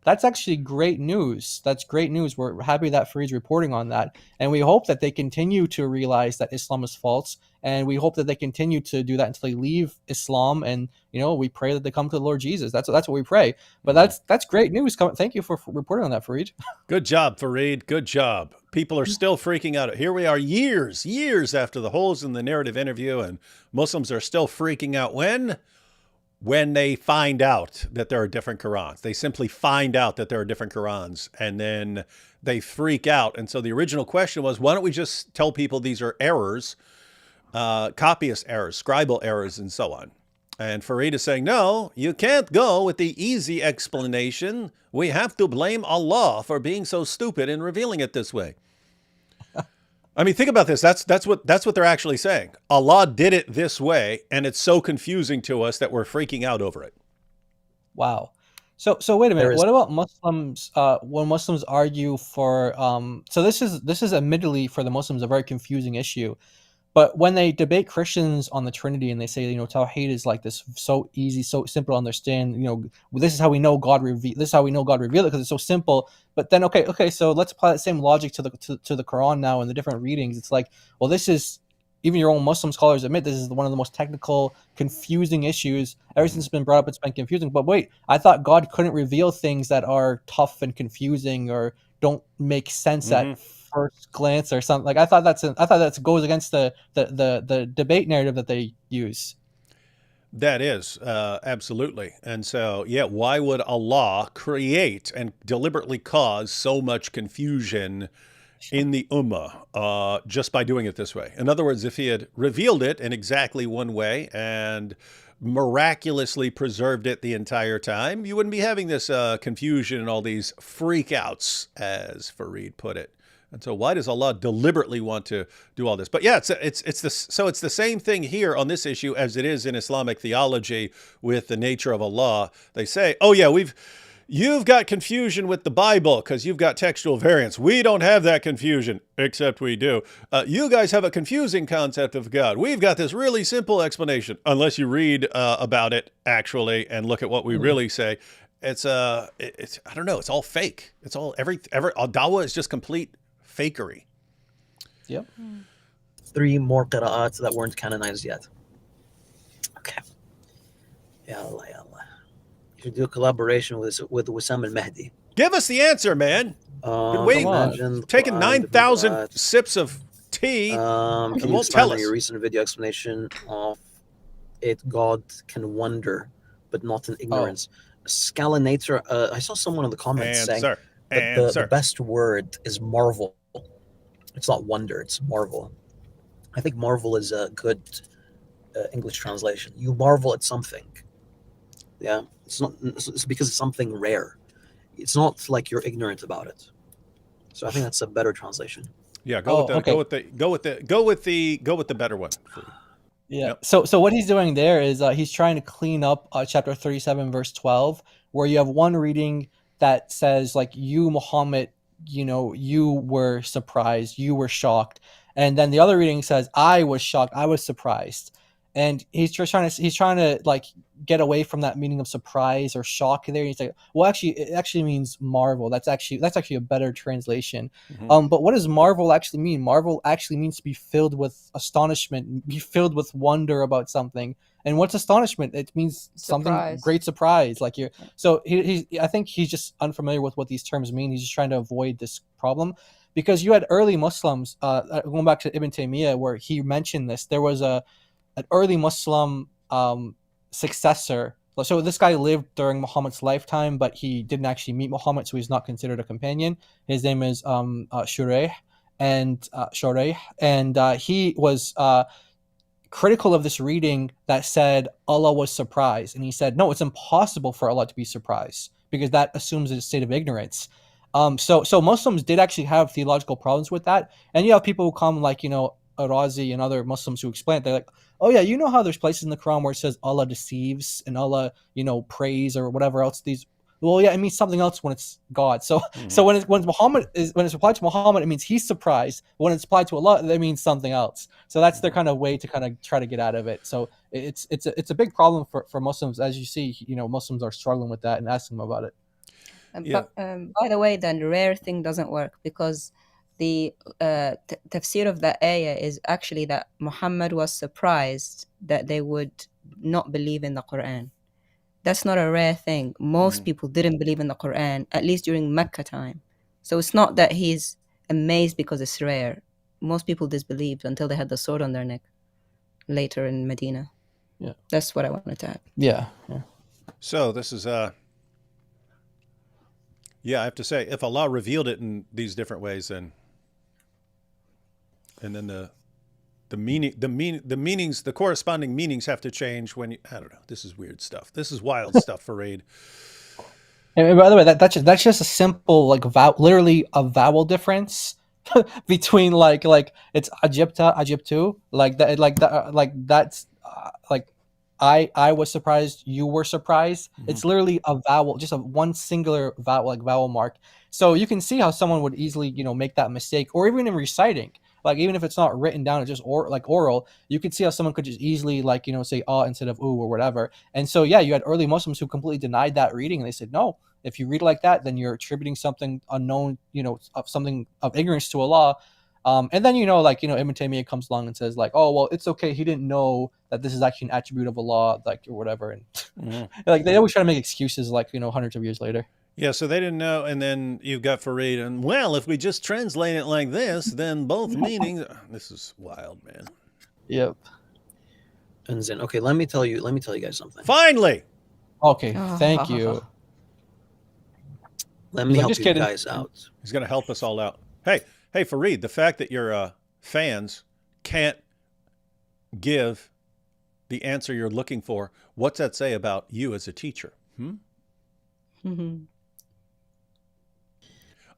Speaker 2: That's actually great news. That's great news. We're happy that Farid's reporting on that. And we hope that they continue to realize that Islam is false. And we hope that they continue to do that until they leave Islam. And, we pray that they come to the Lord Jesus. That's what we pray. But that's great news. Thank you for reporting on that, Farid.
Speaker 1: Good job, Farid. Good job. People are still freaking out. Here we are years after the holes in the narrative interview, and Muslims are still freaking out. When they find out that there are different Qurans. They simply find out that there are different Qurans, and then they freak out. And so the original question was, why don't we just tell people these are errors, copyist errors, scribal errors, and so on. And Farid is saying, no, you can't go with the easy explanation. We have to blame Allah for being so stupid in revealing it this way. I mean, think about this. That's what they're actually saying. Allah did it this way, and it's so confusing to us that we're freaking out over it.
Speaker 2: Wow. So wait a minute. What about Muslims? When Muslims argue for, so this is admittedly for the Muslims a very confusing issue. But when they debate Christians on the Trinity and they say, Tawheed is like this so easy, so simple to understand, this is how we know God revealed it because it's so simple. But then, okay, so let's apply that same logic to the Quran now and the different readings. It's like, well, this is, even your own Muslim scholars admit this is one of the most technical, confusing issues. Ever since it's been brought up, it's been confusing. But wait, I thought God couldn't reveal things that are tough and confusing or don't make sense at first glance or something. Like I thought that goes against the debate narrative that they use.
Speaker 1: That is absolutely. And so, why would Allah create and deliberately cause so much confusion in the ummah just by doing it this way? In other words, if he had revealed it in exactly one way and miraculously preserved it the entire time, you wouldn't be having this confusion and all these freakouts, as Farid put it. And so why does Allah deliberately want to do all this? But yeah, it's the same thing here on this issue as it is in Islamic theology with the nature of Allah. They say, oh yeah, you've got confusion with the Bible because you've got textual variants. We don't have that confusion, except we do. You guys have a confusing concept of God. We've got this really simple explanation, unless you read about it actually and look at what we really say. It's I don't know. It's all fake. It's all Dawah is just complete fakery.
Speaker 2: Yep.
Speaker 4: 3 more Qira'ats that weren't canonized yet. Okay. Ya Allah, ya Allah. You should do a collaboration with Wissam al-Mahdi.
Speaker 1: Give us the answer, man. Been waiting, taking 9,000 sips of tea, and
Speaker 4: can you
Speaker 1: won't
Speaker 4: expand
Speaker 1: tell
Speaker 4: on
Speaker 1: us.
Speaker 4: your recent video explanation of it? God can wonder, but not in ignorance. Scalinator. I saw someone in the comments saying that the best word is marvel. It's not wonder, it's marvel. I think marvel is a good English translation. You marvel at something. Yeah, it's because it's something rare. It's not like you're ignorant about it. So I think that's a better translation.
Speaker 1: Yeah, go with the better one.
Speaker 2: Yeah. Yep. So what he's doing there is he's trying to clean up chapter 37 verse 12, where you have one reading that says like, you Muhammad, you were surprised, you were shocked, and then the other reading says, I was shocked, I was surprised. And he's trying to like get away from that meaning of surprise or shock there. He's like, well, actually, it actually means marvel. That's actually a better translation. Mm-hmm. But what does marvel actually mean? Marvel actually means to be filled with astonishment, be filled with wonder about something. And what's astonishment? It means something great surprise. Like you're. So I think he's just unfamiliar with what these terms mean. He's just trying to avoid this problem. Because you had early Muslims, going back to Ibn Taymiyyah, where he mentioned this. There was an early Muslim successor. So this guy lived during Muhammad's lifetime, but he didn't actually meet Muhammad, so he's not considered a companion. His name is Shuraih, and he was critical of this reading that said Allah was surprised, and he said, no, it's impossible for Allah to be surprised because that assumes a state of ignorance. So Muslims did actually have theological problems with that, and you have people who come like Arazi and other Muslims who explain it. They're like, oh yeah, how there's places in the Quran where it says Allah deceives and Allah, prays or whatever else. Well, yeah, it means something else when it's God. So so when it's applied to Muhammad, it means he's surprised. When it's applied to Allah, that means something else. So that's their kind of way to kind of try to get out of it. So it's a big problem for Muslims, as you see. Muslims are struggling with that and asking them about it.
Speaker 3: But by the way, the rare thing doesn't work because the tafsir of that ayah is actually that Muhammad was surprised that they would not believe in the Quran. That's not a rare thing. Most people didn't believe in the Quran, at least during Mecca time. So it's not that he's amazed because it's rare. Most people disbelieved until they had the sword on their neck later in Medina.
Speaker 2: Yeah.
Speaker 3: That's what I wanted to add.
Speaker 2: Yeah.
Speaker 1: So this is I have to say, if Allah revealed it in these different ways, then the meanings, the corresponding meanings have to change when I don't know. This is weird stuff. This is wild stuff, Farid.
Speaker 2: And by the way, that's just a simple literally a vowel difference between like it's Ajibta, Ajibtu, that's I was surprised, you were surprised. It's literally a vowel, just one singular vowel, vowel mark. So you can see how someone would easily, make that mistake, or even in reciting. Even if it's not written down, it's just oral, you could see how someone could just easily say instead of ooh or whatever. And so you had early Muslims who completely denied that reading, and they said, no, if you read it like that, then you're attributing something unknown, of something of ignorance to Allah. And then Ibn Taymiyyah comes along and says oh well, it's okay, he didn't know that this is actually an attribute of Allah, or whatever. And they always try to make excuses hundreds of years later.
Speaker 1: Yeah, so they didn't know, and then you've got Farid, and well, if we just translate it like this, then both meanings. This is wild, man.
Speaker 2: Yep.
Speaker 4: And then, okay, let me tell you guys something.
Speaker 1: Finally.
Speaker 2: Okay, thank you.
Speaker 4: Let me help you guys out.
Speaker 1: He's gonna help us all out. Hey, Farid, the fact that your fans can't give the answer you're looking for, what's that say about you as a teacher?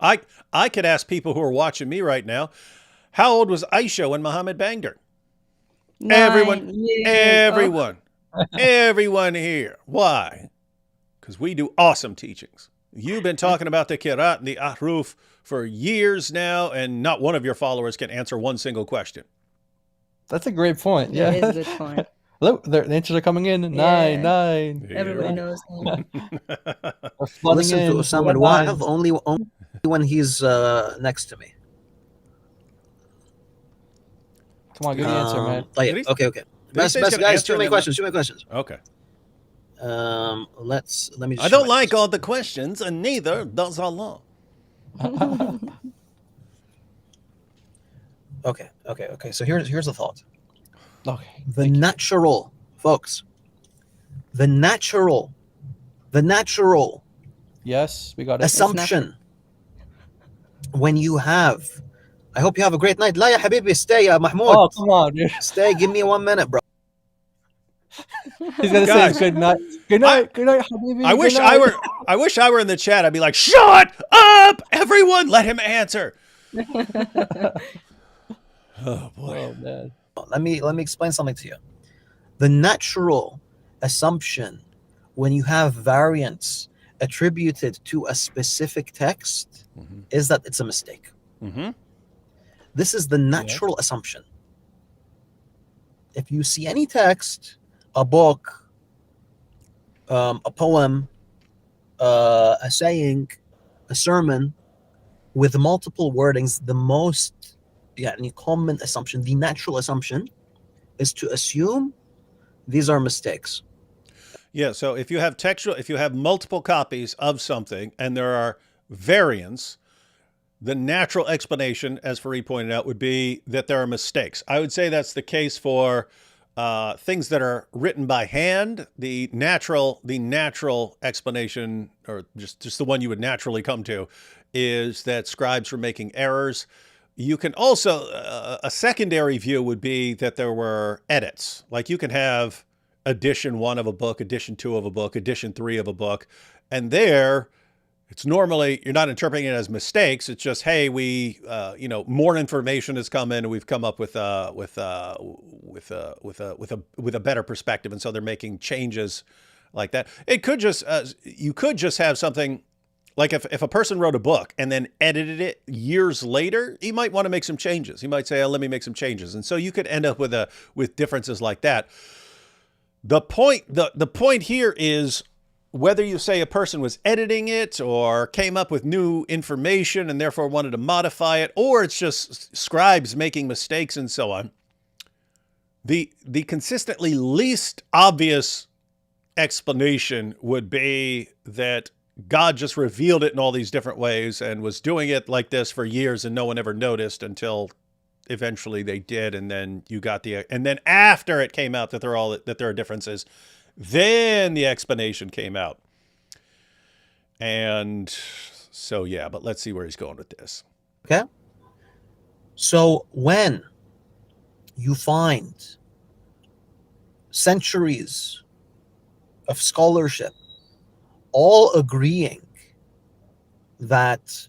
Speaker 1: I could ask people who are watching me right now, how old was Aisha when Muhammad banged her?
Speaker 3: 9 years.
Speaker 1: Everyone here. Why? Because we do awesome teachings. You've been talking about the Qir'at and the Aruf for years now, and not one of your followers can answer one single question.
Speaker 2: That's a great point. Yeah.
Speaker 3: It is a good point.
Speaker 2: Look, the answers are coming in.
Speaker 3: Yeah.
Speaker 2: 9.
Speaker 3: Everybody knows.
Speaker 2: We're flooding
Speaker 4: Listen to
Speaker 2: in.
Speaker 4: Osama al-Wahid only when he's next to me.
Speaker 2: Come on, give the answer, man.
Speaker 4: Okay. Best
Speaker 1: say he's gonna
Speaker 4: guys,
Speaker 1: answer
Speaker 4: too many
Speaker 1: them?
Speaker 4: questions.
Speaker 1: Okay.
Speaker 4: Let me just
Speaker 1: I don't like all the questions, and neither does Allah.
Speaker 4: Okay. So here's the thought.
Speaker 2: Okay.
Speaker 4: The natural, folks. The natural
Speaker 2: Yes, we got it.
Speaker 4: assumption when you have, I hope you have a great night. La ya habibi, stay, ya Mahmoud.
Speaker 2: Oh, come on, dude.
Speaker 4: Stay, give me 1 minute, bro.
Speaker 2: He's gonna
Speaker 1: Guys,
Speaker 2: say good night. Good night, Habibi.
Speaker 1: I wish
Speaker 2: good
Speaker 1: I
Speaker 2: night.
Speaker 1: were in the chat. I'd be like, shut up, everyone, let him answer. Oh boy.
Speaker 2: Oh man.
Speaker 4: Let me explain something to you. The natural assumption when you have variants attributed to a specific text is that it's a mistake. This is the natural assumption. If you see any text, a book, a poem, a saying, a sermon with multiple wordings, the most common assumption, the natural assumption is to assume these are mistakes.
Speaker 1: Yeah, so if you have multiple copies of something and there are variants, the natural explanation, as Farid pointed out, would be that there are mistakes. I would say that's the case for things that are written by hand. The natural explanation, or just the one you would naturally come to, is that scribes were making errors. You can also, a secondary view would be that there were edits. Like you can have edition 1 of a book, edition 2 of a book, edition 3 of a book, and there, it's normally, you're not interpreting it as mistakes. It's just, hey, we, more information has come in, and we've come up with a better perspective, and so they're making changes like that. It could just, you could just have something like if a person wrote a book and then edited it years later, he might want to make some changes. He might say, let me make some changes, and so you could end up with differences like that. The point here is, whether you say a person was editing it or came up with new information and therefore wanted to modify it, or it's just scribes making mistakes and so on, the consistently least obvious explanation would be that God just revealed it in all these different ways and was doing it like this for years and no one ever noticed until eventually they did, and then and then after it came out that there are differences, then the explanation came out. And so, yeah, but let's see where he's going with this.
Speaker 4: Okay. So when you find centuries of scholarship all agreeing that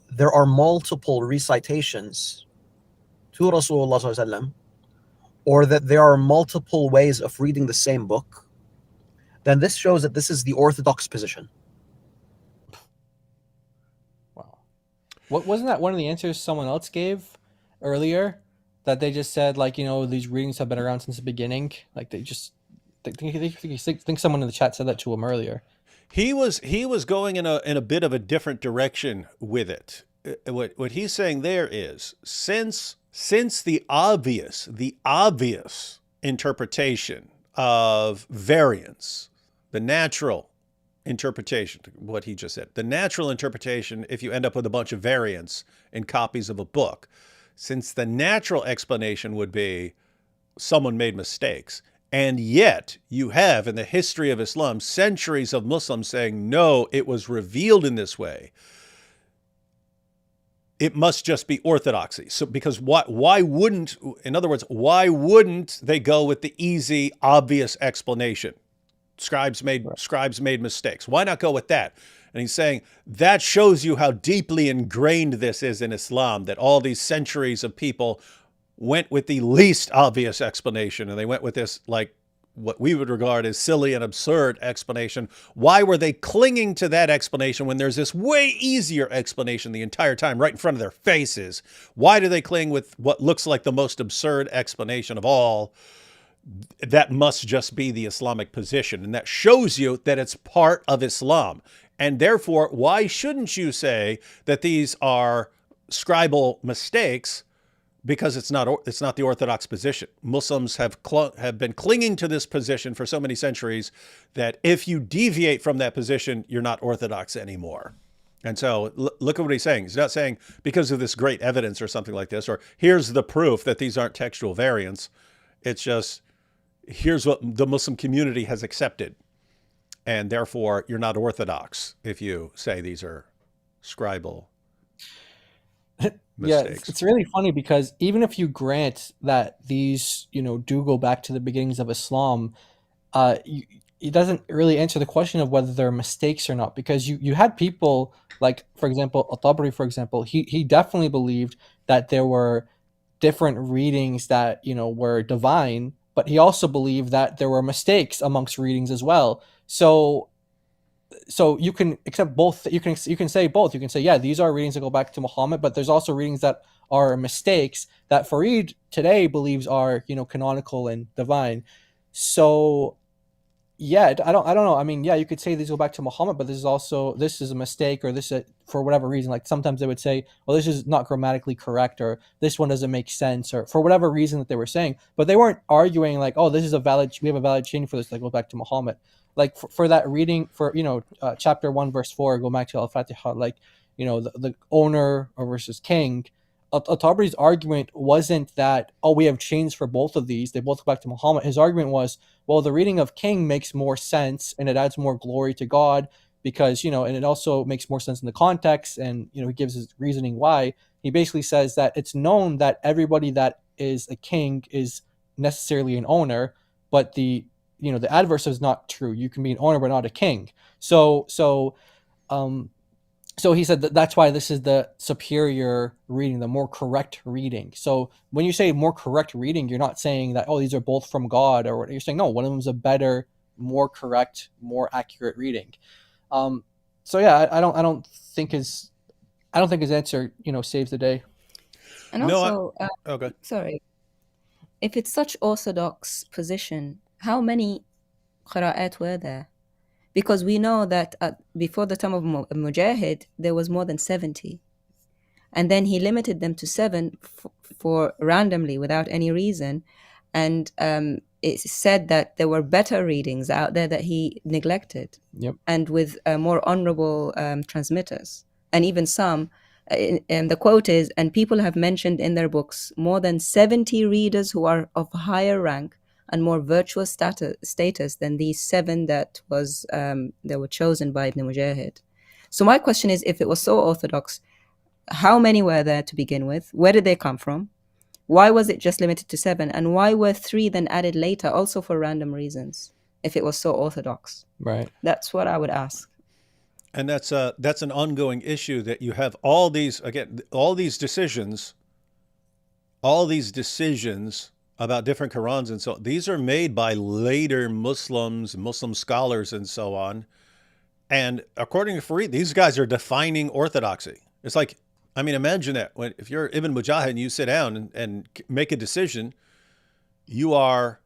Speaker 4: there are multiple recitations to Rasulullah Sallallahu Alaihi Wasallam, or that there are multiple ways of reading the same book, then this shows that this is the orthodox position.
Speaker 2: Wow. Wasn't that one of the answers someone else gave earlier? That they just said, like, these readings have been around since the beginning. Like they think someone in the chat said that to him earlier.
Speaker 1: He was going in a bit of a different direction with it. What he's saying there is, since the obvious interpretation of variance, the natural interpretation, what he just said, the natural interpretation, if you end up with a bunch of variants in copies of a book, since the natural explanation would be someone made mistakes, and yet you have in the history of Islam centuries of Muslims saying, no, it was revealed in this way. it must just be orthodoxy. So because why wouldn't, in other words, why wouldn't they go with the easy, obvious explanation? Scribes made mistakes. Why not go with that? And he's saying that shows you how deeply ingrained this is in Islam, that all these centuries of people went with the least obvious explanation, and they went with this, like, what we would regard as silly and absurd explanation. Why were they clinging to that explanation when there's this way easier explanation the entire time right in front of their faces? Why do they cling with what looks like the most absurd explanation of all? That must just be the Islamic position. And that shows you that it's part of Islam. And therefore, why shouldn't you say that these are scribal mistakes? Because it's not the Orthodox position. Muslims have been clinging to this position for so many centuries that if you deviate from that position, you're not Orthodox anymore. And so look at what he's saying. He's not saying because of this great evidence or something like this, or here's the proof that these aren't textual variants. It's just, here's what the Muslim community has accepted. And therefore, you're not Orthodox if you say these are scribal mistakes.
Speaker 2: Yeah, it's really funny because even if you grant that these, do go back to the beginnings of Islam, it doesn't really answer the question of whether they're mistakes or not. Because you had people like, for example, Al-Tabari, for example, he definitely believed that there were different readings that were divine, but he also believed that there were mistakes amongst readings as well. So you can accept both. You can say both. You can say, yeah, these are readings that go back to Muhammad, but there's also readings that are mistakes that Farid today believes are canonical and divine. So yeah, I don't know. I mean, yeah, you could say these go back to Muhammad, but this is a mistake, or this for whatever reason. Like sometimes they would say, well, this is not grammatically correct, or this one doesn't make sense, or for whatever reason that they were saying. But they weren't arguing like, oh, we have a valid chain for this that goes back to Muhammad. Like for that reading, for chapter 1 verse 4, go back to Al-Fatiha, like the owner versus king. Al-Tabari's argument wasn't that, oh, we have chains for both of these, they both go back to Muhammad. His argument was, well, the reading of king makes more sense and it adds more glory to God because and it also makes more sense in the context, and he gives his reasoning why. He basically says that it's known that everybody that is a king is necessarily an owner, but the adverse is not true. You can be an owner but not a king. So he said that's why this is the superior reading, the more correct reading. So when you say more correct reading, you're not saying that, oh, these are both from God, or you're saying no, one of them is a better, more correct, more accurate reading. So yeah, I don't think his answer saves the day.
Speaker 3: And also, sorry, if it's such orthodox position, how many Qira'at were there? Because we know that before the time of Mujahid, there was more than 70. And then he limited them to 7 for randomly, without any reason. And it's said that there were better readings out there that he neglected.
Speaker 2: Yep.
Speaker 3: And with more honorable transmitters. And even some, and the quote is, and people have mentioned in their books more than 70 readers who are of higher rank and more virtuous status than these 7 that were chosen by Ibn Mujahid. So my question is, if it was so orthodox, how many were there to begin with? Where did they come from? Why was it just limited to 7? And why were 3 then added later, also for random reasons, if it was so orthodox?
Speaker 2: Right.
Speaker 3: That's what I would ask.
Speaker 1: And that's an ongoing issue, that you have all these decisions about different Qurans and so on. These are made by later Muslim scholars and so on. And according to Farid, these guys are defining orthodoxy. It's like, I mean, imagine that if you're Ibn Mujahid and you sit down and make a decision, you are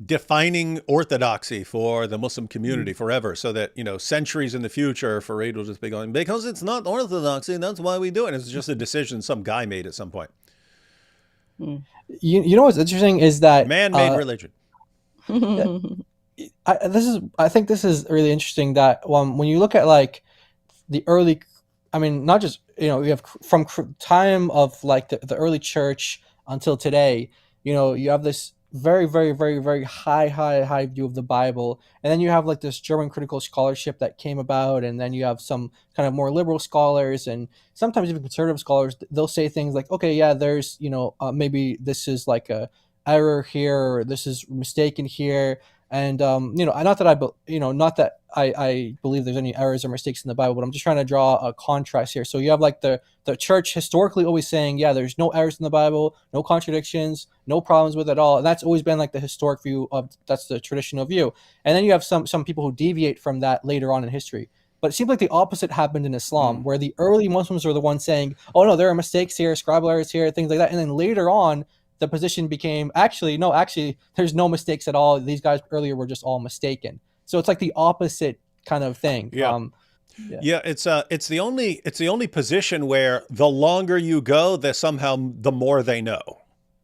Speaker 1: defining orthodoxy for the Muslim community forever, so that, centuries in the future, Farid will just be going, because it's not orthodoxy, and that's why we do it. It's just a decision some guy made at some point.
Speaker 2: You know what's interesting is that
Speaker 1: man-made religion.
Speaker 2: I think this is really interesting that when you look at like the early, I mean, not just you have from time of like the early church until today, you have this very, very, very, very high view of the Bible. And then you have like this German critical scholarship that came about, and then you have some kind of more liberal scholars and sometimes even conservative scholars. They'll say things like, okay, yeah, there's, maybe this is like a error here, or this is mistaken here. And not that I believe there's any errors or mistakes in the Bible, but I'm just trying to draw a contrast here. So you have like the church historically always saying, yeah, there's no errors in the Bible, no contradictions, no problems with it at all. And that's always been like the historic view of, that's the traditional view. And then you have some people who deviate from that later on in history. But it seems like the opposite happened in Islam, where the early Muslims were the ones saying, oh no, there are mistakes here, Scribal errors here, things like that. And then later on, the position became, actually, there's no mistakes at all. These guys earlier were just all mistaken. So it's like the opposite kind of thing.
Speaker 1: Yeah. It's the only position where the longer you go, the more they know,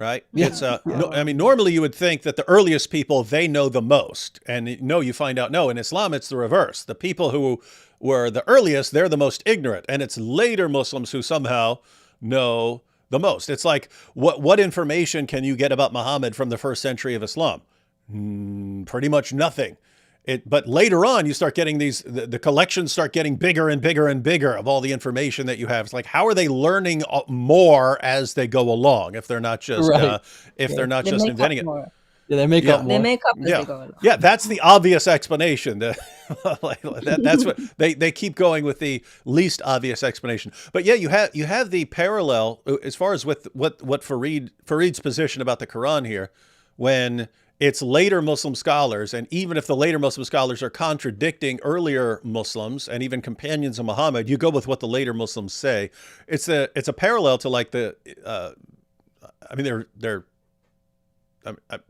Speaker 1: right?
Speaker 2: Yeah.
Speaker 1: Normally you would think that the earliest people, they know the most, and you find out, no, in Islam, it's the reverse. The people who were the earliest, they're the most ignorant, and it's later Muslims who somehow know the most. It's like, what information can you get about Muhammad from the first century of Islam? Pretty much nothing. But later on, you start getting the collections start getting bigger and bigger and bigger of all the information that you have. It's like, how are they learning more as they go along if they're not just they're not just inventing it?
Speaker 3: More.
Speaker 2: Yeah, they make up more.
Speaker 3: They make up as they go along.
Speaker 1: Yeah, that's the obvious explanation. That's what they keep going with, the least obvious explanation. But yeah, you have the parallel as far as with what Farid's position about the Quran here, when it's later Muslim scholars, and even if the later Muslim scholars are contradicting earlier Muslims and even companions of Muhammad, you go with what the later Muslims say. It's a parallel to like they're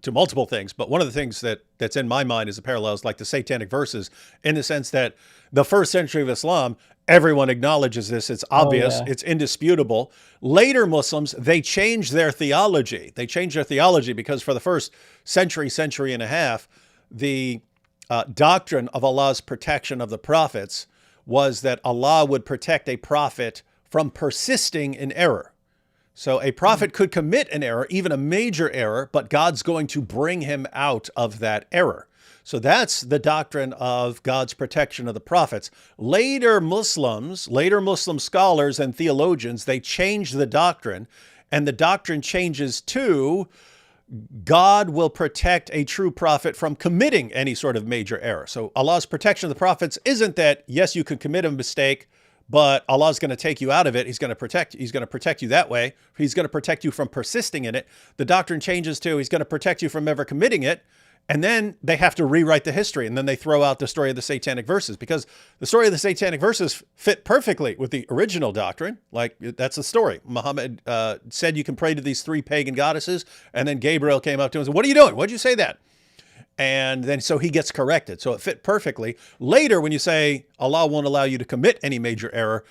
Speaker 1: to multiple things, but one of the things that's in my mind is a parallel is like the satanic verses, in the sense that the first century of Islam, everyone acknowledges this. It's obvious. It's indisputable. Later Muslims, they change their theology. Because for the first century and a half, the doctrine of Allah's protection of the prophets was that Allah would protect a prophet from persisting in error. So a prophet could commit an error, even a major error, but God's going to bring him out of that error. So that's the doctrine of God's protection of the prophets. Later Muslim scholars and theologians, they change the doctrine, and the doctrine changes to God will protect a true prophet from committing any sort of major error. So Allah's protection of the prophets isn't that, yes, you could commit a mistake, but Allah's going to take you out of it. He's going to protect you that way. He's going to protect you from persisting in it. The doctrine changes to, he's going to protect you from ever committing it. And then they have to rewrite the history. And then they throw out the story of the satanic verses, because the story of the satanic verses fit perfectly with the original doctrine. Like, that's the story. Muhammad said you can pray to these 3 pagan goddesses. And then Gabriel came up to him and said, what are you doing? Why'd you say that? And then so he gets corrected. So it fit perfectly. Later, when you say Allah won't allow you to commit any major error,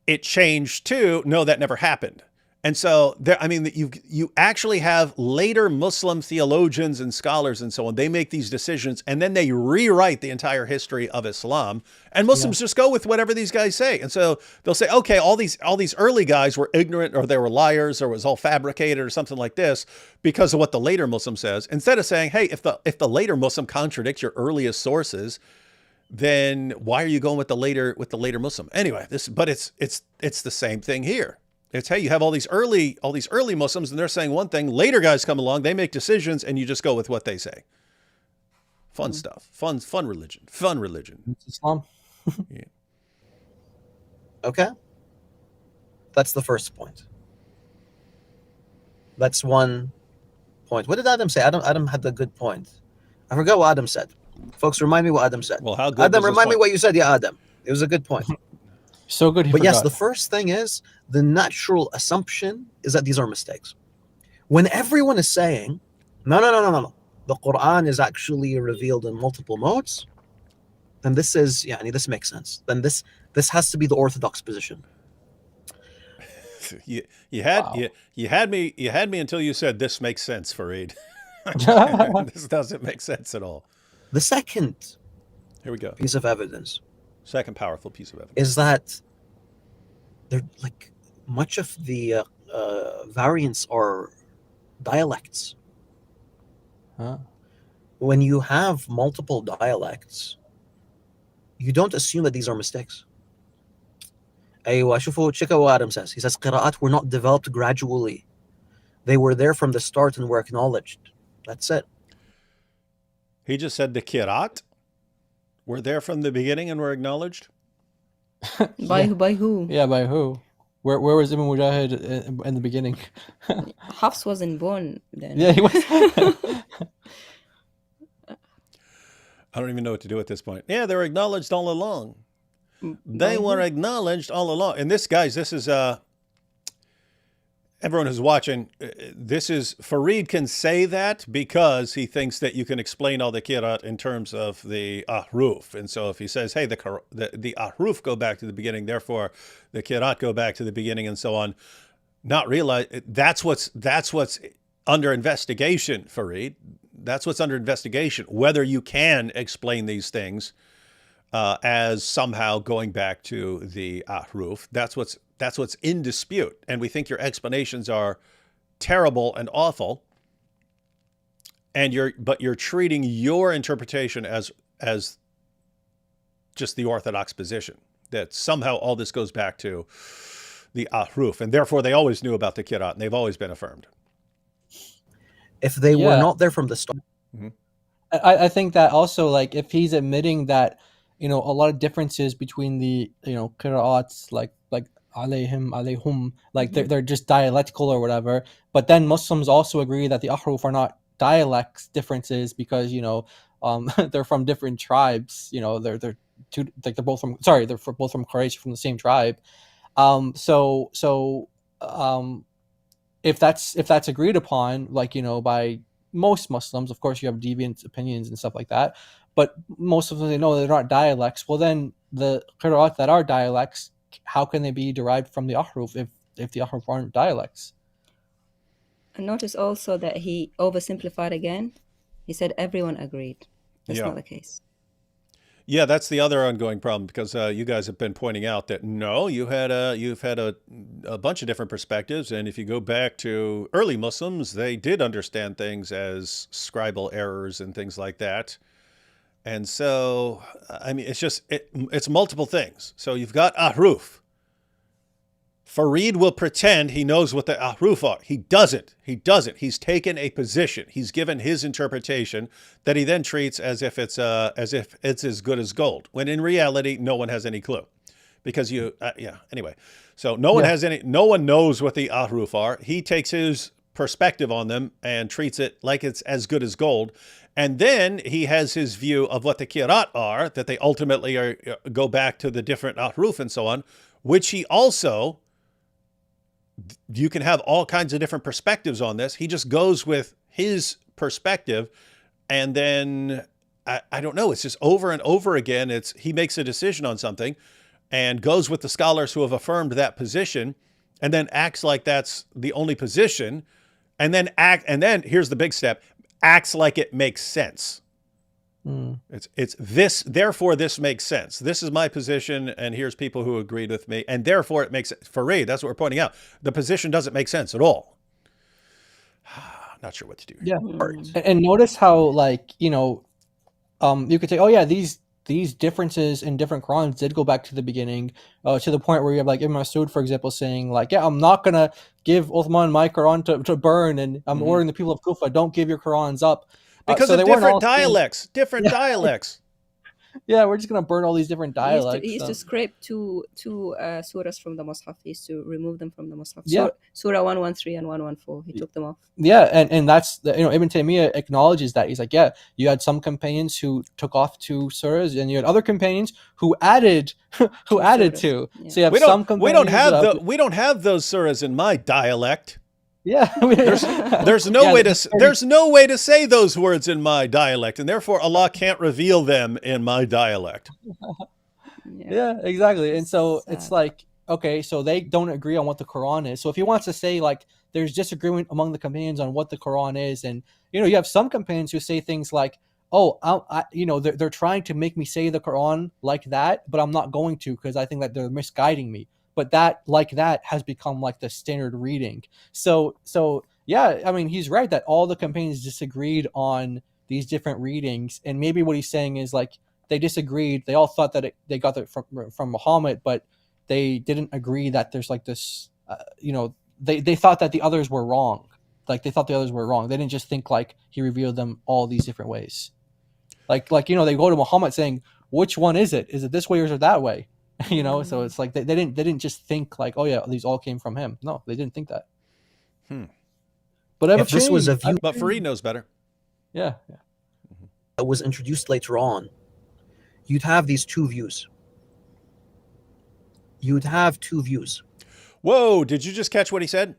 Speaker 1: it changed to, no, that never happened. And so you actually have later Muslim theologians and scholars and so on. They make these decisions, and then they rewrite the entire history of Islam. And Muslims just go with whatever these guys say. And so they'll say, okay, all these early guys were ignorant, or they were liars, or it was all fabricated, or something like this, because of what the later Muslim says. Instead of saying, hey, if the later Muslim contradicts your earliest sources, then why are you going with the later Muslim? Anyway, it's the same thing here. It's, hey, you have all these early Muslims, and they're saying one thing. Later guys come along, they make decisions, and you just go with what they say. Fun stuff. Fun religion.
Speaker 2: It's Islam.
Speaker 1: Yeah.
Speaker 4: Okay. That's the first point. That's one point. What did Adam say? Adam had a good point. I forgot what Adam said. Folks, remind me what Adam said.
Speaker 1: Well, how good
Speaker 4: Adam,
Speaker 1: was
Speaker 4: remind me
Speaker 1: point?
Speaker 4: what you said. Yeah, Adam. It was a good point.
Speaker 2: So good.
Speaker 4: But yes, the first thing is, the natural assumption is that these are mistakes. When everyone is saying, no, the Quran is actually revealed in multiple modes, then this makes sense. Then this has to be the Orthodox position.
Speaker 1: You had me until you said this makes sense, Farid. This doesn't make sense at all.
Speaker 4: The second
Speaker 1: Here we go.
Speaker 4: piece of evidence
Speaker 1: Second powerful piece of evidence
Speaker 4: is that they're like much of the variants are dialects.
Speaker 2: Huh?
Speaker 4: When you have multiple dialects, you don't assume that these are mistakes. شوفوا check out what Adam says. He says قراءات were not developed gradually. They were there from the start and were acknowledged. That's it.
Speaker 1: He just said the Qir'at were there from the beginning and were acknowledged.
Speaker 3: By who?
Speaker 2: Yeah, by who? Where was Ibn Mujahid in the beginning?
Speaker 3: Hafs wasn't born then.
Speaker 2: Yeah, he was.
Speaker 1: I don't even know what to do at this point. Yeah, they were acknowledged all along. They were acknowledged all along. And this, guys, this is everyone who's watching. This is Farid can say that because he thinks that you can explain all the Qir'at in terms of the Aruf. And so if he says, hey, the Aruf go back to the beginning, therefore the Qir'at go back to the beginning, and so on, not realize that's what's under investigation, Farid. That's what's under investigation, whether you can explain these things as somehow going back to the Aruf. That's what's in dispute. And we think your explanations are terrible and awful. And you're treating your interpretation as just the Orthodox position, that somehow all this goes back to the Aruf. And therefore they always knew about the Qir'at and they've always been affirmed.
Speaker 4: If they were not there from the start.
Speaker 1: Mm-hmm.
Speaker 2: I think that also, like, if he's admitting that, a lot of differences between the, Qira'ats, like alayhim, alayhum, like they're just dialectical or whatever. But then Muslims also agree that the Ahruf are not dialects differences because, they're from different tribes. They're both from Quraysh, from the same tribe. If that's agreed upon, by most Muslims, of course you have deviant opinions and stuff like that, but most of them, they know they're not dialects. Well, then the Qira'at that are dialects, how can they be derived from the Ahruf if the Ahruf aren't dialects?
Speaker 3: And notice also that he oversimplified again. He said everyone agreed. That's not the case.
Speaker 1: Yeah, that's the other ongoing problem, because you guys have been pointing out that no, you've had a bunch of different perspectives, and if you go back to early Muslims, they did understand things as scribal errors and things like that. And so, I mean, it's multiple things. So you've got Ahruf. Farid will pretend he knows what the Ahruf are. He doesn't. He's taken a position. He's given his interpretation that he then treats as if it's as good as gold, when in reality, no one has any clue. Because anyway. So no one knows what the Ahruf are. He takes his perspective on them and treats it like it's as good as gold. And then he has his view of what the Qir'at are, that they ultimately go back to the different Ahruf and so on, which he also, you can have all kinds of different perspectives on this. He just goes with his perspective, and then I don't know, it's just over and over again. He makes a decision on something and goes with the scholars who have affirmed that position, and then acts like that's the only position, and then here's the big step, acts like it makes sense. It's this, therefore this makes sense. This is my position, and here's people who agreed with me, and therefore it makes sense. Farid, that's what we're pointing out. The position doesn't make sense at all. Not sure what to do here.
Speaker 2: Yeah. And notice how, you could say, oh yeah, these differences in different Qurans did go back to the beginning, to the point where you have Ibn Mas'ud, for example, saying I'm not going to give Uthman my Quran to burn, and I'm ordering the people of Kufa, don't give your Qurans up.
Speaker 1: Because of different dialects. Yeah,
Speaker 2: we're just going to burn all these different dialects.
Speaker 3: He used to scrape two surahs from the Mus'haf. He used to remove them from the Mus'haf.
Speaker 2: Yeah.
Speaker 3: Surah 113 and 114. He took them off.
Speaker 2: Yeah, and that's, Ibn Taymiyyah acknowledges that. He's like, yeah, you had some companions who took off 2 surahs, and you had other companions who added two. Yeah. So you have some companions.
Speaker 1: We don't have those surahs in my dialect.
Speaker 2: Yeah,
Speaker 1: there's no way to say those words in my dialect, and therefore Allah can't reveal them in my dialect.
Speaker 2: Yeah, exactly. And so it's like, okay, so they don't agree on what the Quran is. So if he wants to say there's disagreement among the companions on what the Quran is, and you have some companions who say things like, oh, they're trying to make me say the Quran like that, but I'm not going to because I think that they're misguiding me. But that has become the standard reading. So yeah, I mean, he's right that all the companions disagreed on these different readings, and maybe what he's saying is like they disagreed. They all thought that they got it from Muhammad, but they didn't agree that there's like this. They thought that the others were wrong. Like they thought the others were wrong. They didn't just think like he revealed them all these different ways. Like they go to Muhammad saying, which one is it? Is it this way or is it that way? So it's like they didn't just think like, oh yeah, these all came from him. No, they didn't think that. But
Speaker 4: if this was a view
Speaker 1: But Farid knows better.
Speaker 2: Yeah.
Speaker 4: that was introduced later on, you'd have these two views. You'd have two views.
Speaker 1: Whoa! Did you just catch what he said?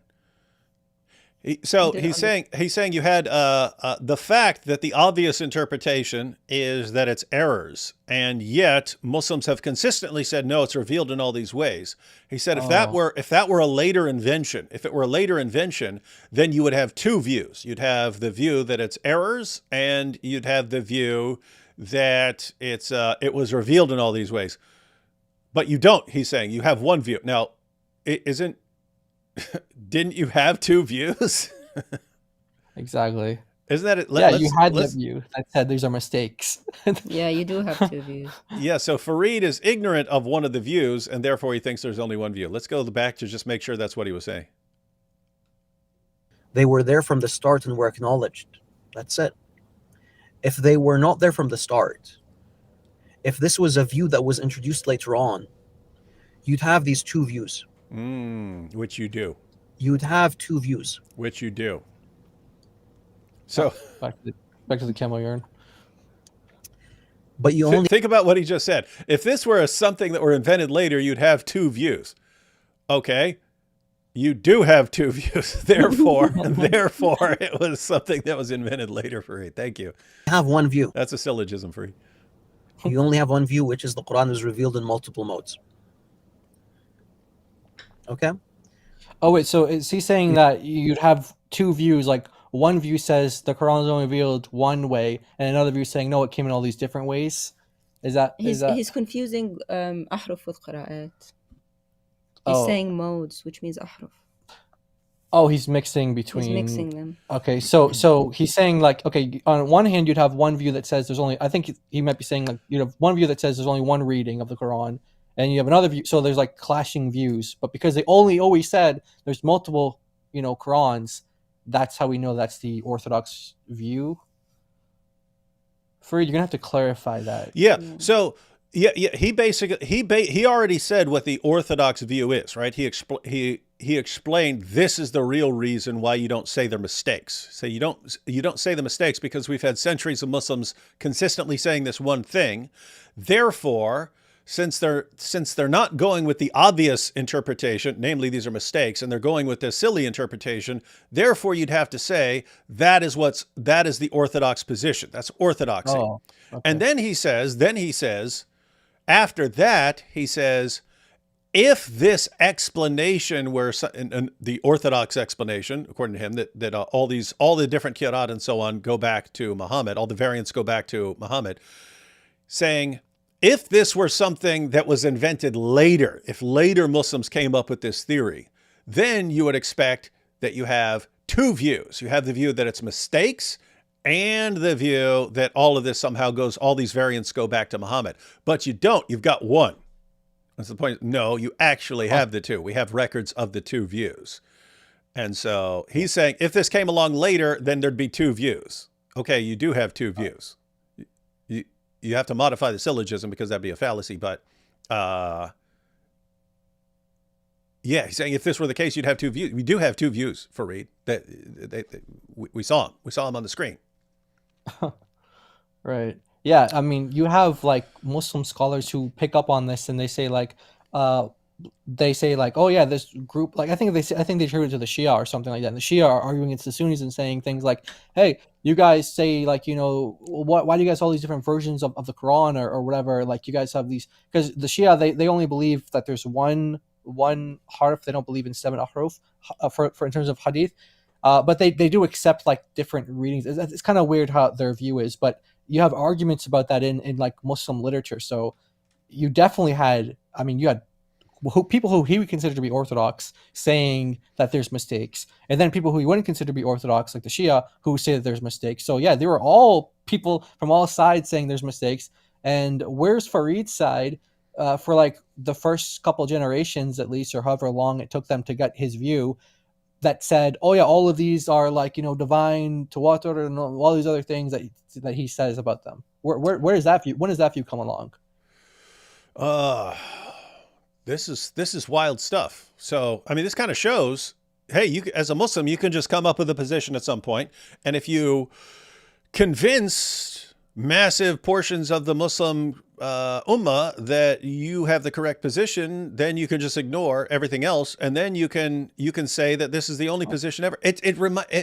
Speaker 1: He's saying you had the fact that the obvious interpretation is that it's errors, and yet Muslims have consistently said no, it's revealed in all these ways. He said if that were a later invention, then you would have two views. You'd have the view that it's errors, and you'd have the view that it was revealed in all these ways. But you don't. He's saying you have one view. Now, didn't you have two views?
Speaker 2: Exactly.
Speaker 1: Isn't that it?
Speaker 2: You had that view that said these are mistakes.
Speaker 3: Yeah, you do have two views.
Speaker 1: Yeah, so Farid is ignorant of one of the views, and therefore he thinks there's only one view. Let's go back to just make sure that's what he was saying.
Speaker 4: They were there from the start and were acknowledged. That's it. If they were not there from the start, if this was a view that was introduced later on, you'd have these two views.
Speaker 1: Which you do.
Speaker 4: You'd have two views.
Speaker 1: Which you do. So
Speaker 2: back to the camel yarn.
Speaker 4: But you only
Speaker 1: think about what he just said. If this were something that were invented later, you'd have two views. Okay. You do have two views. Therefore, it was something that was invented later, Farid. Thank you.
Speaker 4: have one view.
Speaker 1: That's a syllogism, Farid.
Speaker 4: You only have one view, which is the Quran is revealed in multiple modes. Okay.
Speaker 2: Oh wait, so is he saying that you'd have two views? Like one view says the Quran is only revealed one way, and another view saying no, it came in all these different ways. He's
Speaker 3: confusing ahruf with qira'at. He's saying modes, which means ahruf.
Speaker 2: Oh, he's mixing between.
Speaker 3: He's mixing them.
Speaker 2: Okay, so he's saying like, okay, on one hand you'd have one view that says there's only. I think he might be saying like you'd have one view that says there's only one reading of the Quran. And you have another view, so there's like clashing views. But because they only always said there's multiple, Qurans, that's how we know that's the Orthodox view. Farid, you're gonna have to clarify that.
Speaker 1: Yeah. So he basically he already said what the Orthodox view is, right? He explained this is the real reason why you don't say they're mistakes. So you don't say the mistakes because we've had centuries of Muslims consistently saying this one thing. Therefore, since they're not going with the obvious interpretation, namely these are mistakes, and they're going with the silly interpretation, therefore you'd have to say that is the Orthodox position. That's orthodoxy.
Speaker 2: Oh, okay.
Speaker 1: And then he says, after that, he says, if this explanation were the Orthodox explanation, according to him, that all the different Qir'at and so on go back to Muhammad, all the variants go back to Muhammad, saying, if this were something that was invented later, if later Muslims came up with this theory, then you would expect that you have two views. You have the view that it's mistakes and the view that all of this somehow all these variants go back to Muhammad. But you don't. You've got one. That's the point. No, you actually have the two. We have records of the two views. And so he's saying if this came along later, then there'd be two views. Okay, you do have two views. You have to modify the syllogism because that'd be a fallacy, but he's saying if this were the case, you'd have two views. We do have two views, Farid. We saw them. We saw them on the screen.
Speaker 2: Right. Yeah. I mean, you have like Muslim scholars who pick up on this and they say like, oh yeah, this group, like I think they attribute it to the Shia or something like that. And the Shia are arguing against the Sunnis and saying things like, hey, you guys say like, why do you guys have all these different versions of the Quran or whatever? Like you guys have these, because the Shia, they only believe that there's one harf. They don't believe in 7 Aruf for in terms of Hadith. But they do accept like different readings. It's kind of weird how their view is, but you have arguments about that in like Muslim literature. So you definitely had, you had people who he would consider to be Orthodox saying that there's mistakes, and then people who he wouldn't consider to be Orthodox, like the Shia, who say that there's mistakes. So yeah, they were all people from all sides saying there's mistakes. And where's Farid's side for like the first couple generations at least, or however long it took them to get his view, that said, oh yeah, all of these are like, divine, Tawatur, and all these other things that he says about them. Where is that view? When does that view come along?
Speaker 1: This is wild stuff. So, I mean, this kind of shows, hey, you as a Muslim, you can just come up with a position at some point, and if you convince massive portions of the Muslim ummah that you have the correct position, then you can just ignore everything else, and then you can say that this is the only position ever.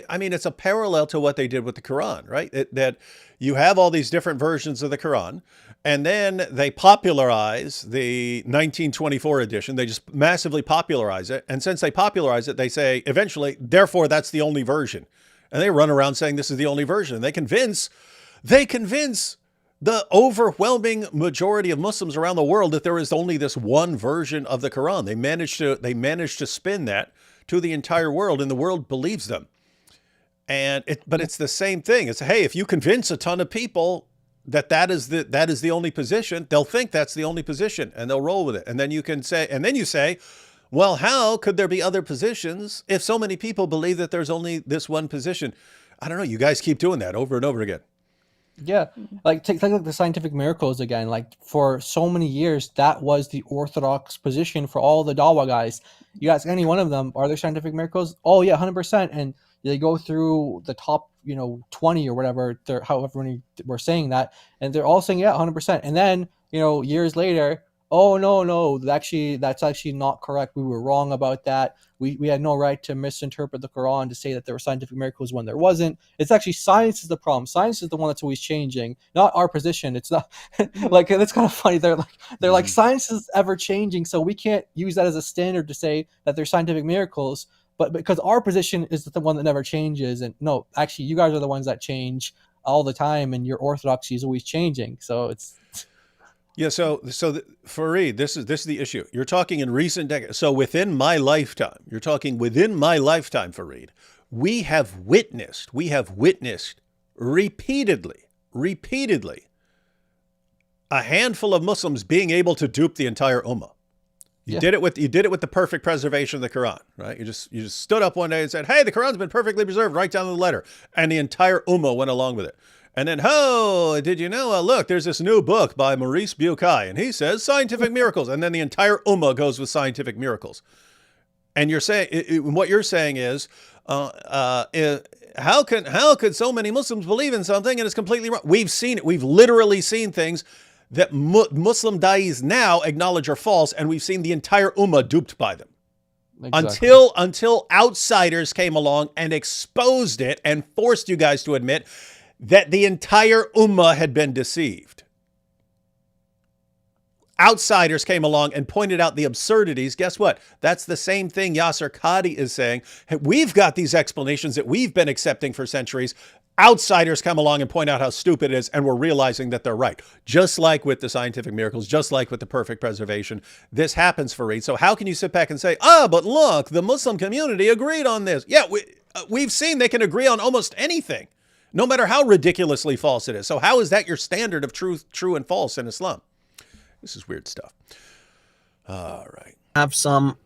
Speaker 1: I mean, it's a parallel to what they did with the Quran, right? That you have all these different versions of the Quran, and then they popularize the 1924 edition. They just massively popularize it, and since they popularize it, they say eventually, therefore, that's the only version, and they run around saying this is the only version. And they convince the overwhelming majority of Muslims around the world that there is only this one version of the Quran. They managed to spin that to the entire world, and the world believes them. But it's the same thing. It's, hey, if you convince a ton of people that is the only position, they'll think that's the only position, and they'll roll with it. And then you say, well, how could there be other positions if so many people believe that there's only this one position? I don't know. You guys keep doing that over and over again.
Speaker 2: Yeah, like take like the scientific miracles again. Like for so many years, that was the Orthodox position for all the Dawah guys. You ask any one of them, are there scientific miracles? Oh yeah, 100%. And they go through the top, 20 or whatever, however many were saying that, and they're all saying yeah, 100%. And then years later, oh no, that's actually not correct. We were wrong about that. We had no right to misinterpret the Quran to say that there were scientific miracles when there wasn't. It's actually science is the problem. Science is the one that's always changing, not our position. It's not like, that's kind of funny. They're like science is ever changing, so we can't use that as a standard to say that there's scientific miracles. But because our position is the one that never changes, and no, actually, you guys are the ones that change all the time, and your orthodoxy is always changing. So it's.
Speaker 1: Yeah, so Farid, this is the issue. You're talking in recent decades. So within my lifetime, Farid, we have witnessed repeatedly, a handful of Muslims being able to dupe the entire ummah. You did it with the perfect preservation of the Quran, right? You just stood up one day and said, "Hey, the Quran's been perfectly preserved, right down to the letter," and the entire ummah went along with it. And then, did you know? Look, there's this new book by Maurice Bucaille, and he says scientific miracles. And then the entire ummah goes with scientific miracles. And what you're saying is, how could so many Muslims believe in something and it's completely wrong? We've seen it. We've literally seen things that Muslim da'is now acknowledge are false, and we've seen the entire ummah duped by them. Exactly. Until outsiders came along and exposed it and forced you guys to admit that the entire ummah had been deceived. Outsiders came along and pointed out the absurdities. Guess what? That's the same thing Yasser Qadi is saying. Hey, we've got these explanations that we've been accepting for centuries. Outsiders come along and point out how stupid it is, and we're realizing that they're right. Just like with the scientific miracles, just like with the perfect preservation, this happens, Farid. So how can you sit back and say, but look, the Muslim community agreed on this? Yeah, we've seen they can agree on almost anything, no matter how ridiculously false it is. So how is that your standard of true and false in Islam? This is weird stuff. All right.
Speaker 4: Have some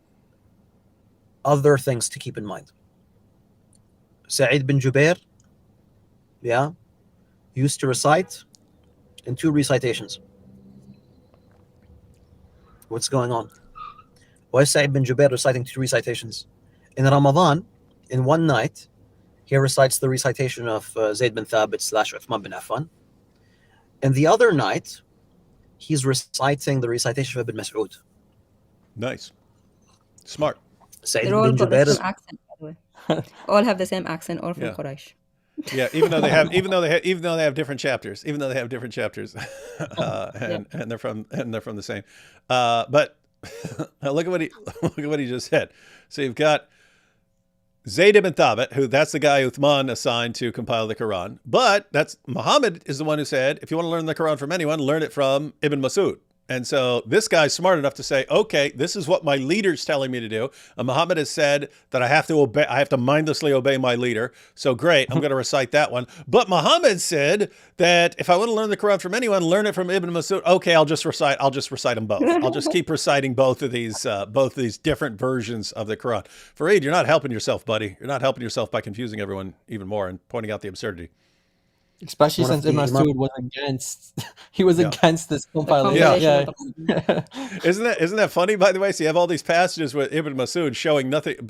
Speaker 4: other things to keep in mind. Sa'id bin Jubair, used to recite in 2 recitations. What's going on? Why is Sa'id bin Jubair reciting 2 recitations? In Ramadan, in one night, he recites the recitation of Zayd bin Thabit / Uthman bin Affan. And the other night, he's reciting the recitation of Ibn Mas'ud.
Speaker 1: Nice. Smart.
Speaker 3: They're all got the same accent, by the way. All have the same accent, all from Quraysh.
Speaker 1: Yeah, even though they have different chapters, and they're from the same. But look at what he just said. So you've got Zayd ibn Thabit, that's the guy Uthman assigned to compile the Quran. But Muhammad is the one who said, if you want to learn the Quran from anyone, learn it from Ibn Mas'ud. And so this guy's smart enough to say, okay, this is what my leader's telling me to do. And Muhammad has said that I have to obey, I have to mindlessly obey my leader. So great, I'm going to recite that one. But Muhammad said that if I want to learn the Quran from anyone, learn it from Ibn Masud. Okay, I'll just recite them both. I'll just keep reciting both of these different versions of the Quran. Farid, you're not helping yourself, buddy. You're not helping yourself by confusing everyone even more and pointing out the absurdity.
Speaker 2: Especially since Ibn Masud was against, he was against this compilation.
Speaker 1: Yeah. Isn't that funny, by the way? So you have all these passages with Ibn Masud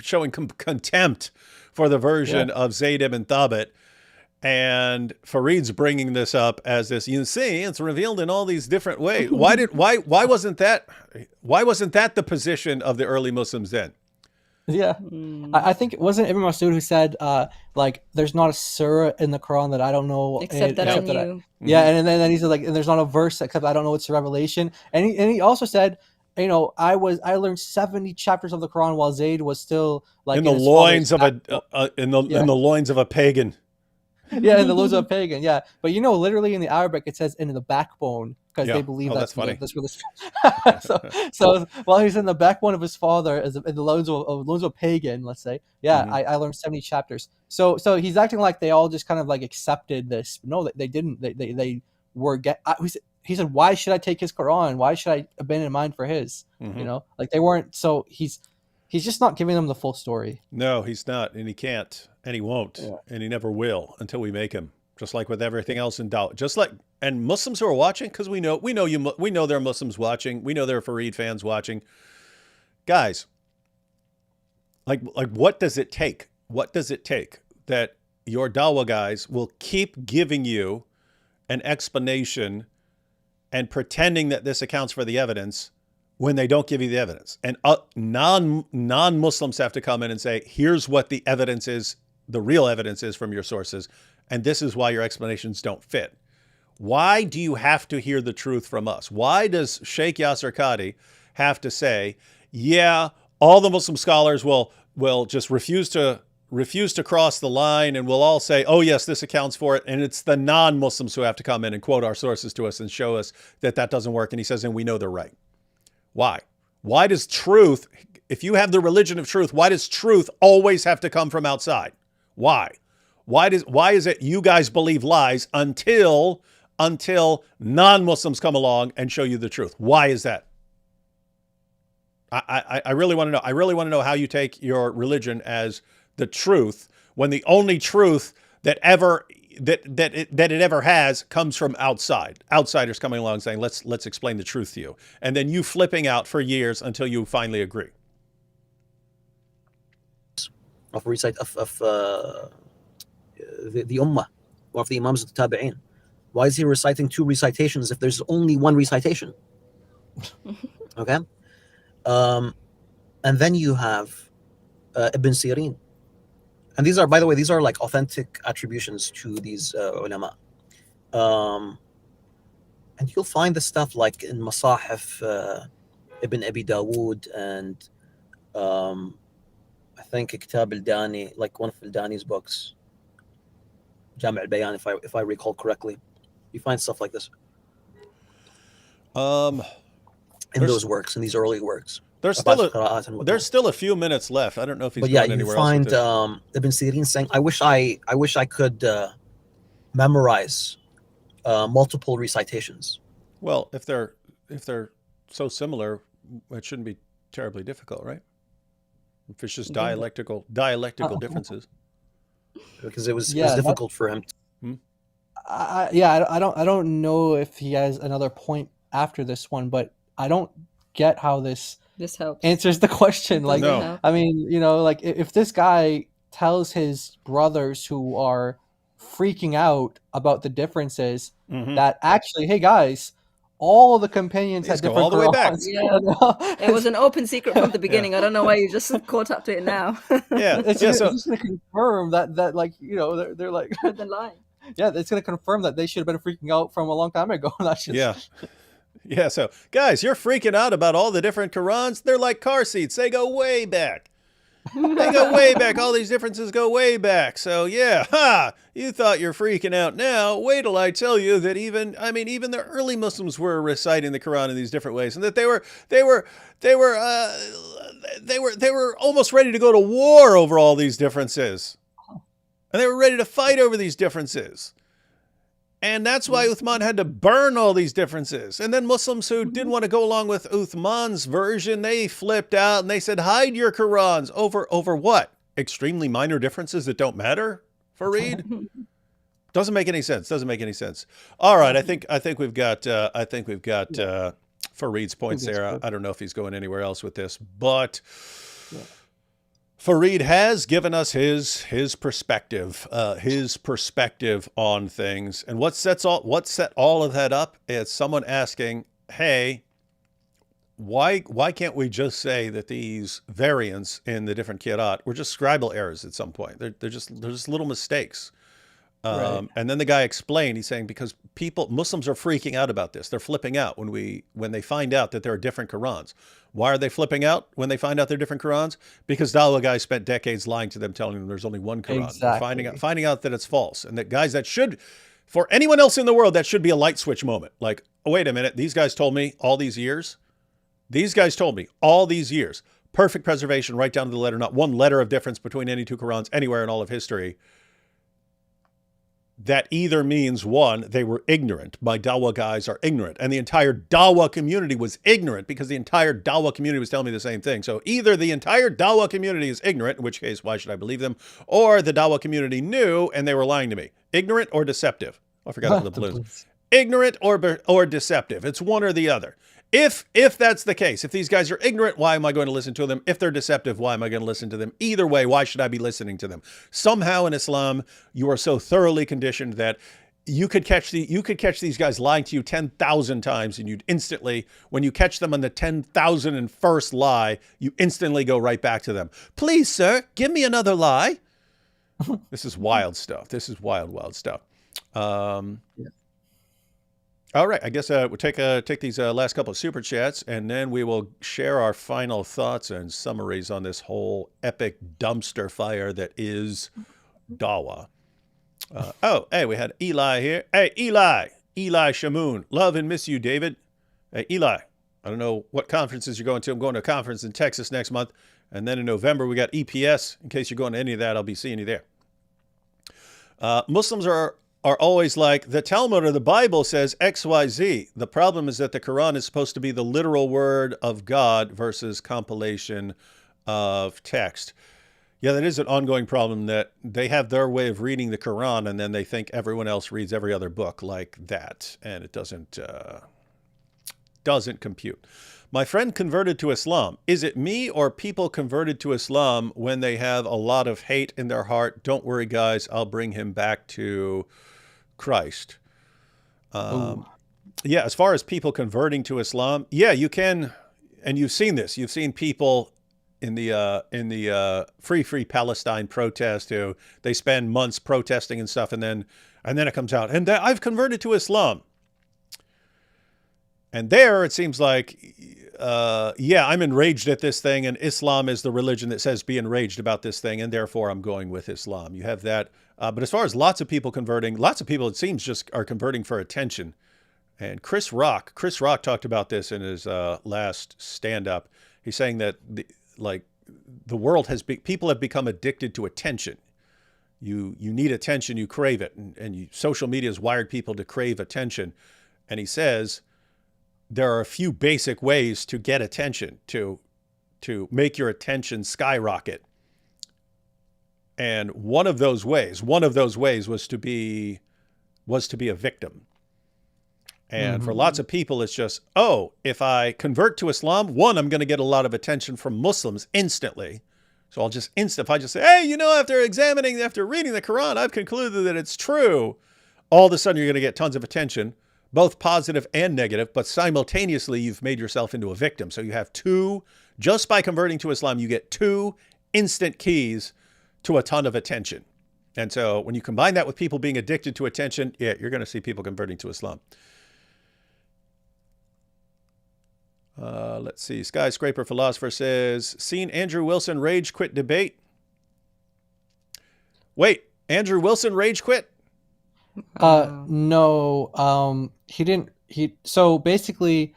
Speaker 1: showing contempt for the version of Zayd ibn Thabit, and Farid's bringing this up as this. You see, it's revealed in all these different ways. Why wasn't that the position of the early Muslims then?
Speaker 2: Yeah, I think it wasn't Ibn Masud who said, like, there's not a surah in the Quran that I don't know.
Speaker 3: Except that I knew.
Speaker 2: Yeah, and then he said, like, and there's not a verse except I don't know it's a revelation. And he also said, you know, I learned 70 chapters of the Quran while Zayd was still like
Speaker 1: in the loins of in the loins of a pagan.
Speaker 2: Yeah, in the loins of a pagan. Yeah, but you know, literally in the Arabic it says in the backbone, because they believe that's funny. That's really so while he's in the backbone of his father, as in the loins of a pagan, let's say. Yeah, I learned 70 chapters. So he's acting like they all just kind of like accepted this. No, they didn't. They were he said, why should I take his Quran? Why should I abandon mine for his? You know, like they weren't. So he's just not giving them the full story.
Speaker 1: No, he's not, and he can't, and he won't, and he never will until we make him. Just like with everything else in Dawah. And Muslims who are watching, because we know there are Muslims watching. We know there are Farid fans watching. Guys, like what does it take? What does it take that your Dawah guys will keep giving you an explanation and pretending that this accounts for the evidence when they don't give you the evidence? And non-Muslims have to come in and say, here's what the evidence is, the real evidence is from your sources, and this is why your explanations don't fit. Why do you have to hear the truth from us? Why does Sheikh Yasser Qadhi have to say, yeah, all the Muslim scholars will just refuse to cross the line, and we'll all say, oh yes, this accounts for it, and it's the non-Muslims who have to come in and quote our sources to us and show us that doesn't work? And he says, and we know they're right. Why? Why does truth, if you have the religion of truth, why does truth always have to come from outside? Why? Why is it you guys believe lies until non-Muslims come along and show you the truth? Why is that? I really want to know. I really want to know how you take your religion as the truth when the only truth that it ever has comes from outside. Outsiders coming along saying, let's explain the truth to you. And then you flipping out for years until you finally agree.
Speaker 4: Of the Ummah, or of the Imams of the Tabi'een. Why is he reciting two recitations if there's only one recitation? Okay? And then you have Ibn Sirin. And these are, by the way, these are like authentic attributions to these ulama. And you'll find the stuff like in Masahif Ibn Abi Dawood and I think Kitab al-Dani, like one of al-Dani's books, Jami' al-Bayan, if I recall correctly. You find stuff like this in those works, in these early works.
Speaker 1: There's still a few minutes left. I don't know if he's going anywhere else.
Speaker 4: But yeah, you find Ibn Sirin saying, I wish I could memorize multiple recitations.
Speaker 1: Well, if they're so similar, it shouldn't be terribly difficult, right? If it's just dialectical differences.
Speaker 4: Because it was difficult for him.
Speaker 2: I don't know if he has another point after this one, but I don't get how this
Speaker 3: helps
Speaker 2: answers the question. Like,
Speaker 1: no.
Speaker 2: I mean, you know, like if this guy tells his brothers who are freaking out about the differences that actually, hey guys, all of the companions had different
Speaker 1: all the way back.
Speaker 3: Yeah. It was an open secret from the beginning. I don't know why you just caught up to it now.
Speaker 2: It's just going to confirm that like, you know, they're like
Speaker 3: the line.
Speaker 2: Yeah, it's going to confirm that they should have been freaking out from a long time ago. That's just...
Speaker 1: Yeah. So guys, you're freaking out about all the different Qurans. They're like car seats. They go way back. They go way back. All these differences go way back. So yeah, you thought you're freaking out now. Wait till I tell you that even the early Muslims were reciting the Quran in these different ways, and that they were almost ready to go to war over all these differences, and they were ready to fight over these differences. And that's why Uthman had to burn all these differences. And then Muslims who didn't want to go along with Uthman's version, they flipped out and they said, hide your Qurans. Over what? Extremely minor differences that don't matter, Farid? Doesn't make any sense. Doesn't make any sense. All right, I think we've got Farid's points there. I don't know if he's going anywhere else with this, but Farid has given us his perspective on things. And what set all of that up is someone asking, hey, why can't we just say that these variants in the different Qir'at were just scribal errors at some point? They're just little mistakes.
Speaker 2: Right.
Speaker 1: And then the guy explained, he's saying, because Muslims are freaking out about this. They're flipping out when they find out that there are different Qurans. Why are they flipping out when they find out they're different Qurans? Because Dawah guys spent decades lying to them, telling them there's only one Quran.
Speaker 2: Exactly.
Speaker 1: Finding out that it's false. And that guys, that should, for anyone else in the world, that should be a light switch moment. Like, oh, wait a minute, these guys told me all these years. Perfect preservation right down to the letter, not one letter of difference between any two Qurans anywhere in all of history. That either means, one, they were ignorant. My Dawah guys are ignorant. And the entire Dawah community was ignorant because the entire Dawah community was telling me the same thing. So either the entire Dawah community is ignorant, in which case, why should I believe them? Or the Dawah community knew and they were lying to me. Ignorant or deceptive? I forgot about the balloons. Ignorant or deceptive. It's one or the other. If that's the case, if these guys are ignorant, why am I going to listen to them? If they're deceptive, why am I going to listen to them? Either way, why should I be listening to them? Somehow in Islam, you are so thoroughly conditioned that you could catch these guys lying to you 10,000 times, and you'd instantly, when you catch them on the 10,001st lie, you instantly go right back to them. Please, sir, give me another lie. This is wild stuff. This is wild stuff. All right, I guess we'll take these last couple of super chats, and then we will share our final thoughts and summaries on this whole epic dumpster fire that is Dawah. Hey, we had Eli here. Hey, Eli Shamoon, love and miss you, David. Hey, Eli, I don't know what conferences you're going to. I'm going to a conference in Texas next month, and then in November we got EPS. In case you're going to any of that, I'll be seeing you there. Muslims are always like, the Talmud or the Bible says XYZ. The problem is that the Quran is supposed to be the literal word of God versus compilation of text. Yeah, that is an ongoing problem, that they have their way of reading the Quran and then they think everyone else reads every other book like that. And it doesn't compute. My friend converted to Islam. Is it me or people converted to Islam when they have a lot of hate in their heart? Don't worry, guys. I'll bring him back to Christ. Yeah, as far as people converting to Islam, yeah, you can, and you've seen this. You've seen people in the Free Palestine protest who they spend months protesting and stuff, and then it comes out, and I've converted to Islam. And there it seems like, yeah, I'm enraged at this thing, and Islam is the religion that says be enraged about this thing, and therefore I'm going with Islam. You have that. But as far as lots of people converting, lots of people, it seems, just are converting for attention. And Chris Rock talked about this in his last stand-up. He's saying that the world people have become addicted to attention. You need attention, you crave it, and social media has wired people to crave attention. And he says there are a few basic ways to get attention, to make your attention skyrocket. And one of those ways was to be a victim. And for lots of people, it's just, oh, if I convert to Islam, one, I'm going to get a lot of attention from Muslims instantly. So if I just say, hey, after reading the Quran, I've concluded that it's true. All of a sudden, you're going to get tons of attention, both positive and negative, but simultaneously, you've made yourself into a victim. So you have just by converting to Islam, you get 2 instant keys to a ton of attention. And so when you combine that with people being addicted to attention, yeah, you're going to see people converting to Islam. Let's see. Skyscraper Philosopher says, seen Andrew Wilson rage quit debate? Wait, Andrew Wilson rage quit?
Speaker 2: No, he didn't. So basically,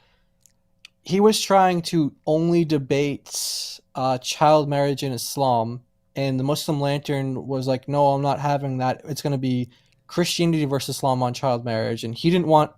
Speaker 2: he was trying to only debate child marriage in Islam, and the Muslim Lantern was like, no, I'm not having that. It's going to be Christianity versus Islam on child marriage. And he didn't want,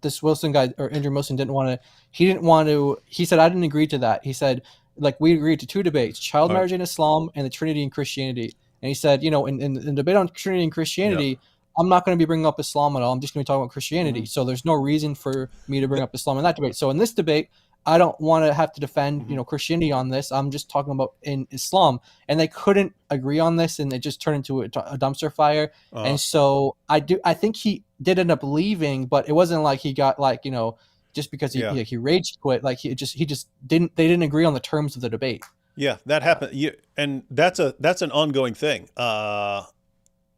Speaker 2: this Wilson guy, or Andrew Wilson didn't want to, he said, I didn't agree to that. He said, like, we agreed to two debates, child marriage in Islam and the Trinity in Christianity. And he said, you know, in the debate on Trinity and Christianity, I'm not going to be bringing up Islam at all. I'm just going to be talking about Christianity. So there's no reason for me to bring up Islam in that debate. So in this debate, I don't want to have to defend, you know, Christianity on this. I'm just talking about in Islam. And they couldn't agree on this, and it just turned into a dumpster fire. And so I think he did end up leaving, but it wasn't like he got, like, you know, just because he rage quit. Like they didn't agree on the terms of the debate. Yeah,
Speaker 1: that happened. And that's an ongoing thing.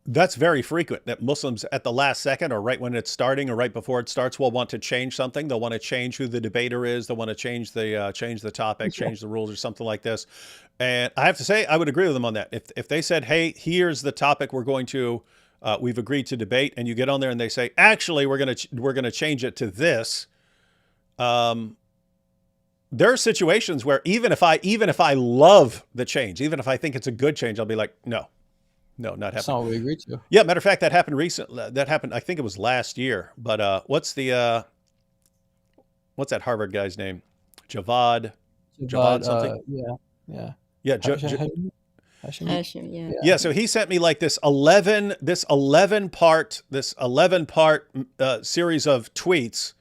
Speaker 1: That's very frequent, that Muslims at the last second, or right when it's starting, or right before it starts, will want to change something. They'll want to change who the debater is. They'll want to change the topic, change the rules, or something like this. And I have to say, I would agree with them on that. If they said, hey, here's the topic we've agreed to debate, and you get on there and they say, actually, we're gonna change it to this. There are situations where even if I love the change, even if I think it's a good change, I'll be like, no, not happening.
Speaker 2: That's not what we agreed to.
Speaker 1: Yeah, matter of fact, that happened recently. That happened, I think it was last year. But what's that Harvard guy's name? Javad something.
Speaker 3: Hashim,
Speaker 1: Yeah. So he sent me like this 11 part series of tweets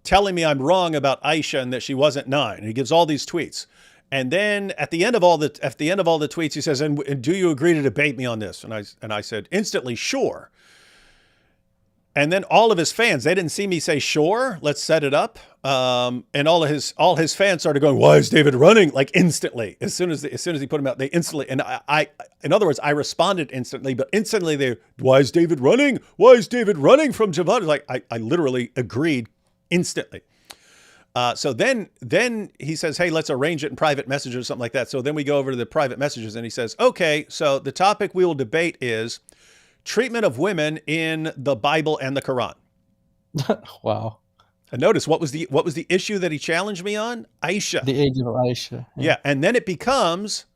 Speaker 1: telling me I'm wrong about Aisha and that she wasn't 9. And he gives all these tweets. And then at the end of all the tweets, he says, and do you agree to debate me on this? And I said instantly, sure. And then all of his fans, they didn't see me say, sure, let's set it up. And all his fans started going, why is David running? Like instantly, as soon as he put him out, they instantly, and in other words, I responded instantly, but instantly why is David running? Why is David running from Javad? Like I literally agreed instantly. So then he says, hey, let's arrange it in private messages or something like that. So then we go over to the private messages and he says, okay, so the topic we will debate is treatment of women in the Bible and the Quran.
Speaker 2: Wow.
Speaker 1: And notice what was the issue that he challenged me on? Aisha.
Speaker 2: The age of Aisha.
Speaker 1: Yeah. And then it becomes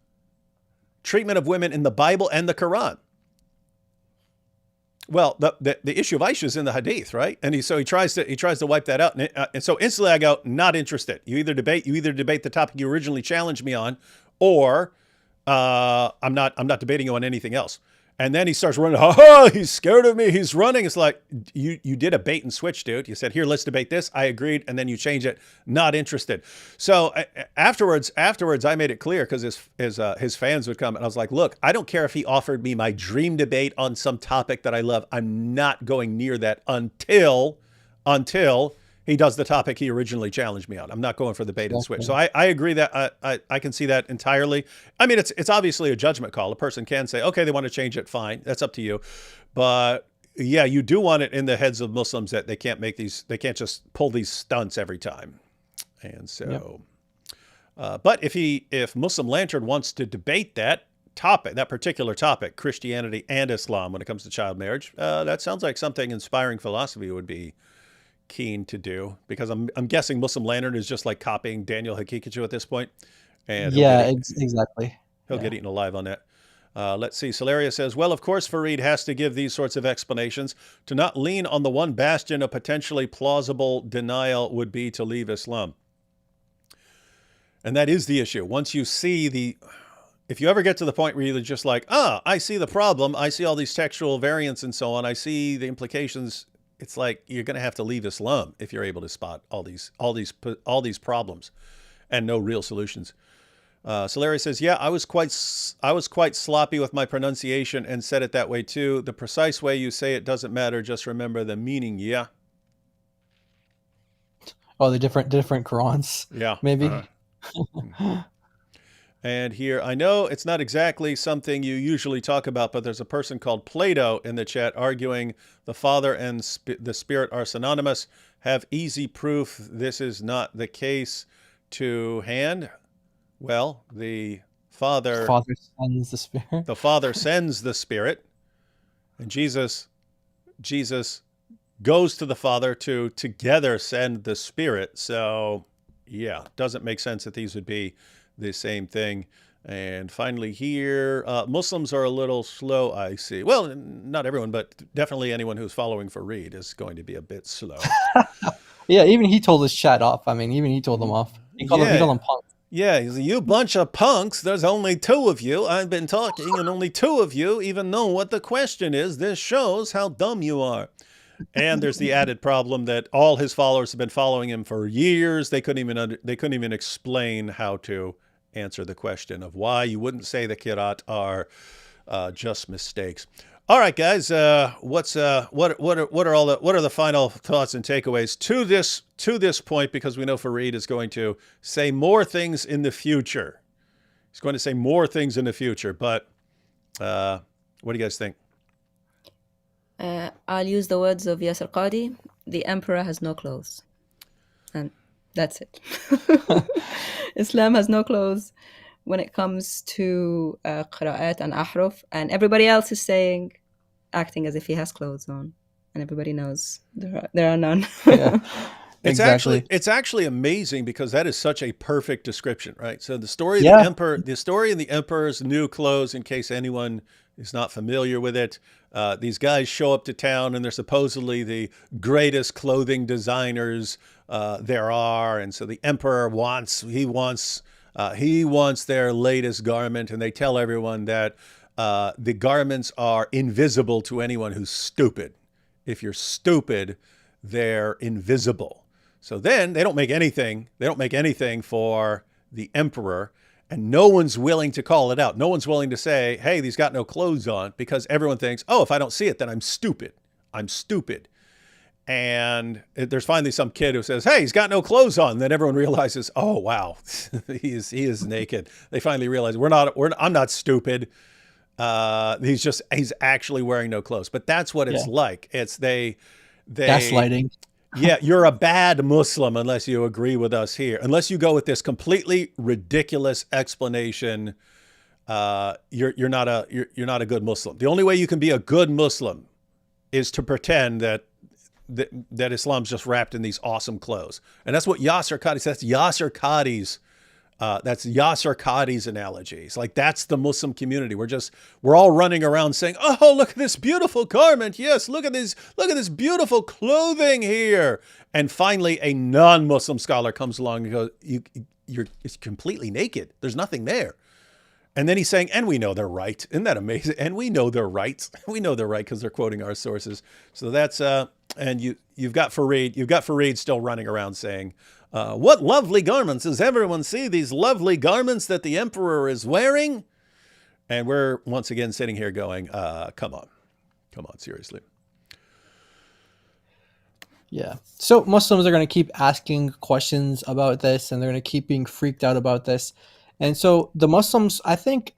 Speaker 1: treatment of women in the Bible and the Quran. Well, the issue of Aisha is in the Hadith, right? And he tries to wipe that out, and so instantly I go, not interested. You either debate the topic you originally challenged me on, or I'm not debating you on anything else. And then he starts running. He's scared of me. He's running. It's like you did a bait and switch, dude. You said, here, let's debate this. I agreed, and then you change it. Not interested. So afterwards, I made it clear because his fans would come, and I was like, look, I don't care if he offered me my dream debate on some topic that I love. I'm not going near that until he does the topic he originally challenged me on. I'm not going for the bait and switch. So I agree that I can see that entirely. I mean, it's obviously a judgment call. A person can say, okay, they want to change it, fine. That's up to you. But yeah, you do want it in the heads of Muslims that they can't just pull these stunts every time. And so, but if Muslim Lantern wants to debate that particular topic, Christianity and Islam, when it comes to child marriage, that sounds like something Inspiring Philosophy would be keen to do, because I'm guessing Muslim Lantern is just like copying Daniel Hakikachu at this point. And
Speaker 2: exactly.
Speaker 1: He'll get eaten alive on that. Let's see. Solaria says, well, of course, Farid has to give these sorts of explanations. To not lean on the one bastion of potentially plausible denial would be to leave Islam. And that is the issue. Once you see if you ever get to the point where you're just like, I see the problem. I see all these textual variants and so on. I see the implications. It's like you're going to have to leave Islam if you're able to spot all these problems and no real solutions. Solaria says, yeah, I was quite sloppy with my pronunciation and said it that way too. The precise way you say it doesn't matter. Just remember the meaning. Yeah.
Speaker 2: Oh, the different Qurans.
Speaker 1: Yeah.
Speaker 2: Maybe.
Speaker 1: And here, I know it's not exactly something you usually talk about, but there's a person called Plato in the chat arguing the Father and the Spirit are synonymous. Have easy proof this is not the case to hand. Well, the Father
Speaker 2: sends the Spirit.
Speaker 1: The Father sends the Spirit, and Jesus goes to the Father to together send the Spirit. So, yeah, doesn't make sense that these would be the same thing. And finally here, Muslims are a little slow, I see. Well, not everyone, but definitely anyone who's following Farid is going to be a bit slow.
Speaker 2: Yeah, even he told his chat off. I mean, even he told them off. He called them punks.
Speaker 1: Yeah, he's like, you bunch of punks. There's only two of you. I've been talking, and only two of you even know what the question is. This shows how dumb you are. And there's the added problem that all his followers have been following him for years. They couldn't even explain how to answer the question of why you wouldn't say the Qir'at are just mistakes. All right, guys. What are the final thoughts and takeaways to this point? Because we know Farid is going to say more things in the future. He's going to say more things in the future. But what do you guys think?
Speaker 3: I'll use the words of Yasir Qadi. The emperor has no clothes. And that's it. Islam has no clothes when it comes to Qira'at and Ahruf. And everybody else is acting as if he has clothes on. And everybody knows there are none.
Speaker 2: Yeah.
Speaker 1: It's actually amazing because that is such a perfect description, right? So the story of the story in the emperor's new clothes, in case anyone is not familiar with it, these guys show up to town and they're supposedly the greatest clothing designers there are, and so the emperor wants their latest garment, and they tell everyone that the garments are invisible to anyone who's stupid. If you're stupid, they're invisible. So then they don't make anything. They don't make anything for the emperor, and no one's willing to call it out. No one's willing to say, hey, he's got no clothes on, because everyone thinks, oh, if I don't see it, then I'm stupid. I'm stupid. And there's finally some kid who says, hey, he's got no clothes on. And then everyone realizes, oh, wow, he is naked. They finally realize I'm not stupid. He's actually wearing no clothes. But that's what it's like. It's they
Speaker 2: gaslighting.
Speaker 1: Yeah, you're a bad Muslim unless you agree with us here. Unless you go with this completely ridiculous explanation, you're not a good Muslim. The only way you can be a good Muslim is to pretend that Islam's just wrapped in these awesome clothes. And that's what Yasir Qadi says. That's Yasir Qadi's analogy. It's like, that's the Muslim community. We're all running around saying, oh, look at this beautiful garment. Yes, look at this beautiful clothing here. And finally, a non-Muslim scholar comes along and goes, it's completely naked. There's nothing there. And then he's saying, and we know they're right. Isn't that amazing? And we know they're right. We know they're right because they're quoting our sources. So that's, and you've got Farid still running around saying, what lovely garments. Does everyone see these lovely garments that the emperor is wearing? And we're once again sitting here going, come on, seriously.
Speaker 2: Yeah. So Muslims are going to keep asking questions about this, and they're going to keep being freaked out about this. And so the Muslims, I think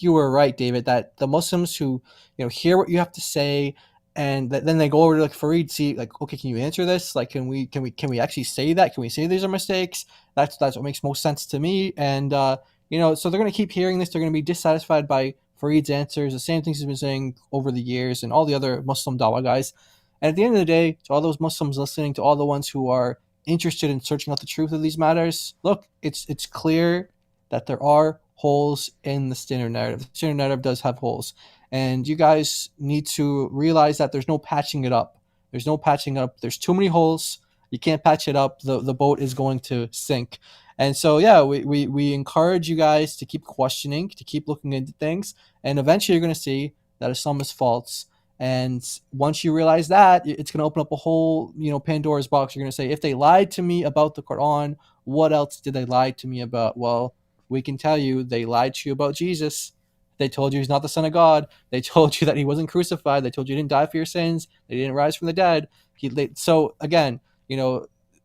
Speaker 2: you were right, David, that the Muslims who, hear what you have to say, and then they go over to like Farid, see like, okay, can you answer this? Like, can we actually say that? Can we say these are mistakes? That's what makes most sense to me. And so they're going to keep hearing this. They're going to be dissatisfied by Farid's answers, the same things he's been saying over the years, and all the other Muslim Dawah guys. And at the end of the day, to all those Muslims listening, to all the ones who are interested in searching out the truth of these matters, look, it's clear that there are holes in the standard narrative. The standard narrative does have holes. And you guys need to realize that there's no patching it up. There's too many holes. You can't patch it up. The boat is going to sink. And so, yeah, we encourage you guys to keep questioning, to keep looking into things. And eventually you're going to see that Islam is false. And once you realize that, it's going to open up a whole, Pandora's box. You're going to say, if they lied to me about the Quran, what else did they lie to me about? Well, we can tell you they lied to you about Jesus. They told you he's not the Son of God. They told you that he wasn't crucified. They told you he didn't die for your sins. They didn't rise from the dead. So again,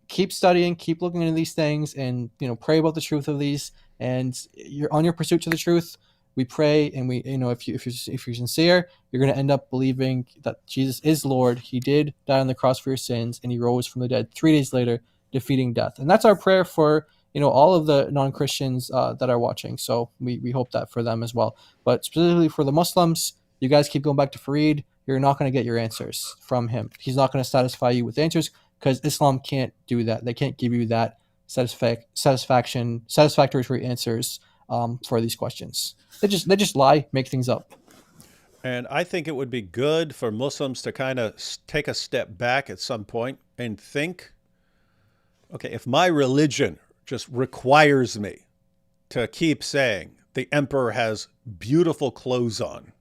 Speaker 2: keep studying, keep looking into these things, and pray about the truth of these. and you're on your pursuit to the truth. We pray, and we, if you're sincere, you're going to end up believing that Jesus is Lord. He did die on the cross for your sins, and he rose from the dead 3 days later, defeating death. And that's our prayer for all of the non-Christians that are watching. So we hope that for them as well. But specifically for the Muslims, you guys keep going back to Farid. You're not going to get your answers from him. He's not going to satisfy you with answers, because Islam can't do that. They can't give you that satisfactory answers for these questions. They just lie, make things up.
Speaker 1: And I think it would be good for Muslims to kind of take a step back at some point and think, okay, if my religion just requires me to keep saying the emperor has beautiful clothes on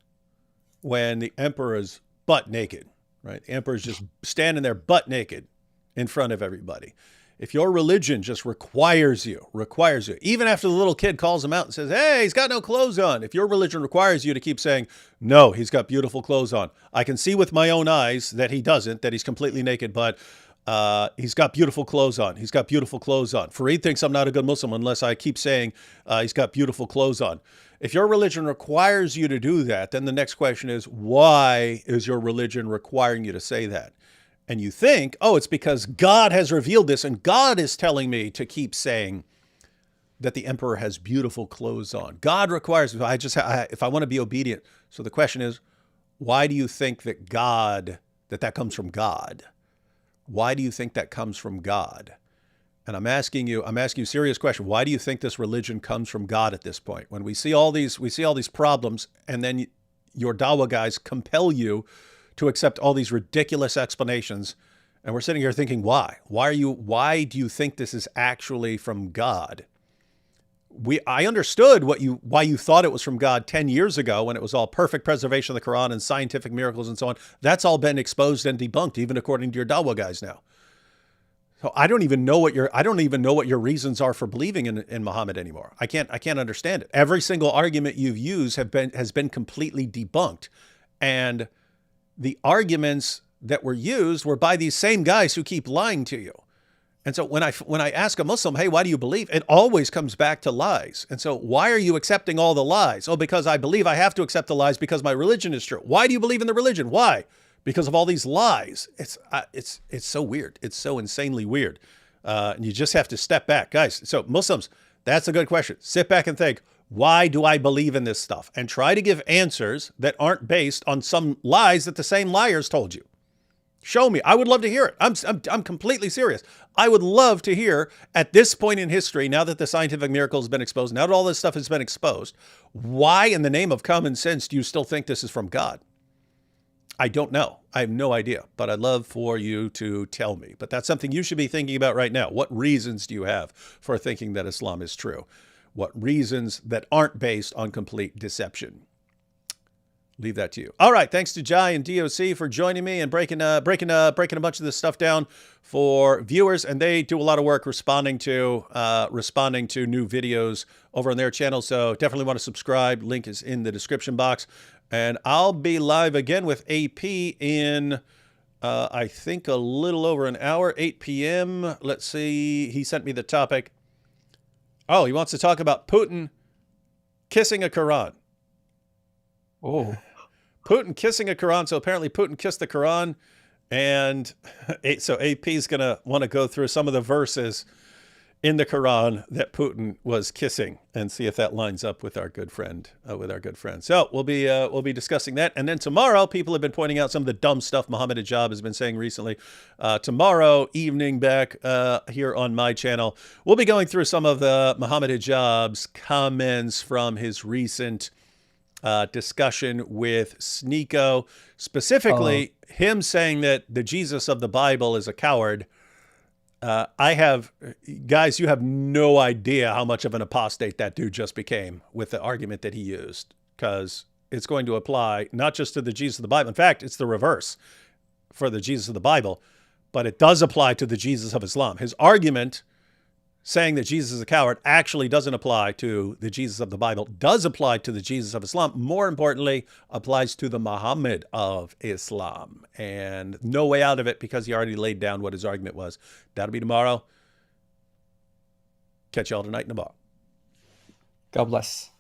Speaker 1: when the emperor is butt naked, right? The emperor's just standing there butt naked in front of everybody. If your religion just requires you, even after the little kid calls him out and says, hey, he's got no clothes on. If your religion requires you to keep saying, no, he's got beautiful clothes on. I can see with my own eyes that he doesn't, that he's completely naked, but he's got beautiful clothes on. He's got beautiful clothes on. Farid thinks I'm not a good Muslim unless I keep saying he's got beautiful clothes on. If your religion requires you to do that, then the next question is, why is your religion requiring you to say that? And you think, oh, it's because God has revealed this and God is telling me to keep saying that the emperor has beautiful clothes on. God requires me. If I want to be obedient. So the question is, why do you think that that comes from God? Why do you think that comes from God? And I'm asking you a serious question. Why do you think this religion comes from God at this point? When we see all these problems, and then your Dawah guys compel you to accept all these ridiculous explanations, and we're sitting here thinking, why? Why do you think this is actually from God? I understood why you thought it was from God 10 years ago when it was all perfect preservation of the Quran and scientific miracles and so on. That's all been exposed and debunked, even according to your Dawah guys now. So I don't even know what your reasons are for believing in Muhammad anymore. I can't understand it. Every single argument you've used has been completely debunked, and the arguments that were used were by these same guys who keep lying to you. And so when I ask a Muslim, hey, why do you believe? It always comes back to lies. And so why are you accepting all the lies? Oh, because I believe I have to accept the lies because my religion is true. Why do you believe in the religion? Why? Because of all these lies. It's so weird. It's so insanely weird. And you just have to step back. Guys, so Muslims, that's a good question. Sit back and think, why do I believe in this stuff? And try to give answers that aren't based on some lies that the same liars told you. Show me. I would love to hear it. I'm completely serious. I would love to hear at this point in history, now that the scientific miracle has been exposed, now that all this stuff has been exposed, why in the name of common sense do you still think this is from God? I don't know. I have no idea, but I'd love for you to tell me. But that's something you should be thinking about right now. What reasons do you have for thinking that Islam is true? What reasons that aren't based on complete deception? Leave that to you. All right. Thanks to Jai and DOC for joining me and breaking a bunch of this stuff down for viewers. And they do a lot of work responding to new videos over on their channel. So definitely want to subscribe. Link is in the description box. And I'll be live again with AP in, I think, a little over an hour, 8 p.m. Let's see. He sent me the topic. Oh, he wants to talk about Putin kissing a Quran.
Speaker 2: Oh,
Speaker 1: Putin kissing a Quran. So apparently Putin kissed the Quran. And so AP is going to want to go through some of the verses in the Quran that Putin was kissing and see if that lines up with our good friend, So we'll be discussing that. And then tomorrow, people have been pointing out some of the dumb stuff Muhammad Hijab has been saying recently. Tomorrow evening back here on my channel, we'll be going through some of the Muhammad Hijab's comments from his recent discussion with SOOOO, specifically him saying that the Jesus of the Bible is a coward. Guys, you have no idea how much of an apostate that dude just became with the argument that he used, because it's going to apply not just to the Jesus of the Bible. In fact, it's the reverse for the Jesus of the Bible, but it does apply to the Jesus of Islam. His argument saying that Jesus is a coward actually doesn't apply to the Jesus of the Bible, does apply to the Jesus of Islam. More importantly, applies to the Muhammad of Islam. And no way out of it because he already laid down what his argument was. That'll be tomorrow. Catch y'all tonight in the bar.
Speaker 2: God bless.